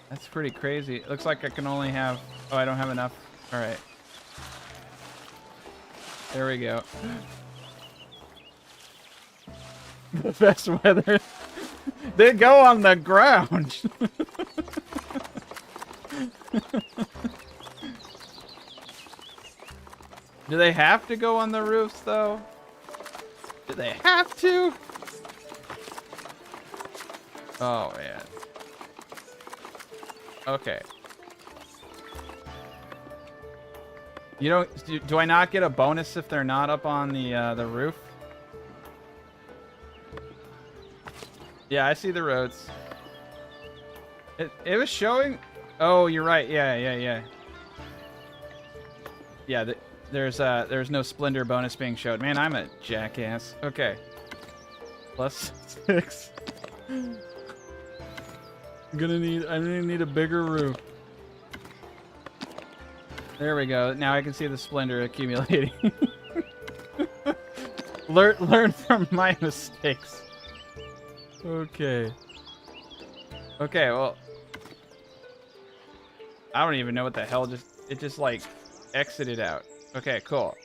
That's pretty crazy. It looks like I can only have... Oh, I don't have enough. All right. There we go. The best weather. They go on the ground. Do they have to go on the roofs, though? Do they have to? Oh, man. Okay. You don't... Do I not get a bonus if they're not up on the roof? Yeah, I see the roads. It was showing... Oh, you're right. Yeah. Yeah, there's no Splendor bonus being showed. Man, I'm a jackass. Okay. +6. I'm gonna need a bigger roof. There we go. Now I can see the Splendor accumulating. Learn from my mistakes. Okay. Okay, well... I don't even know what the hell it just like exited out. Okay, cool.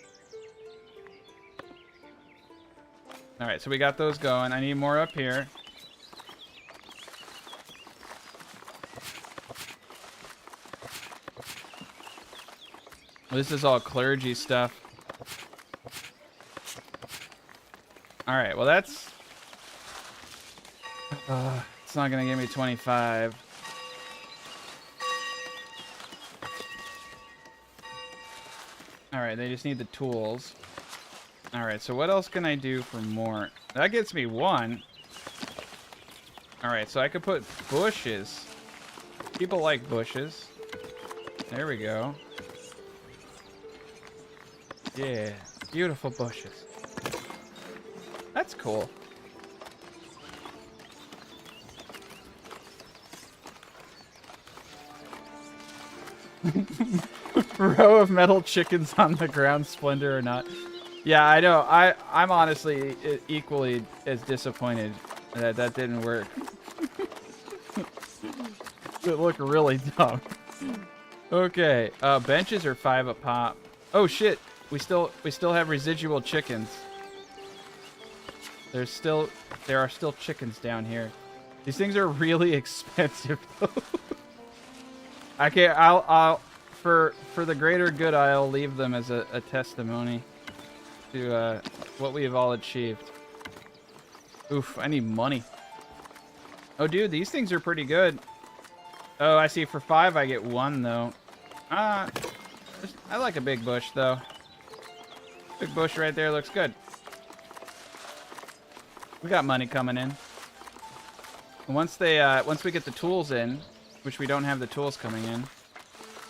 Alright, so we got those going. I need more up here. This is all clergy stuff. Alright, well that's... it's not gonna give me 25. Alright, they just need the tools. Alright, so what else can I do for more? That gets me 1. Alright, so I could put bushes. People like bushes. There we go. Yeah, beautiful bushes. That's cool. Row of metal chickens on the ground, Splendor or not. Yeah, I know. I'm honestly equally as disappointed that that didn't work. It looked really dumb. Okay, benches are 5 a pop. Oh shit, we still have residual chickens. There are still chickens down here. These things are really expensive though. I'll for the greater good, I'll leave them as a testimony to what we have all achieved. Oof, I need money. Oh, dude, these things are pretty good. Oh, I see. For 5, I get 1 though. I like a big bush though. Big bush right there looks good. We got money coming in. And once we get the tools in, which we don't have the tools coming in.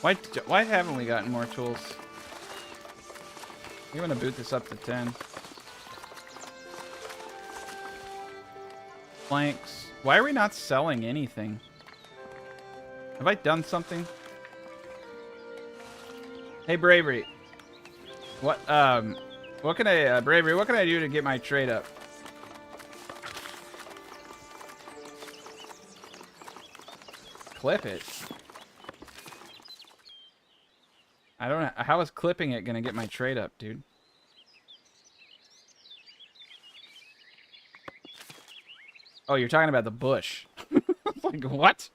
Why haven't we gotten more tools? We want to boot this up to 10. Planks. Why are we not selling anything? Have I done something? Hey, Bravery. What can I, Bravery, what can I do to get my trade up? Clip it. I don't know. How is clipping it gonna get my trade up, dude? Oh, you're talking about the bush. Like, what?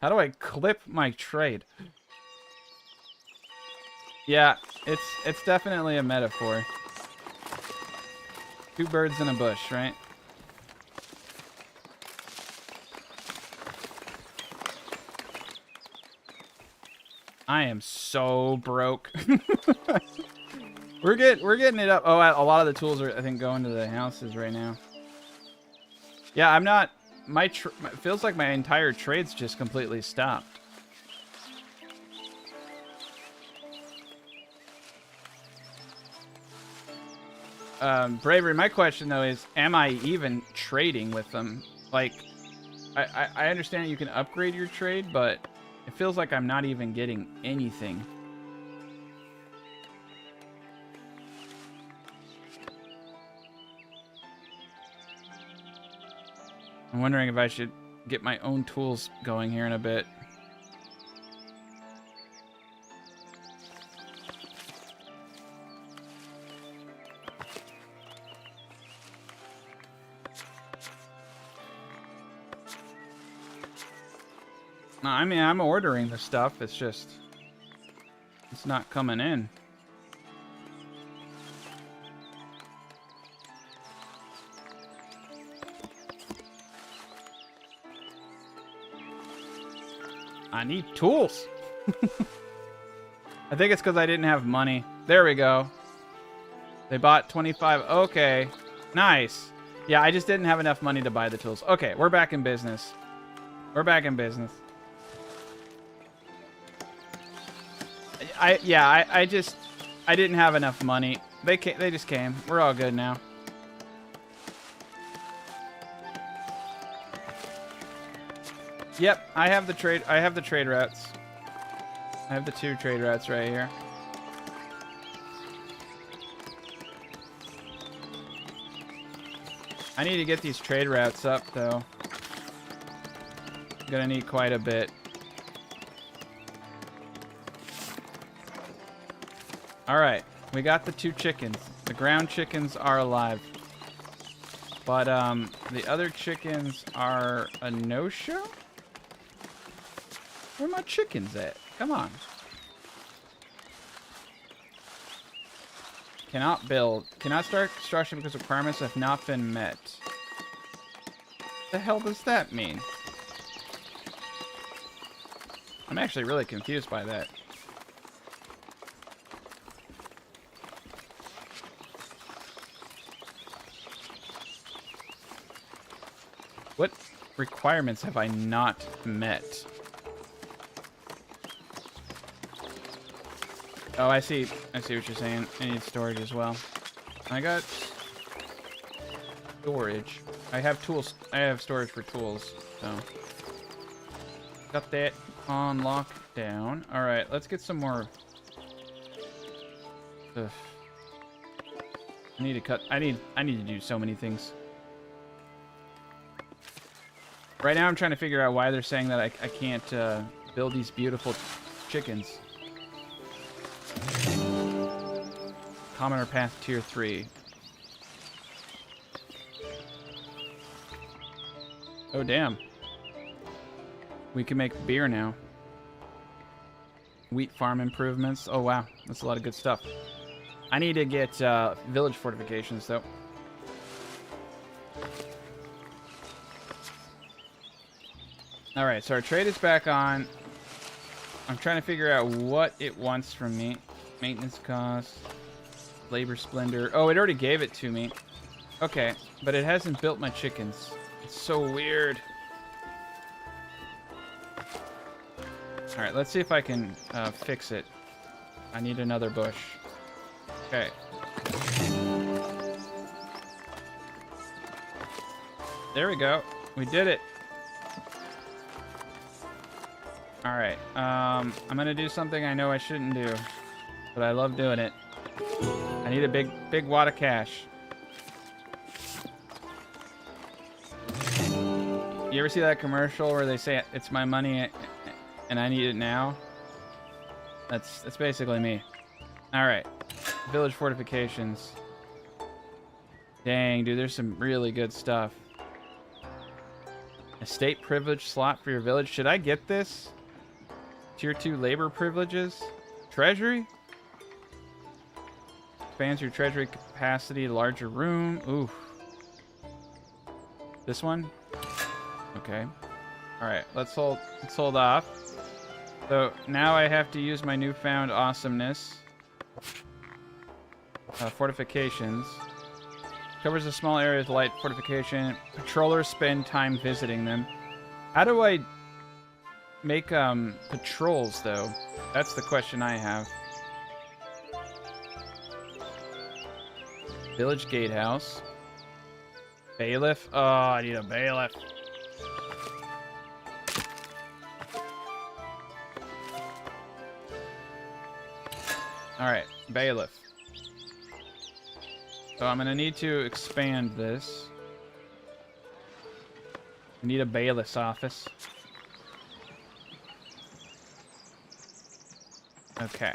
How do I clip my trade? Yeah, it's definitely a metaphor. Two birds in a bush, right? I am so broke. We're getting it up. Oh, a lot of the tools are, I think, going to the houses right now. Yeah, I'm not. It feels like my entire trade's just completely stopped. Bravery, my question though is, am I even trading with them? Like, I understand you can upgrade your trade, but it feels like I'm not even getting anything. I'm wondering if I should get my own tools going here in a bit. No, I mean, I'm ordering the stuff. It's just, it's not coming in. I need tools. I think it's because I didn't have money. There we go. They bought 25. Okay. Nice. Yeah, I just didn't have enough money to buy the tools. Okay, we're back in business. We're back in business. I didn't have enough money. They just came. We're all good now. Yep, I have the trade routes. I have the 2 trade routes right here. I need to get these trade routes up though. I'm gonna need quite a bit. Alright, we got the 2 chickens. The ground chickens are alive. But, the other chickens are a no-show? Where are my chickens at? Come on. Cannot build. Cannot start construction because requirements have not been met. What the hell does that mean? I'm actually really confused by that. What requirements have I not met? Oh, I see what you're saying. I need storage as well. I got storage. I have tools. I have storage for tools, so got that on lockdown. All right, let's get some more. Ugh. I need to cut. I need to do so many things. Right now, I'm trying to figure out why they're saying that I can't build these beautiful chickens. Commoner path tier 3. Oh, damn. We can make beer now. Wheat farm improvements. Oh, wow. That's a lot of good stuff. I need to get village fortifications, though. Alright, so our trade is back on. I'm trying to figure out what it wants from me. Maintenance costs. Labor splendor. Oh, it already gave it to me. Okay, but it hasn't built my chickens. It's so weird. Alright, let's see if I can fix it. I need another bush. Okay. There we go. We did it. Alright, I'm gonna do something I know I shouldn't do. but I love doing it. I need a big wad of cash. You ever see that commercial where they say it's my money and I need it now? That's basically me. All right, village fortifications. Dang, dude, there's some really good stuff. Estate privilege slot for your village. Should I get this? Tier 2 labor privileges. Treasury? Expands your treasury capacity, larger room. Oof. This one? Okay. Alright, let's hold off. So now I have to use my newfound awesomeness. Fortifications. Covers a small area with light fortification. Patrollers spend time visiting them. How do I make patrols, though? That's the question I have. Village gatehouse. Bailiff. Oh, I need a bailiff. Alright, bailiff. So I'm gonna need to expand this. I need a bailiff's office. Okay.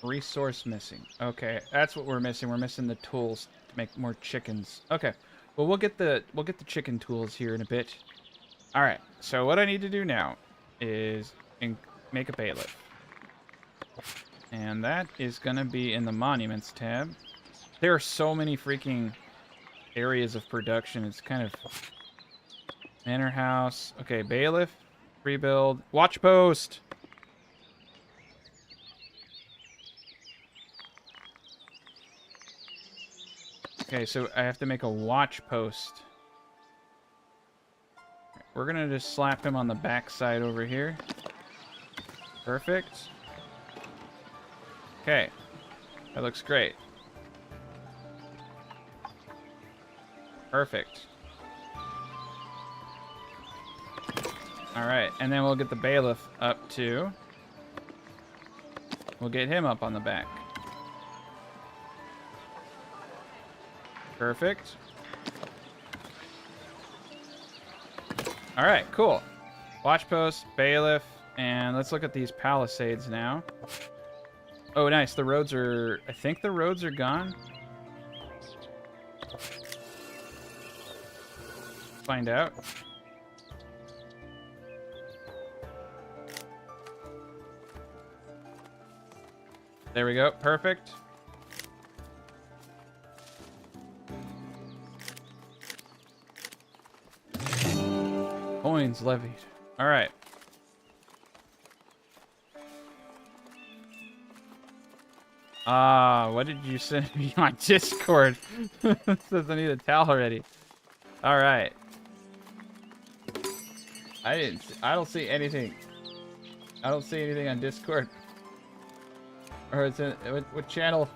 Resource missing. Okay, that's what we're missing. We're missing the tools to make more chickens. Okay. Well, we'll get the chicken tools here in a bit. All right. So what I need to do now is make a bailiff. And that is going to be in the Monuments tab. There are so many freaking areas of production. It's kind of... Manor house. Okay, bailiff. Rebuild. Watch post! Okay, so I have to make a watch post. We're going to just slap him on the backside over here. Perfect. Okay, that looks great. Perfect. All right, and then we'll get the bailiff up too. We'll get him up on the back. Perfect. All right, cool. Watch post, bailiff, and let's look at these palisades now. Oh, nice. The roads are... I think the roads are gone. Find out. There we go. Perfect. Coins levied. All right. What did you send me on Discord? It says I need a towel already. All right. I don't see anything. I don't see anything on Discord. Or it's in what channel?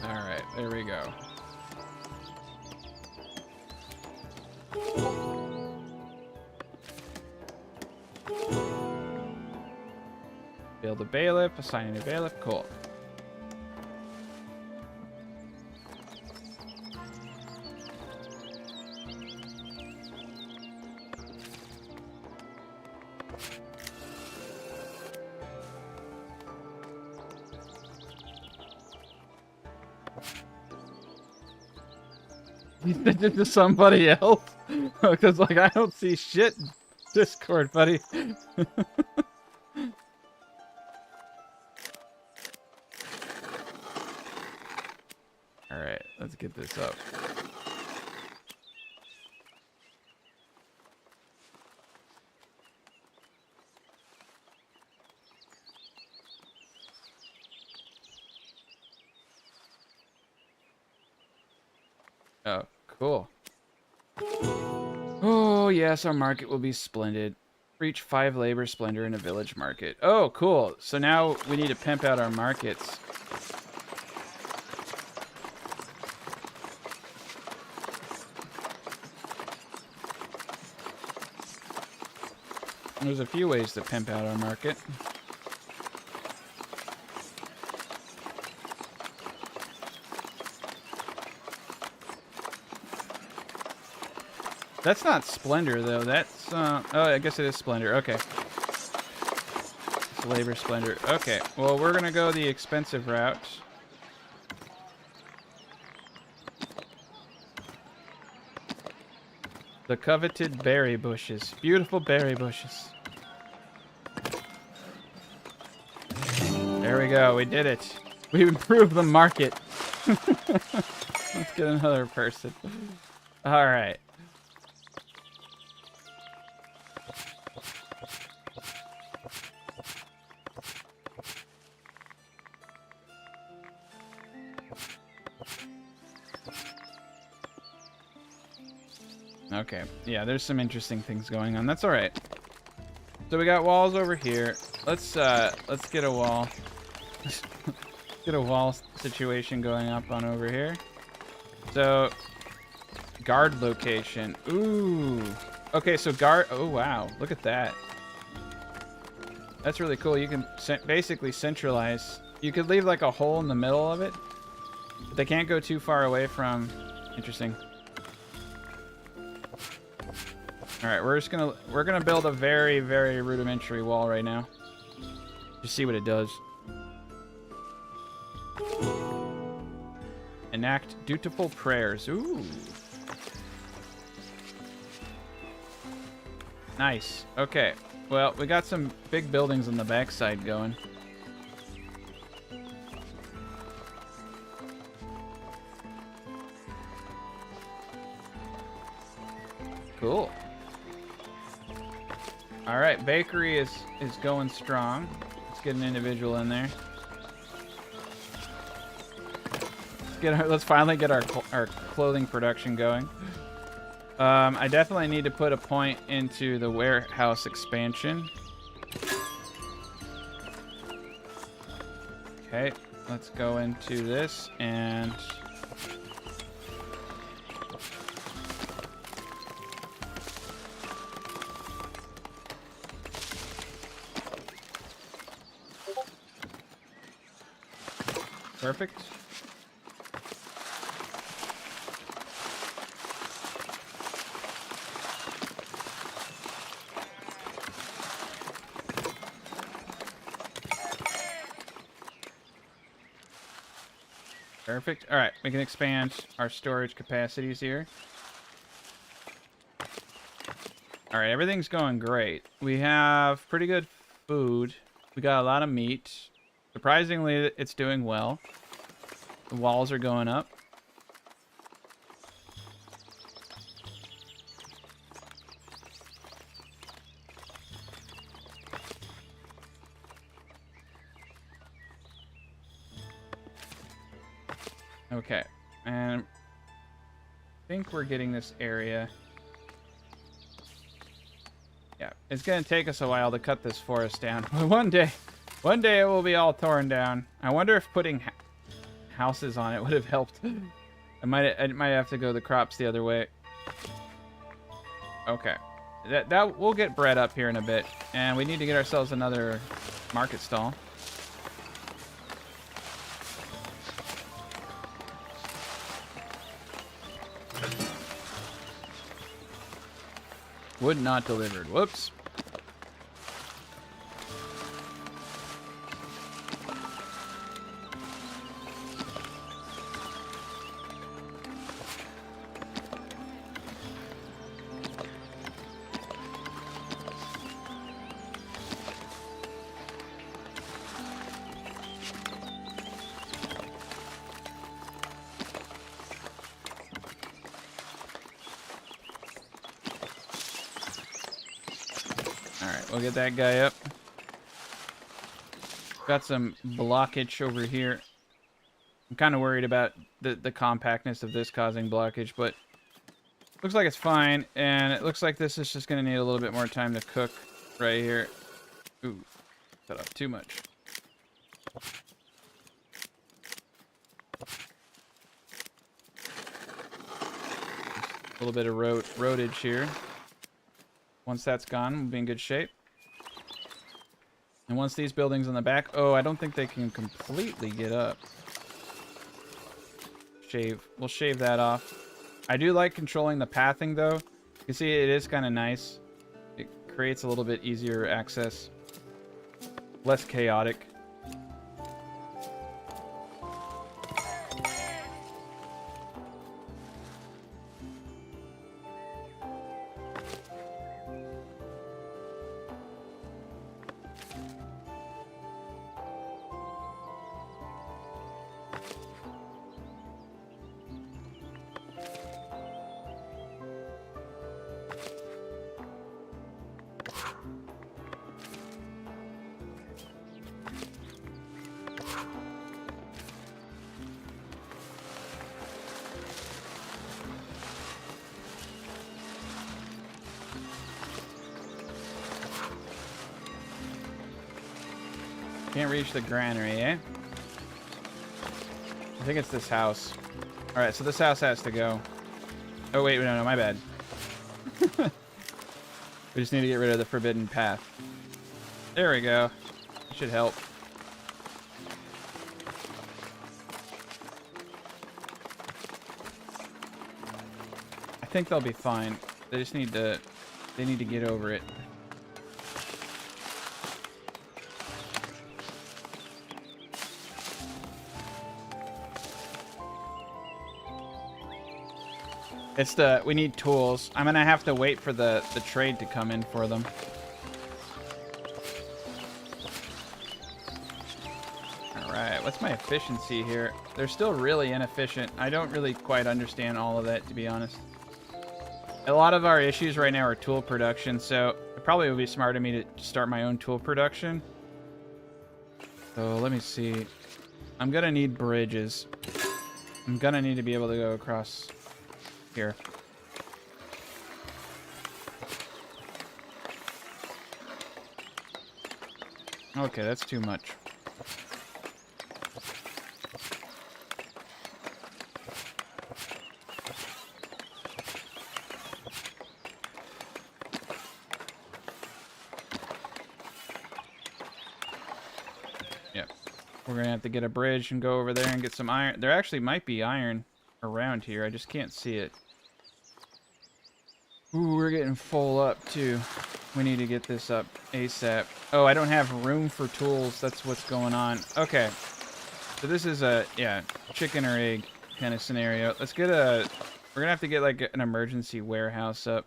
Alright, there we go. Build a bailiff, assign a bailiff, cool. You sent it to somebody else? Because, like, I don't see shit in Discord, buddy. Alright, let's get this up. Oh, cool. Oh, yes, our market will be splendid. Reach 5 labor splendor in a village market. Oh, cool. So now we need to pimp out our markets. There's a few ways to pimp out our market. That's not Splendor, though. That's, oh, I guess it is Splendor. Okay. It's Labor Splendor. Okay. Well, we're going to go the expensive route. The coveted berry bushes. Beautiful berry bushes. There we go. We did it. We improved the market. Let's get another person. All right. Okay, yeah, there's some interesting things going on. That's all right. So we got walls over here. Let's get a wall. Get a wall situation going up on over here. So guard location. Ooh. Okay, so guard. Oh wow, look at that. That's really cool. You can basically centralize. You could leave like a hole in the middle of it, but they can't go too far away from. Interesting. All right, we're gonna build a very, very rudimentary wall right now. Just see what it does. Enact dutiful prayers. Ooh. Nice. Okay. Well, we got some big buildings on the backside going. Cool. All right, bakery is going strong. Let's get an individual in there. Let's finally get our clothing production going. I definitely need to put a point into the warehouse expansion. Okay, let's go into this and perfect. Perfect. All right, we can expand our storage capacities here. All right, everything's going great. We have pretty good food. We got a lot of meat. Surprisingly, it's doing well. The walls are going up. Okay, and I think we're getting this area. Yeah, it's gonna take us a while to cut this forest down. One day it will be all torn down. I wonder if putting houses on it would have helped. I might have to go the crops the other way. Okay, that we'll get bread up here in a bit, and we need to get ourselves another market stall. Wood not delivered. Whoops. We'll get that guy up. Got some blockage over here. I'm kind of worried about the compactness of this causing blockage, but looks like it's fine. And it looks like this is just going to need a little bit more time to cook right here. Ooh, cut off too much. A little bit of roadage here. Once that's gone, we'll be in good shape. And once these buildings in the back... Oh, I don't think they can completely get up. We'll shave that off. I do like controlling the pathing, though. You can see it is kind of nice. It creates a little bit easier access. Less chaotic. Can't reach the granary, eh? I think it's this house. Alright, so this house has to go. Oh, wait, no, my bad. We just need to get rid of the forbidden path. There we go. Should help. I think they'll be fine. They just need to... They need to get over it. It's the... We need tools. I'm gonna have to wait for the trade to come in for them. Alright, what's my efficiency here? They're still really inefficient. I don't really quite understand all of that, to be honest. A lot of our issues right now are tool production, so it probably would be smart of me to start my own tool production. So let me see. I'm gonna need bridges. I'm gonna need to be able to go across here. Okay, that's too much. Yep. We're gonna have to get a bridge and go over there and get some iron. There actually might be iron around here. I just can't see it. Ooh, we're getting full up too. We need to get this up ASAP. Oh, I don't have room for tools. That's what's going on. Okay. So this is a, yeah, chicken or egg kind of scenario. Let's get a... We're going to have to get like an emergency warehouse up.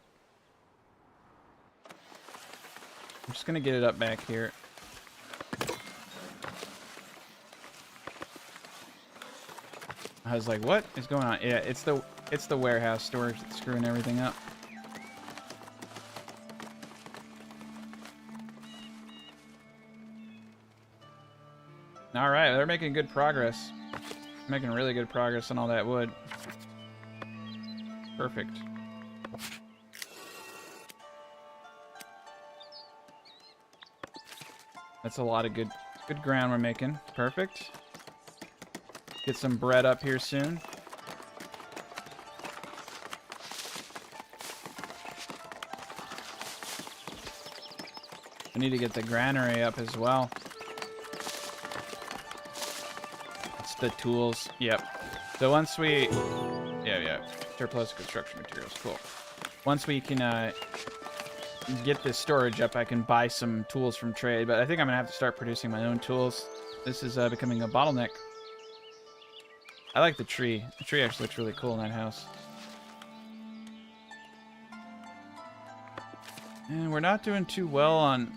I'm just going to get it up back here. I was like, what is going on? Yeah, it's the warehouse storage that's screwing everything up. All right, they're making good progress. Making really good progress on all that wood. Perfect. That's a lot of good ground we're making. Perfect. Get some bread up here soon. I need to get the granary up as well. It's the tools. Yep. So once we... Yeah. Surplus construction materials. Cool. Once we can get this storage up, I can buy some tools from trade. But I think I'm going to have to start producing my own tools. This is becoming a bottleneck. I like the tree. The tree actually looks really cool in that house. And we're not doing too well on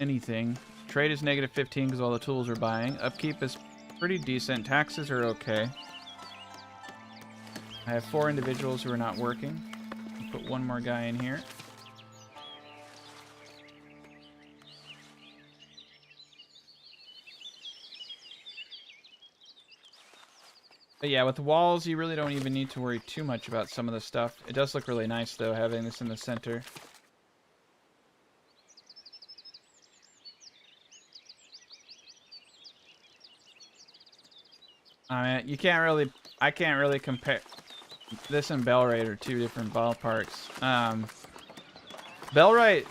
anything. Trade is negative 15 because all the tools we're buying. Upkeep is pretty decent. Taxes are okay. I have 4 individuals who are not working. I'll put one more guy in here. But yeah, with walls, you really don't even need to worry too much about some of the stuff. It does look really nice, though, having this in the center. I mean, I can't really compare. This and Bellrite are two different ballparks. Bellrite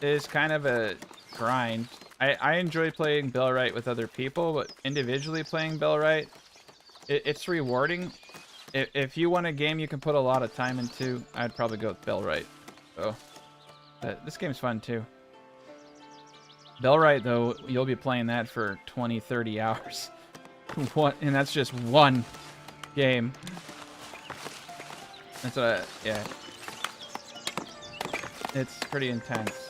is kind of a grind. I enjoy playing Bellrite with other people, but individually playing Bellrite, it's rewarding. If you want a game you can put a lot of time into, I'd probably go with Bellrite. So, this game's fun too. Bellrite, though, you'll be playing that for 20, 30 hours. And that's just one game. That's yeah. It's pretty intense.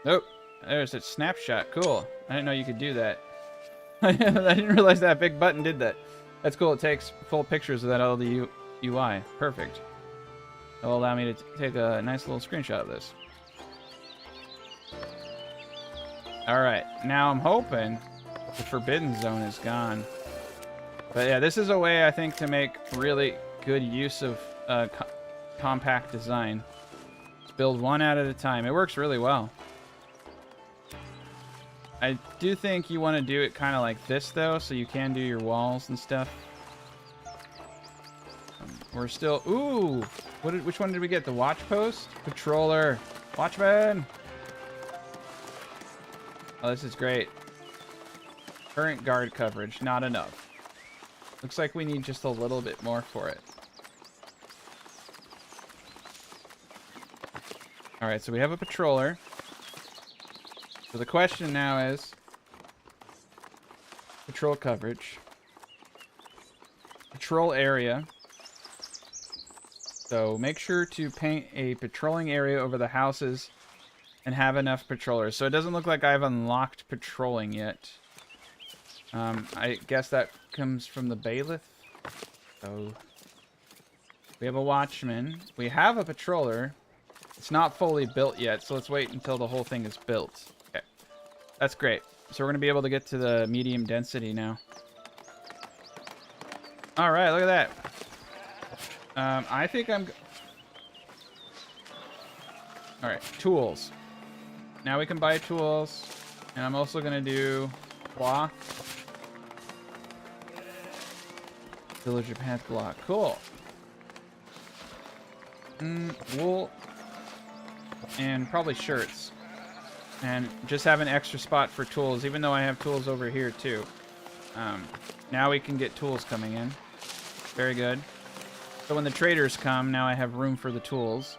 Nope. There's a snapshot. Cool. I didn't know you could do that. I didn't realize that big button did that. That's cool. It takes full pictures of that LD UI. Perfect. It'll allow me to take a nice little screenshot of this. Alright. Now I'm hoping the Forbidden Zone is gone. But yeah, this is a way, I think, to make really good use of compact design. Just build one out at a time. It works really well. I do think you want to do it kind of like this, though, so you can do your walls and stuff. We're still... Ooh! Which one did we get? The watch post? Patroller. Watchman! Oh, this is great. Current guard coverage. Not enough. Looks like we need just a little bit more for it. Alright, so we have a patroller. So the question now is patrol coverage, patrol area. So make sure to paint a patrolling area over the houses and have enough patrollers. So it doesn't look like I've unlocked patrolling yet. I guess that comes from the bailiff. So we have a watchman. We have a patroller. It's not fully built yet, so let's wait until the whole thing is built. Okay, that's great. So we're going to be able to get to the medium density now. All right, look at that. I think I'm... All right, tools. Now we can buy tools. And I'm also going to do block. Villager path block. Cool. Wool. And probably shirts. And just have an extra spot for tools, even though I have tools over here too. Now we can get tools coming in. Very good. So when the traders come, now I have room for the tools.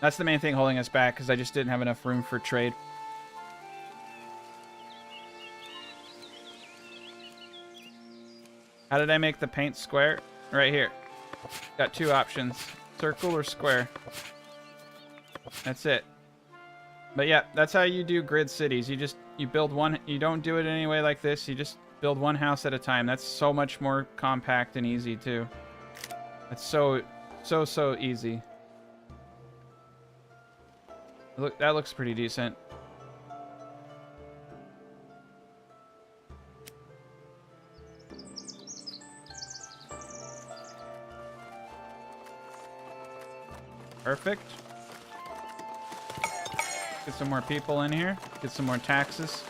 That's the main thing holding us back, because I just didn't have enough room for trade. How did I make the paint square? Right here. Got two options. Circle or square. That's it. But yeah, that's how you do grid cities. You build one. You don't do it anyway like this. You just build one house at a time. That's so much more compact and easy too. That's so easy. Look, that looks pretty decent. Perfect. Get some more people in here. Get some more taxes.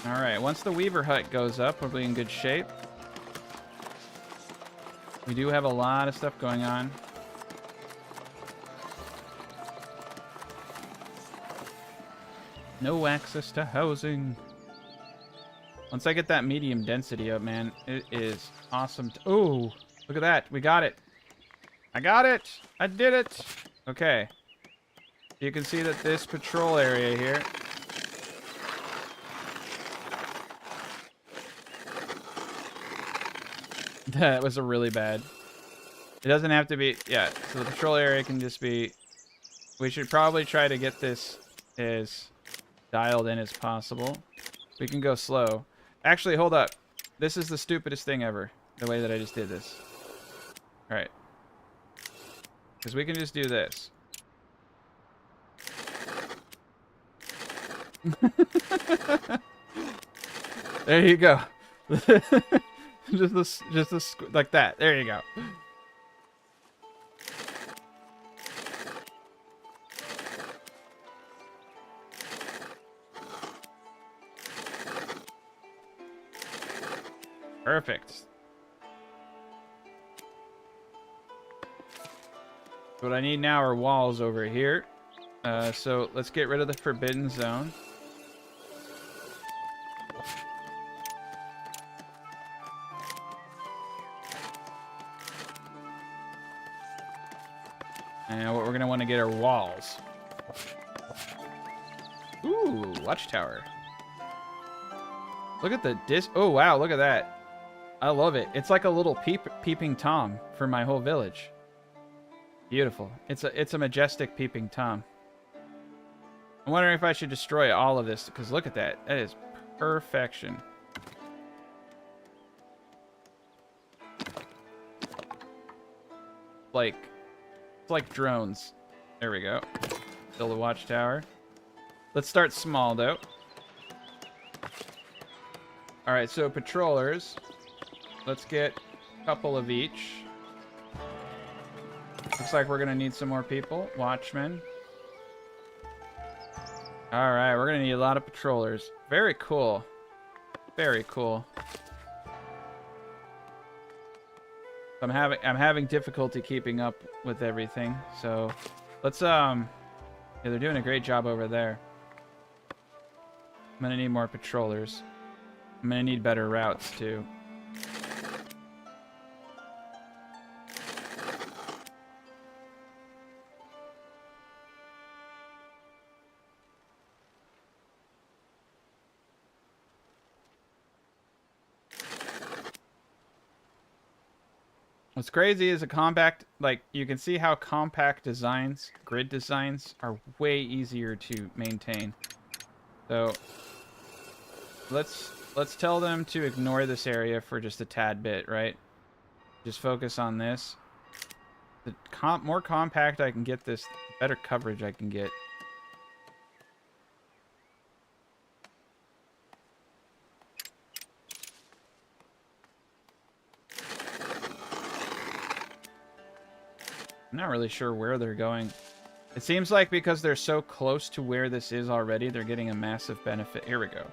Alright, once the Weaver Hut goes up, we'll be in good shape. We do have a lot of stuff going on. No access to housing. Once I get that medium density up, man, it is awesome. Ooh, look at that. We got it. I got it. I did it. Okay. You can see that this patrol area here. That was a really bad. It doesn't have to be, yeah, so the patrol area can just be, we should probably try to get this as dialed in as possible. We can go slow. Actually, hold up. This is the stupidest thing ever, the way that I just did this. All right. Because we can just do this. There you go. just this, like that. There you go. Perfect. What I need now are walls over here. So let's get rid of the forbidden zone. And what we're going to want to get are walls. Ooh, watchtower. Look at the oh wow, look at that. I love it. It's like a little peeping Tom for my whole village. Beautiful. It's a majestic peeping Tom. I'm wondering if I should destroy all of this, because look at that. That is perfection. It's like drones. There we go. Build a watchtower. Let's start small, though. Alright, so patrollers. Let's get a couple of each. Looks like we're going to need some more people. Watchmen. Alright, we're going to need a lot of patrollers. Very cool. Very cool. I'm having difficulty keeping up with everything, so let's yeah, they're doing a great job over there. I'm gonna need more patrollers. I'm gonna need better routes too. What's crazy is a compact, like, you can see how compact designs, grid designs, are way easier to maintain. So, let's tell them to ignore this area for just a tad bit, right? Just focus on this. The more compact I can get this, the better coverage I can get. I'm not really sure where they're going. It seems like because they're so close to where this is already, they're getting a massive benefit. Here we go.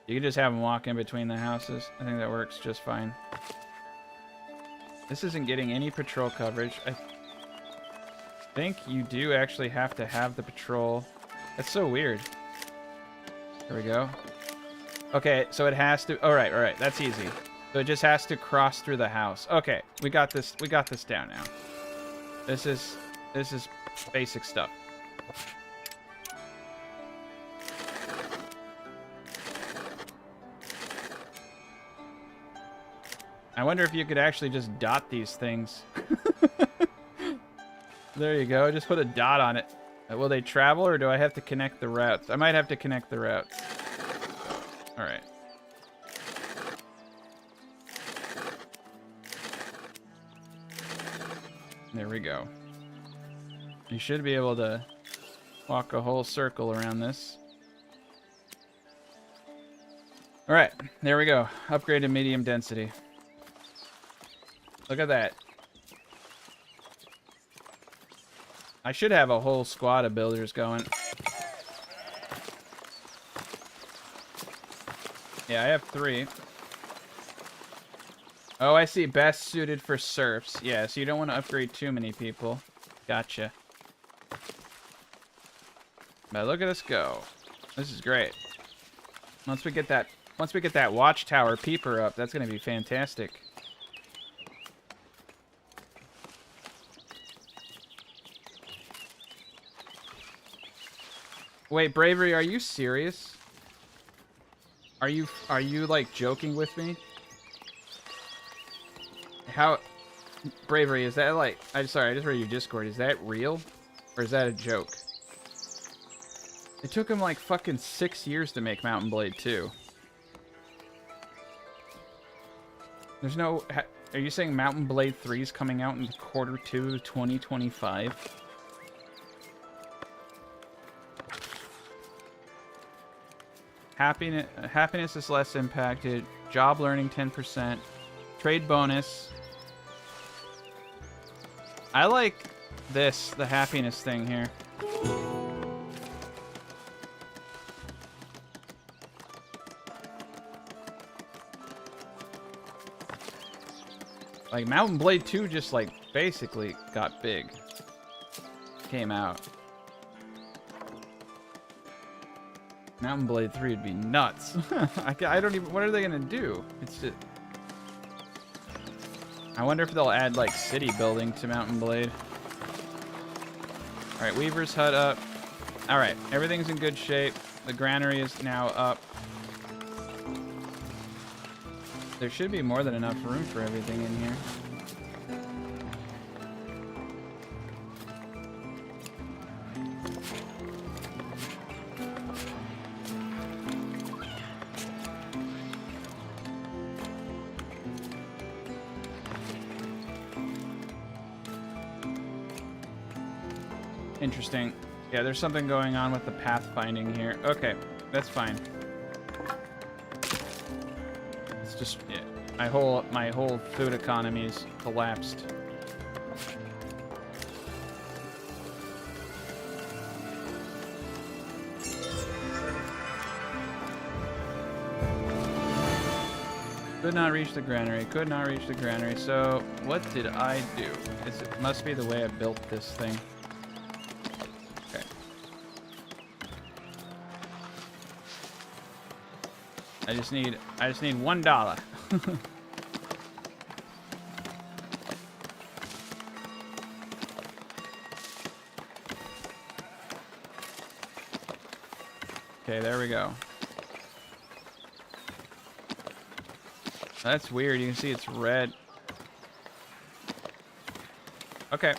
You can just have them walk in between the houses. I think that works just fine. This isn't getting any patrol coverage. I think you do actually have to have the patrol. That's so weird. There we go. Okay, so it has to... All right, that's easy. So it just has to cross through the house. Okay, we got this down now. This is basic stuff. I wonder if you could actually just dot these things. There you go, just put a dot on it. Will they travel, or do I have to connect the routes? I might have to connect the routes. Alright. There we go. You should be able to walk a whole circle around this. Alright, there we go. Upgrade to medium density. Look at that. I should have a whole squad of builders going. Yeah, I have 3. Oh, I see. Best suited for serfs. Yeah, so you don't want to upgrade too many people. Gotcha. But look at us go. This is great. Once we get that Once we get that watchtower peeper up, that's going to be fantastic. Wait, Bravery, are you serious? Are you like joking with me? How Bravery, is that like I'm sorry, I just read your Discord. Is that real? Or is that a joke? It took him like fucking 6 years to make Mountain Blade 2. There's no are you saying Mountain Blade 3 is coming out in quarter 2 2025? Happiness is less impacted. Job learning 10%. Trade bonus. I like this, the happiness thing here. Like Mountain Blade 2 just like basically got big. Came out. Mountain Blade 3 would be nuts. I don't even... What are they going to do? It's just... I wonder if they'll add, like, city building to Mountain Blade. Alright, Weaver's Hut up. Alright, everything's in good shape. The granary is now up. There should be more than enough room for everything in here. Interesting. Yeah, there's something going on with the pathfinding here. Okay, that's fine. It's just yeah, my whole food economy's collapsed. Could not reach the granary. Could not reach the granary. So what did I do? It must be the way I built this thing. I just need $1. Okay, there we go. That's weird. You can see it's red. Okay.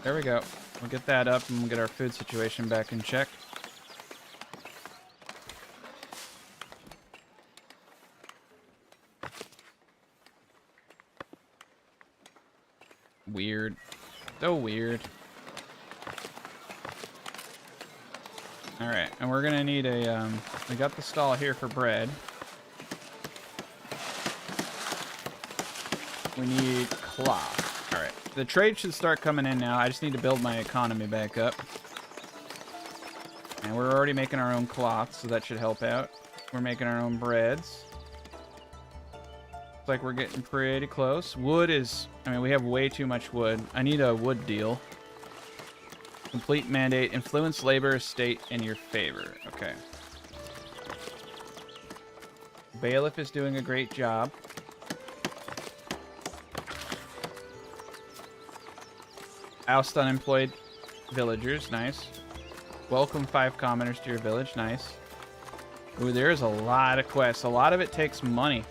There we go. We'll get that up and we'll get our food situation back in check. Weird. So weird. Alright, and we're gonna need a, we got the stall here for bread. We need cloth. Alright, the trade should start coming in now. I just need to build my economy back up. And we're already making our own cloth, so that should help out. We're making our own breads. Like we're getting pretty close. Wood is, I mean, we have way too much wood. I need a wood deal. Complete mandate. Influence labor estate in your favor. Okay. Bailiff is doing a great job. Oust unemployed villagers. Nice. Welcome 5 commoners to your village. Nice. Ooh, there's a lot of quests. A lot of it takes money.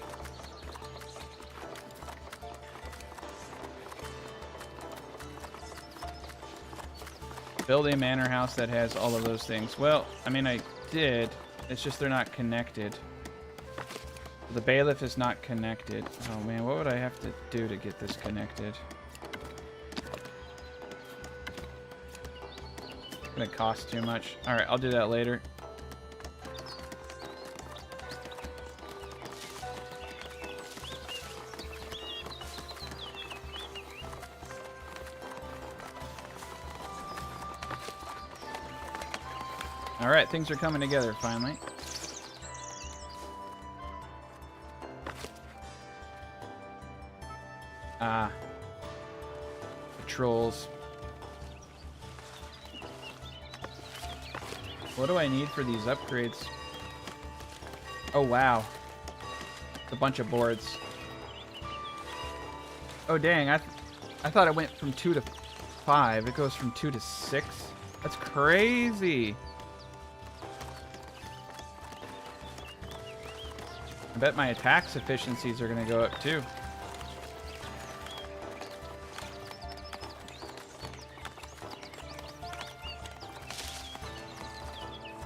Build a manor house that has all of those things. Well, I mean, I did. It's just they're not connected. The bailiff is not connected. Oh, man, what would I have to do to get this connected? It's gonna cost too much. Alright, I'll do that later. Alright, things are coming together finally. Ah. Patrols. What do I need for these upgrades? Oh, wow. It's a bunch of boards. Oh, dang. I thought it went from 2 to 5. It goes from 2 to 6. That's crazy. I bet my attacks efficiencies are going to go up, too.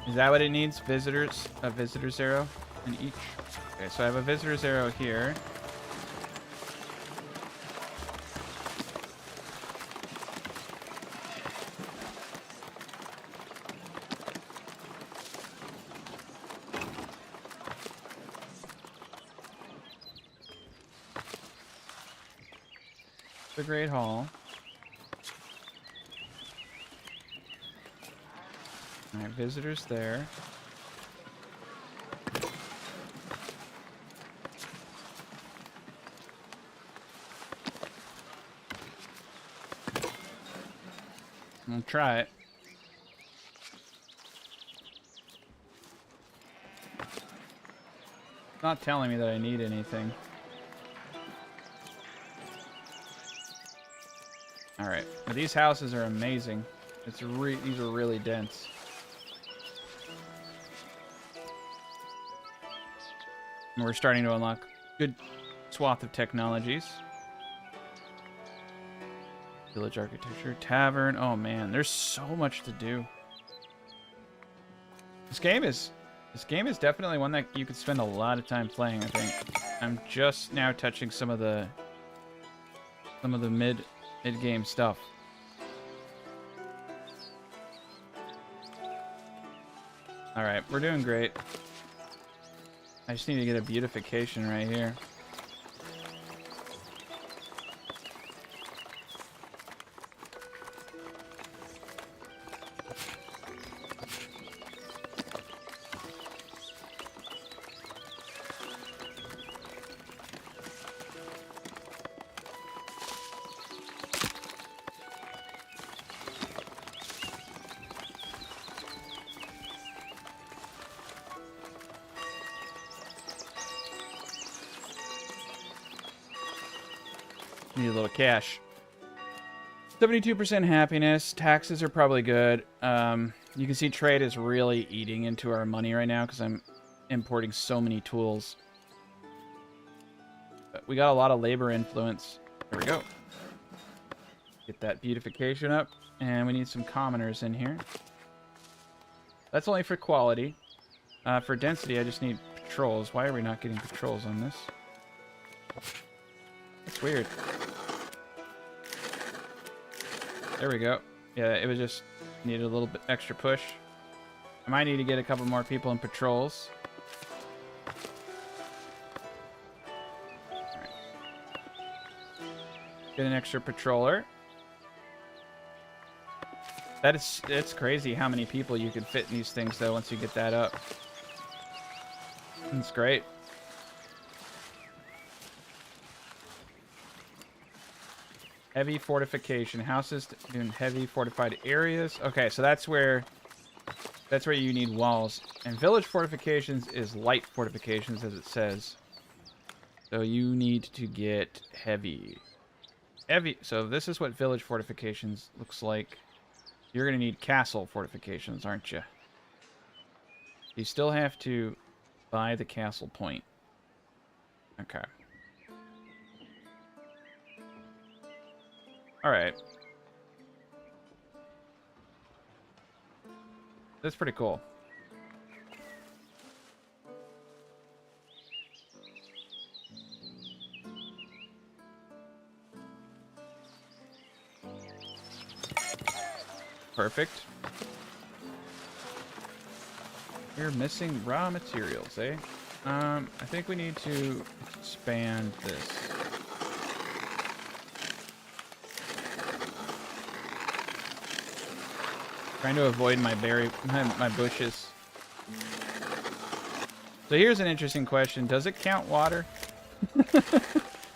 Is that what it needs? Visitors? A visitor's arrow in each? Okay, so I have a visitor's arrow here. The Great Hall. Alright, visitors there. I'll try it. It's not telling me that I need anything. Alright, but these houses are amazing. These are really dense. And we're starting to unlock good swath of technologies. Village architecture, tavern. Oh man, there's so much to do. This game is definitely one that you could spend a lot of time playing, I think. I'm just now touching some of the mid-game stuff. All right, we're doing great. I just need to get a beautification right here. Need a little cash. 72% happiness. Taxes are probably good. You can see trade is really eating into our money right now because I'm importing so many tools. But we got a lot of labor influence. There we go. Get that beautification up. And we need some commoners in here. That's only for quality. For density, I just need patrols. Why are we not getting patrols on this? That's weird. There we go. Yeah, it was just needed a little bit extra push. I might need to get a couple more people in patrols. All right. Get an extra patroller. It's crazy how many people you can fit in these things though once you get that up. It's great. Heavy fortification. Houses doing heavy fortified areas. Okay, so that's where you need walls. And village fortifications is light fortifications, as it says. So you need to get heavy. Heavy. So this is what village fortifications looks like. You're going to need castle fortifications, aren't you? You still have to buy the castle point. Okay. Alright. That's pretty cool. Perfect. You're missing raw materials, eh? I think we need to expand this. Trying to avoid my bushes. So here's an interesting question. Does it count water?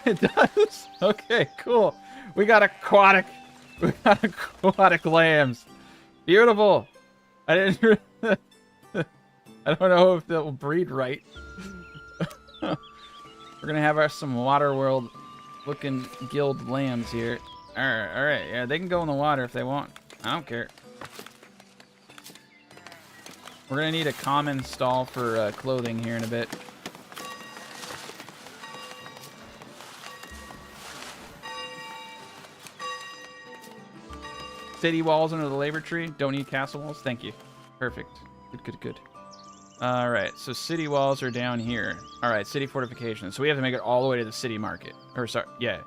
It does? Okay, cool. We got aquatic lambs. Beautiful. I didn't I don't know if they'll breed right. We're gonna have some Waterworld looking guild lambs here. Alright, yeah, they can go in the water if they want. I don't care. We're gonna need a common stall for clothing here in a bit. City walls under the labor tree. Don't need castle walls. Thank you. Perfect. Good. Alright, so city walls are down here. Alright, city fortifications. So we have to make it all the way to the city market. Or, sorry, yeah.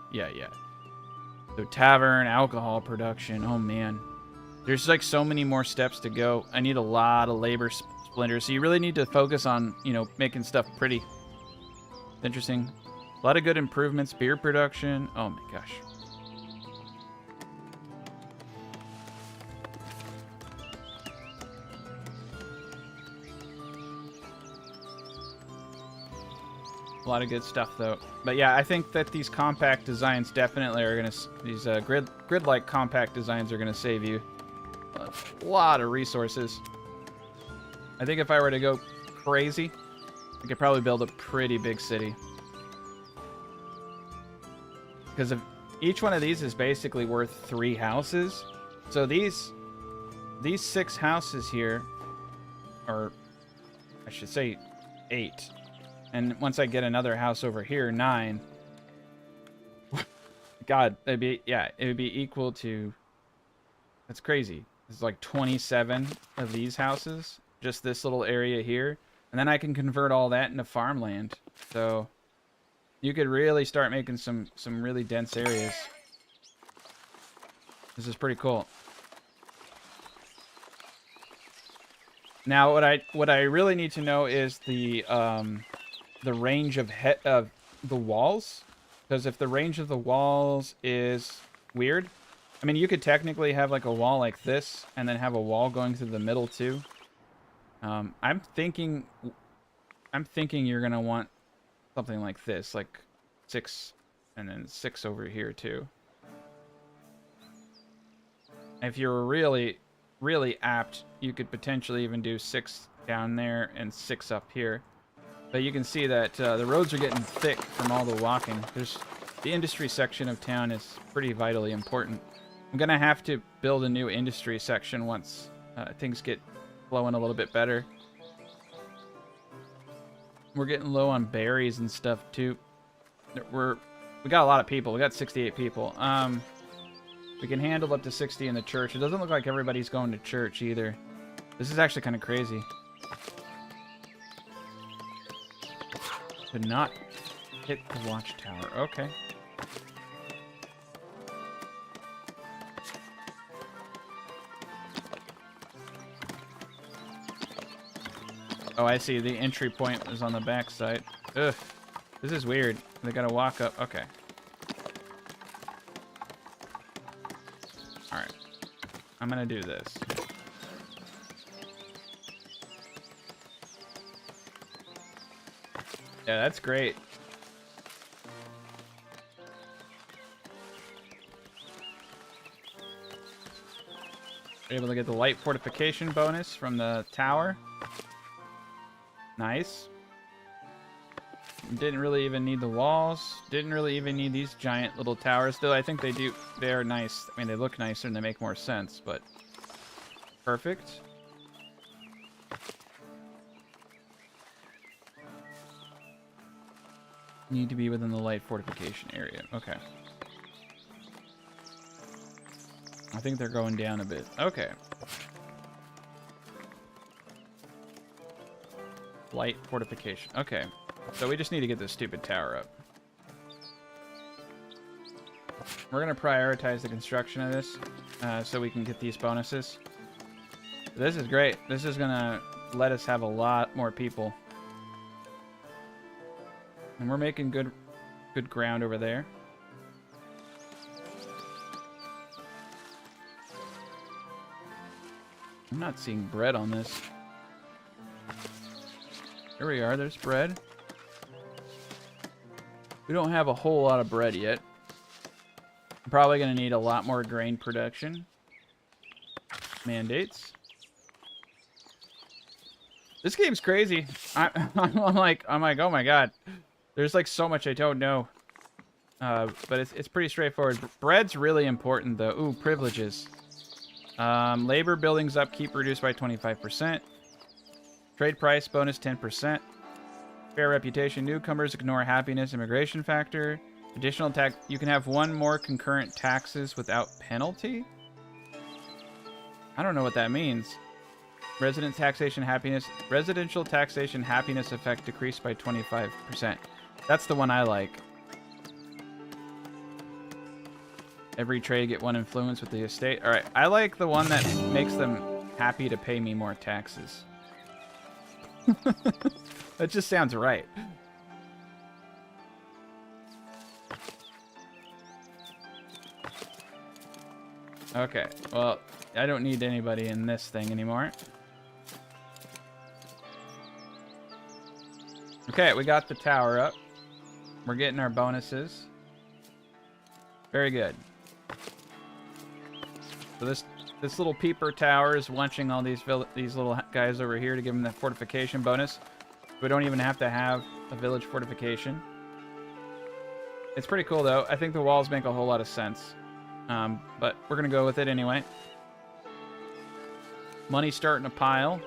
So tavern, alcohol production. Oh, man. There's like so many more steps to go. I need a lot of labor splinters. So you really need to focus on, you know, making stuff pretty. Interesting. A lot of good improvements. Beer production. Oh, my gosh. A lot of good stuff, though. But yeah, I think that these compact designs definitely are gonna. These grid-like compact designs are gonna save you a lot of resources. I think if I were to go crazy, I could probably build a pretty big city. Because if each one of these is basically worth 3 houses, so these 6 houses here, or I should say 8. And once I get another house over here, 9. God, it would be equal to... That's crazy. It's like 27 of these houses. Just this little area here. And then I can convert all that into farmland. So you could really start making some really dense areas. This is pretty cool. Now, what I really need to know is the range of the walls, because if the range of the walls is weird, I mean, you could technically have like a wall like this and then have a wall going through the middle too. I'm thinking you're gonna want something like this, like 6 and then 6 over here too. If you're really apt, you could potentially even do 6 down there and 6 up here. But you can see that the roads are getting thick from all the walking. The industry section of town is pretty vitally important. I'm going to have to build a new industry section once things get flowing a little bit better. We're getting low on berries and stuff too. We got a lot of people. We got 68 people. We can handle up to 60 in the church. It doesn't look like everybody's going to church either. This is actually kind of crazy. Could not hit the watchtower. Okay. Oh, I see. The entry point was on the back side. Ugh. This is weird. They gotta walk up. Okay. Alright. I'm gonna do this. Yeah, that's great. Able to get the light fortification bonus from the tower. Nice. Didn't really even need the walls. Didn't really even need these giant little towers. Though I think they are nice. I mean, they look nicer and they make more sense, but perfect. Need to be within the light fortification area. Okay. I think they're going down a bit. Okay. Light fortification. Okay. So we just need to get this stupid tower up. We're going to prioritize the construction of this so we can get these bonuses. This is great. This is going to let us have a lot more people. And we're making good ground over there. I'm not seeing bread on this. Here we are. There's bread. We don't have a whole lot of bread yet. I'm probably going to need a lot more grain production. Mandates. This game's crazy. I'm like, oh my god. There's like so much I don't know. But it's pretty straightforward. Bread's really important though. Ooh, privileges. Labor buildings upkeep reduced by 25%. Trade price bonus 10%. Fair reputation. Newcomers ignore happiness immigration factor. Additional tax. You can have one more concurrent taxes without penalty. I don't know what that means. Resident taxation happiness. Residential taxation happiness effect decreased by 25%. That's the one I like. Every trade get one influence with the estate. All right, I like the one that makes them happy to pay me more taxes. That just sounds right. Okay, well, I don't need anybody in this thing anymore. Okay, we got the tower up. We're getting our bonuses. Very good. So this little peeper tower is launching all these little guys over here to give them that fortification bonus. We don't even have to have a village fortification. It's pretty cool though. I think the walls make a whole lot of sense. But we're gonna go with it anyway. Money starting to pile.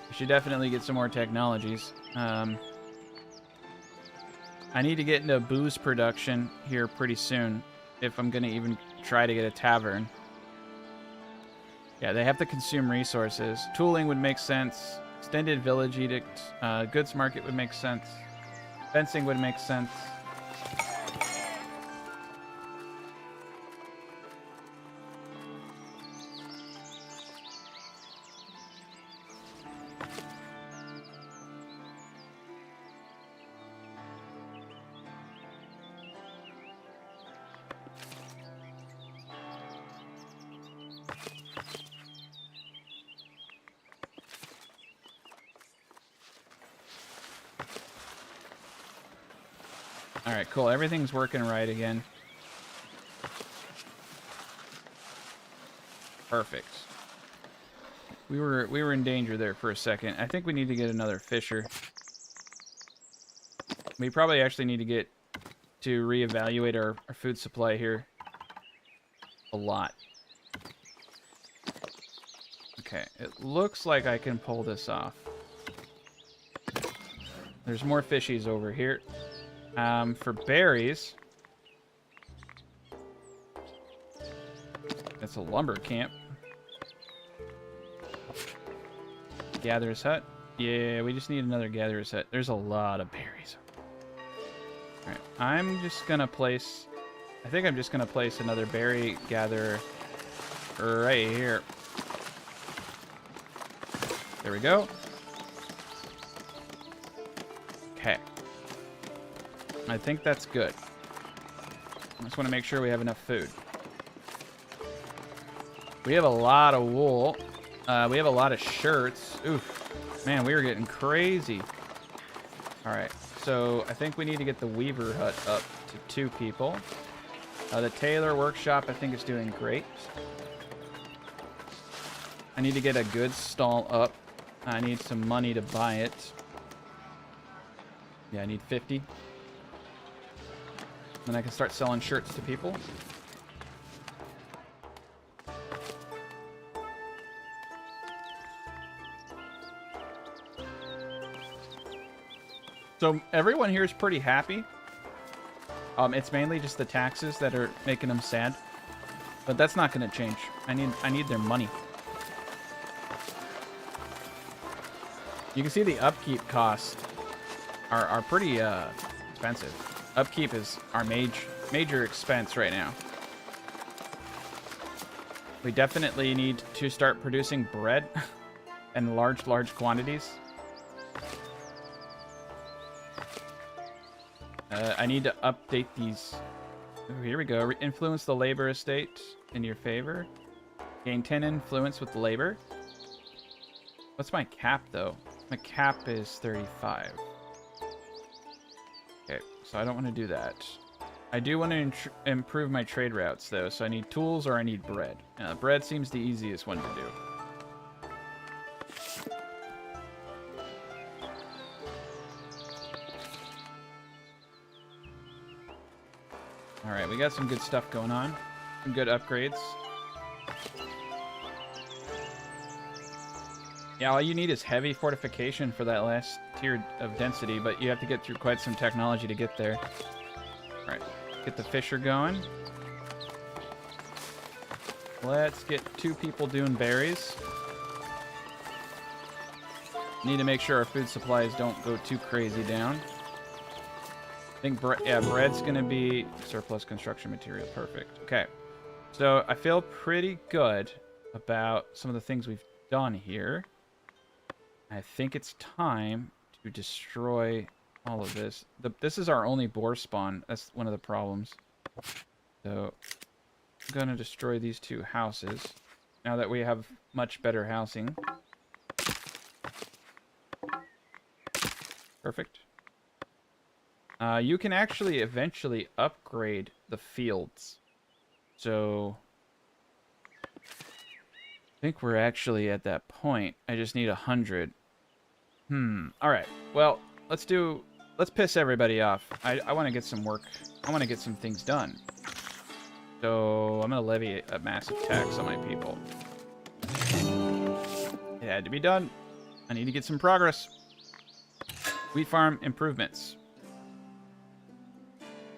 We should definitely get some more technologies. I need to get into booze production here pretty soon if I'm gonna even try to get a tavern. Yeah, they have to consume resources. Tooling would make sense. Extended village edict. Goods market would make sense. Fencing would make sense. Alright, cool. Everything's working right again. Perfect. We were in danger there for a second. I think we need to get another fisher. We probably actually need to reevaluate our food supply here a lot. Okay, it looks like I can pull this off. There's more fishies over here. For berries, it's a lumber camp. Gatherer's hut. Yeah, we just need another gatherer's hut. There's a lot of berries. Alright, I'm just gonna place... I think I'm just gonna place another berry gatherer right here. There we go. Okay. I think that's good. I just want to make sure we have enough food. We have a lot of wool. We have a lot of shirts. Oof. Man, we are getting crazy. Alright, so I think we need to get the weaver hut up to 2 people. The tailor workshop, I think, is doing great. I need to get a goods stall up. I need some money to buy it. Yeah, I need 50. Then I can start selling shirts to people. So everyone here is pretty happy. It's mainly just the taxes that are making them sad. But that's not going to change. I need their money. You can see the upkeep costs are pretty expensive. Upkeep is our major expense right now. We definitely need to start producing bread in large quantities. I need to update these. Oh, here we go. Influence the labor estate in your favor. Gain 10 influence with labor. What's my cap, though? My cap is 35. Okay, so I don't want to do that. I do want to improve my trade routes, though, so I need tools or I need bread. Bread seems the easiest one to do. Alright, we got some good stuff going on. Some good upgrades. Yeah, all you need is heavy fortification for that last tier of density, but you have to get through quite some technology to get there. Alright, get the fisher going. Let's get 2 people doing berries. Need to make sure our food supplies don't go too crazy down. I think, bread's going to be surplus construction material. Perfect. Okay. So I feel pretty good about some of the things we've done here. I think it's time to destroy all of this. This is our only boar spawn. That's one of the problems. So I'm going to destroy these 2 houses now that we have much better housing. Perfect. You can actually eventually upgrade the fields. So I think we're actually at that point. I just need 100. All right. Well, let's piss everybody off. I want to get some work. I want to get some things done. So I'm going to levy a massive tax on my people. It had to be done. I need to get some progress. Wheat farm improvements.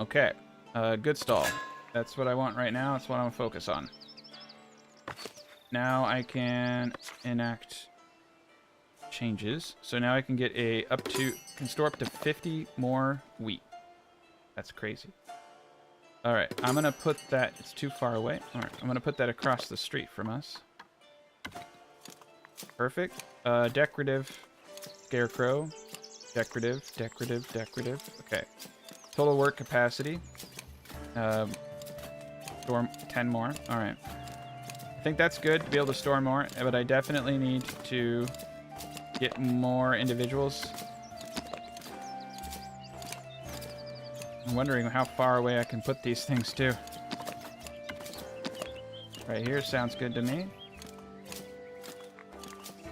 Okay. Good stall. That's what I want right now. That's what I'm going to focus on. Now I can enact changes. So now I can get can store up to 50 more wheat. That's crazy. All right. I'm going to put that. It's too far away. All right. I'm going to put that across the street from us. Perfect. Decorative. Scarecrow. Decorative. Decorative. Decorative. Okay. Total work capacity. Store 10 more. All right. I think that's good to be able to store more, but I definitely need to get more individuals. I'm wondering how far away I can put these things to. Right here sounds good to me.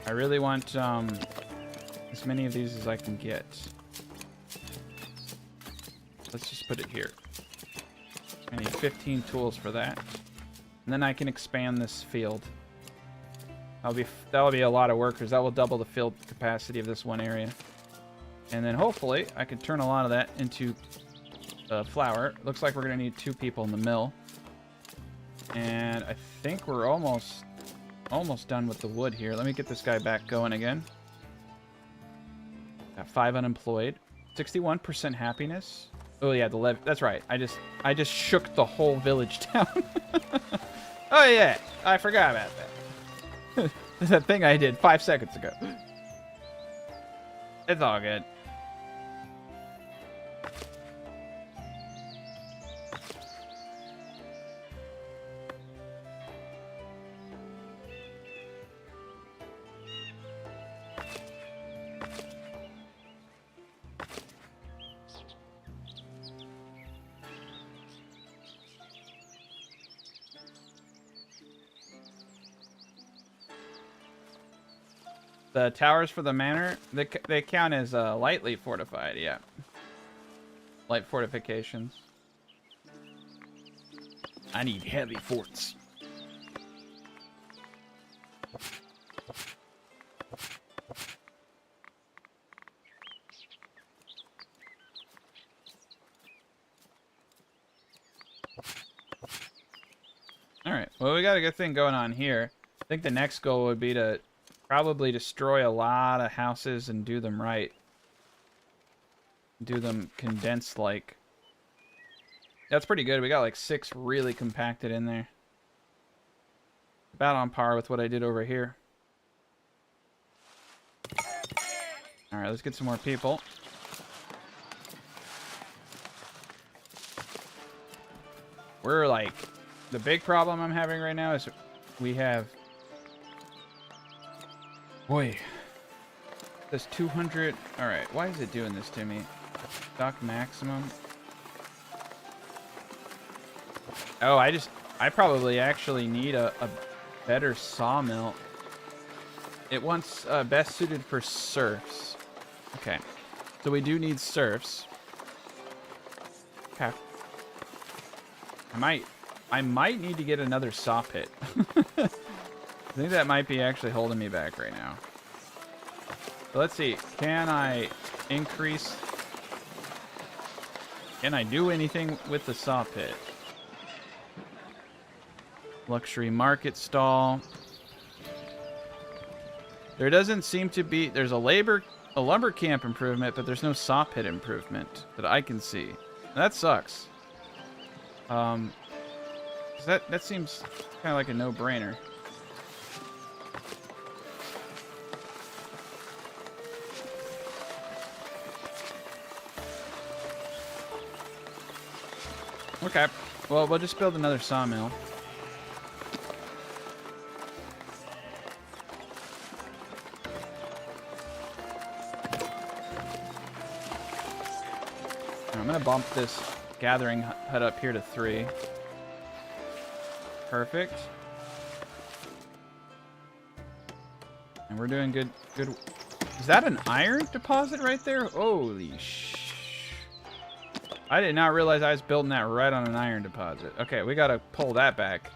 I really want as many of these as I can get. Let's just put it here. I need 15 tools for that. And then I can expand this field. That'll be a lot of workers. That will double the field capacity of this one area. And then hopefully I can turn a lot of that into flour. Looks like we're going to need 2 people in the mill. And I think we're almost done with the wood here. Let me get this guy back going again. Got 5 unemployed. 61% happiness. Oh yeah, the levy. That's right. I just shook the whole village down. Oh yeah, I forgot about that. That thing I did 5 seconds ago. It's all good. The towers for the manor, they count as lightly fortified, yeah. Light fortifications. I need heavy forts. Alright, well, we got a good thing going on here. I think the next goal would be to probably destroy a lot of houses and do them right. Do them condensed like. That's pretty good. We got like 6 really compacted in there. About on par with what I did over here. Alright, let's get some more people. We're like... The big problem I'm having right now is we have... Boy. This 200... Alright, why is it doing this to me? Stock maximum. Oh, I probably actually need a better sawmill. It wants best suited for serfs. Okay. So we do need serfs. Okay. I might need to get another saw pit. I think that might be actually holding me back right now. So let's see. Can I increase... Can I do anything with the saw pit? Luxury market stall. There doesn't seem to be... There's a lumber camp improvement, but there's no saw pit improvement that I can see. That sucks. That seems kind of like a no-brainer. Okay. Well, we'll just build another sawmill. I'm gonna bump this gathering hut up here to 3. Perfect. And we're doing good. Is that an iron deposit right there? Holy sh! I did not realize I was building that right on an iron deposit. Okay, we gotta pull that back.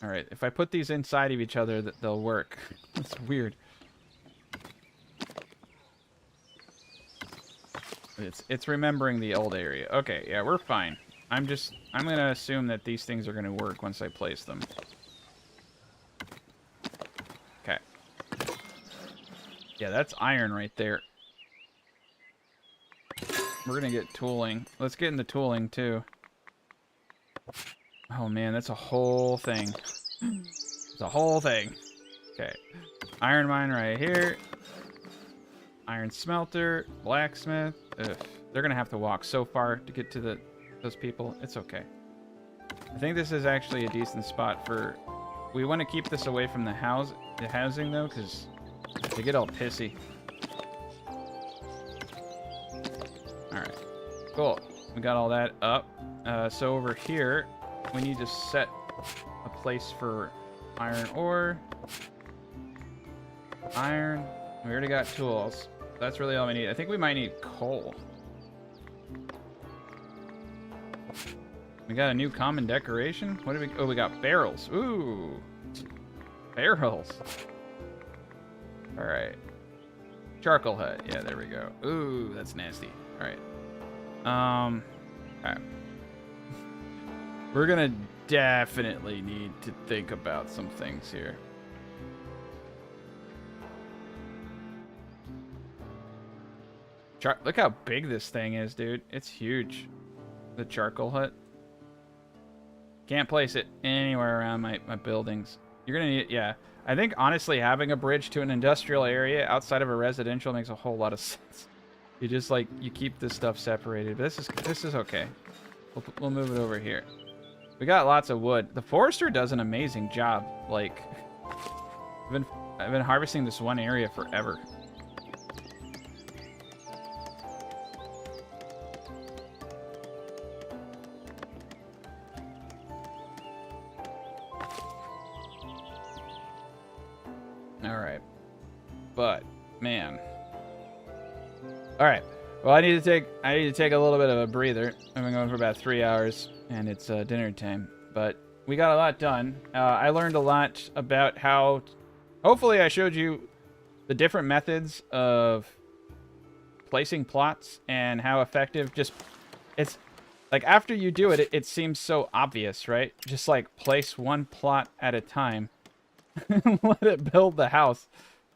Alright, if I put these inside of each other, they'll work. It's weird. It's remembering the old area. Okay, yeah, we're fine. I'm gonna assume that these things are gonna work once I place them. Okay. Yeah, that's iron right there. We're gonna get tooling. Let's get into tooling too. Oh man, that's a whole thing. It's a whole thing. Okay. Iron mine right here. Iron smelter. Blacksmith. Ugh. They're gonna have to walk so far to get to those people. It's okay. I think this is actually a decent spot for... We want to keep this away from the housing though, because they get all pissy. Alright. Cool. We got all that up. So over here, we need to set a place for iron ore. Iron. We already got tools. That's really all we need. I think we might need coal. We got a new common decoration. What do we... Oh, we got barrels. Ooh. Barrels. All right. Charcoal hut. Yeah, there we go. Ooh, that's nasty. All right. Okay. We're gonna definitely need to think about some things here. Look how big this thing is, dude. It's huge. The charcoal hut. Can't place it anywhere around my buildings. You're gonna need... Yeah. I think, honestly, having a bridge to an industrial area outside of a residential makes a whole lot of sense. You just, like, you keep this stuff separated. But this is okay. We'll move it over here. We got lots of wood. The forester does an amazing job. Like, I've been harvesting this one area forever. Alright. But, man. Alright. Well, I need to take a little bit of a breather. I've been going for about 3 hours, and it's dinner time. But we got a lot done. I learned a lot about how... Hopefully I showed you the different methods of placing plots and how effective just... It's... Like, after you do it, it seems so obvious, right? Just, like, place one plot at a time. Let it build the house.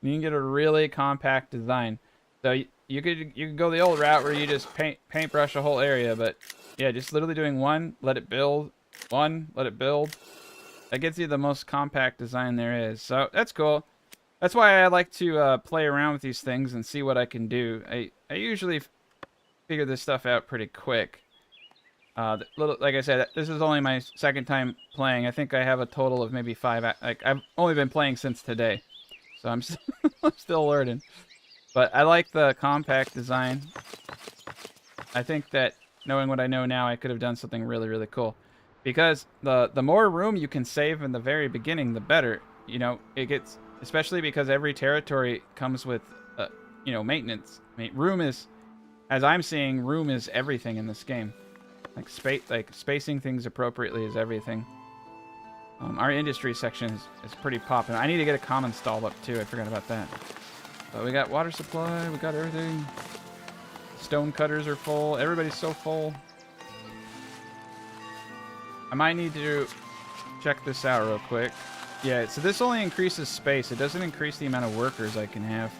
You can get a really compact design. So you could go the old route where you just paintbrush a whole area, but yeah, just literally doing one, let it build, one, let it build. That gets you the most compact design there is. So that's cool. That's why I like to play around with these things and see what I can do. I usually figure this stuff out pretty quick. Like I said, this is only my second time playing. I think I have a total of maybe 5. Like, I've only been playing since today, so I'm still learning. But I like the compact design. I think that knowing what I know now, I could have done something really, really cool. Because the more room you can save in the very beginning, the better. You know, it gets, especially because every territory comes with, you know, maintenance. I mean, room is, as I'm seeing, room is everything in this game. Like spacing things appropriately is everything. Our industry section is pretty popping. I need to get a common stall up too. I forgot about that. But we got water supply. We got everything. Stone cutters are full. Everybody's so full. I might need to check this out real quick. Yeah, so this only increases space. It doesn't increase the amount of workers I can have,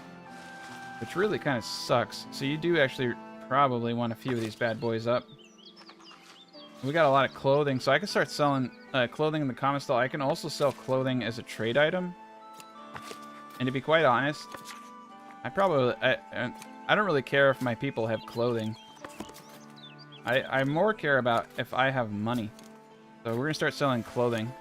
which really kind of sucks. So you do actually probably want a few of these bad boys up. We got a lot of clothing, so I can start selling clothing in the common stall. I can also sell clothing as a trade item. And to be quite honest, I don't really care if my people have clothing. I more care about if I have money. So we're gonna start selling clothing.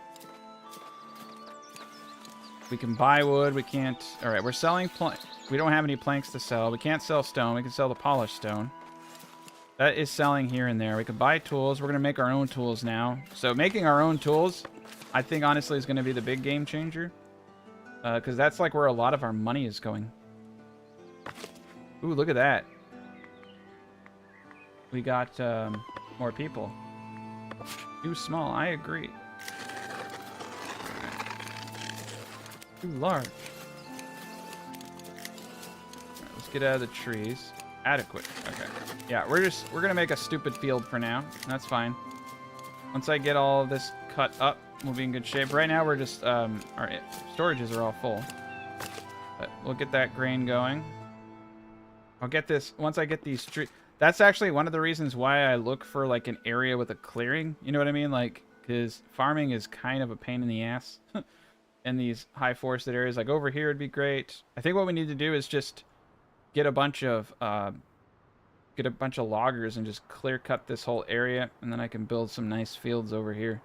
We can buy wood. We can't. All right, we're selling plank. We don't have any planks to sell. We can't sell stone. We can sell the polished stone. That is selling here and there. We can buy tools. We're going to make our own tools now. So making our own tools, I think, honestly, is going to be the big game changer. Because that's like where a lot of our money is going. Ooh, look at that. We got more people. Too small. I agree. Too large. Alright, let's get out of the trees. Adequate. Okay. Yeah, we're gonna make a stupid field for now. That's fine. Once I get all of this cut up, we'll be in good shape. Right now we're just our storages are all full. But we'll get that grain going. I'll get this once I get these trees. That's actually one of the reasons why I look for like an area with a clearing. You know what I mean? Like, because farming is kind of a pain in the ass in these high forested areas. Like over here would be great. I think what we need to do is just get a bunch of loggers and just clear cut this whole area, and then I can build some nice fields over here.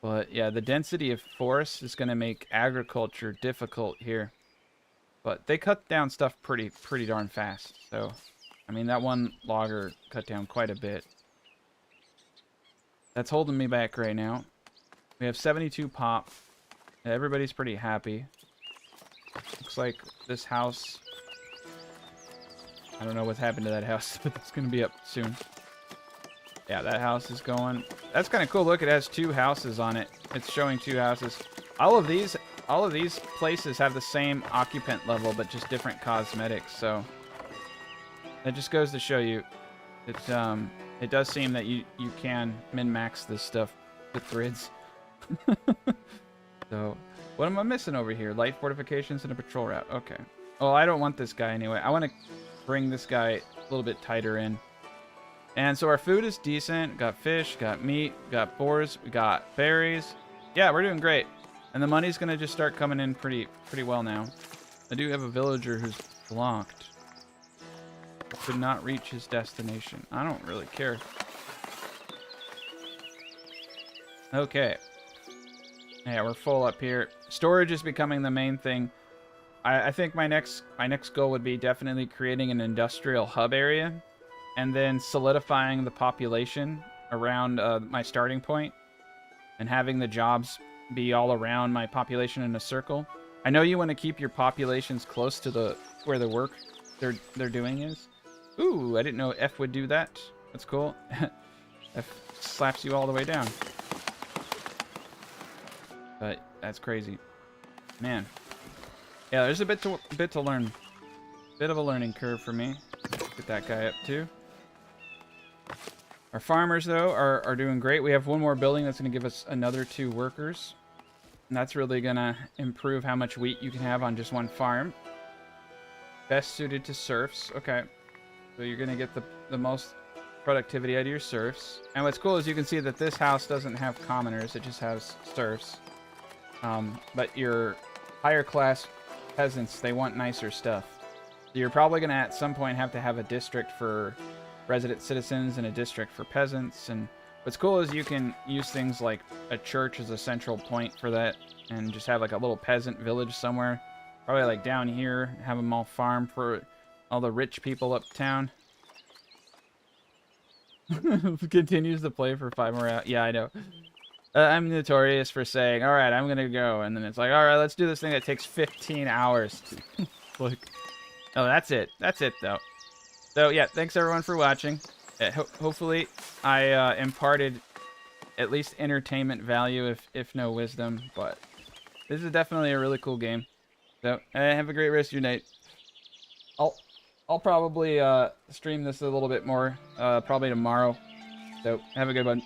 But yeah, the density of forests is going to make agriculture difficult here. But they cut down stuff pretty darn fast. So, I mean, that one logger cut down quite a bit. That's holding me back right now. We have 72 pop. Everybody's pretty happy. Looks like this house... I don't know what's happened to that house, but it's going to be up soon. Yeah, that house is going. That's kind of cool. Look, it has 2 houses on it. It's showing 2 houses. All of these places have the same occupant level, but just different cosmetics. So that just goes to show you it does seem that you can min-max this stuff with grids. So what am I missing over here? Light fortifications and a patrol route. Okay. Oh, I don't want this guy anyway. I want to bring this guy a little bit tighter in. And so our food is decent. Got fish, got meat, got boars, we got berries. Yeah, we're doing great. And the money's gonna just start coming in pretty well now. I do have a villager who's blocked. Could not reach his destination. I don't really care. Okay. Yeah, we're full up here. Storage is becoming the main thing. I think my next goal would be definitely creating an industrial hub area, and then solidifying the population around my starting point, and having the jobs be all around my population in a circle. I know you want to keep your populations close to where the work they're doing is. Ooh, I didn't know F would do that. That's cool. F slaps you all the way down. But that's crazy, man. Yeah, there's a bit to learn. Bit of a learning curve for me. Get that guy up too. Our farmers though are doing great. We have one more building that's going to give us another 2 workers, and that's really going to improve how much wheat you can have on just one farm. Best suited to serfs. Okay, so you're going to get the most productivity out of your serfs. And what's cool is you can see that this house doesn't have commoners; it just has serfs. But your higher class peasants, they want nicer stuff. So you're probably going to at some point have to have a district for resident citizens and a district for peasants. And what's cool is you can use things like a church as a central point for that, and just have like a little peasant village somewhere, probably like down here, have them all farm for all the rich people uptown. Continues to play for 5 more hours. Yeah, I know. I'm notorious for saying, all right, I'm going to go. And then it's like, all right, let's do this thing that takes 15 hours. Like, oh, that's it. That's it, though. So, yeah, thanks, everyone, for watching. Hopefully, I imparted at least entertainment value, if no wisdom. But this is definitely a really cool game. So, have a great rest of your night. I'll probably stream this a little bit more, probably tomorrow. So, have a good one.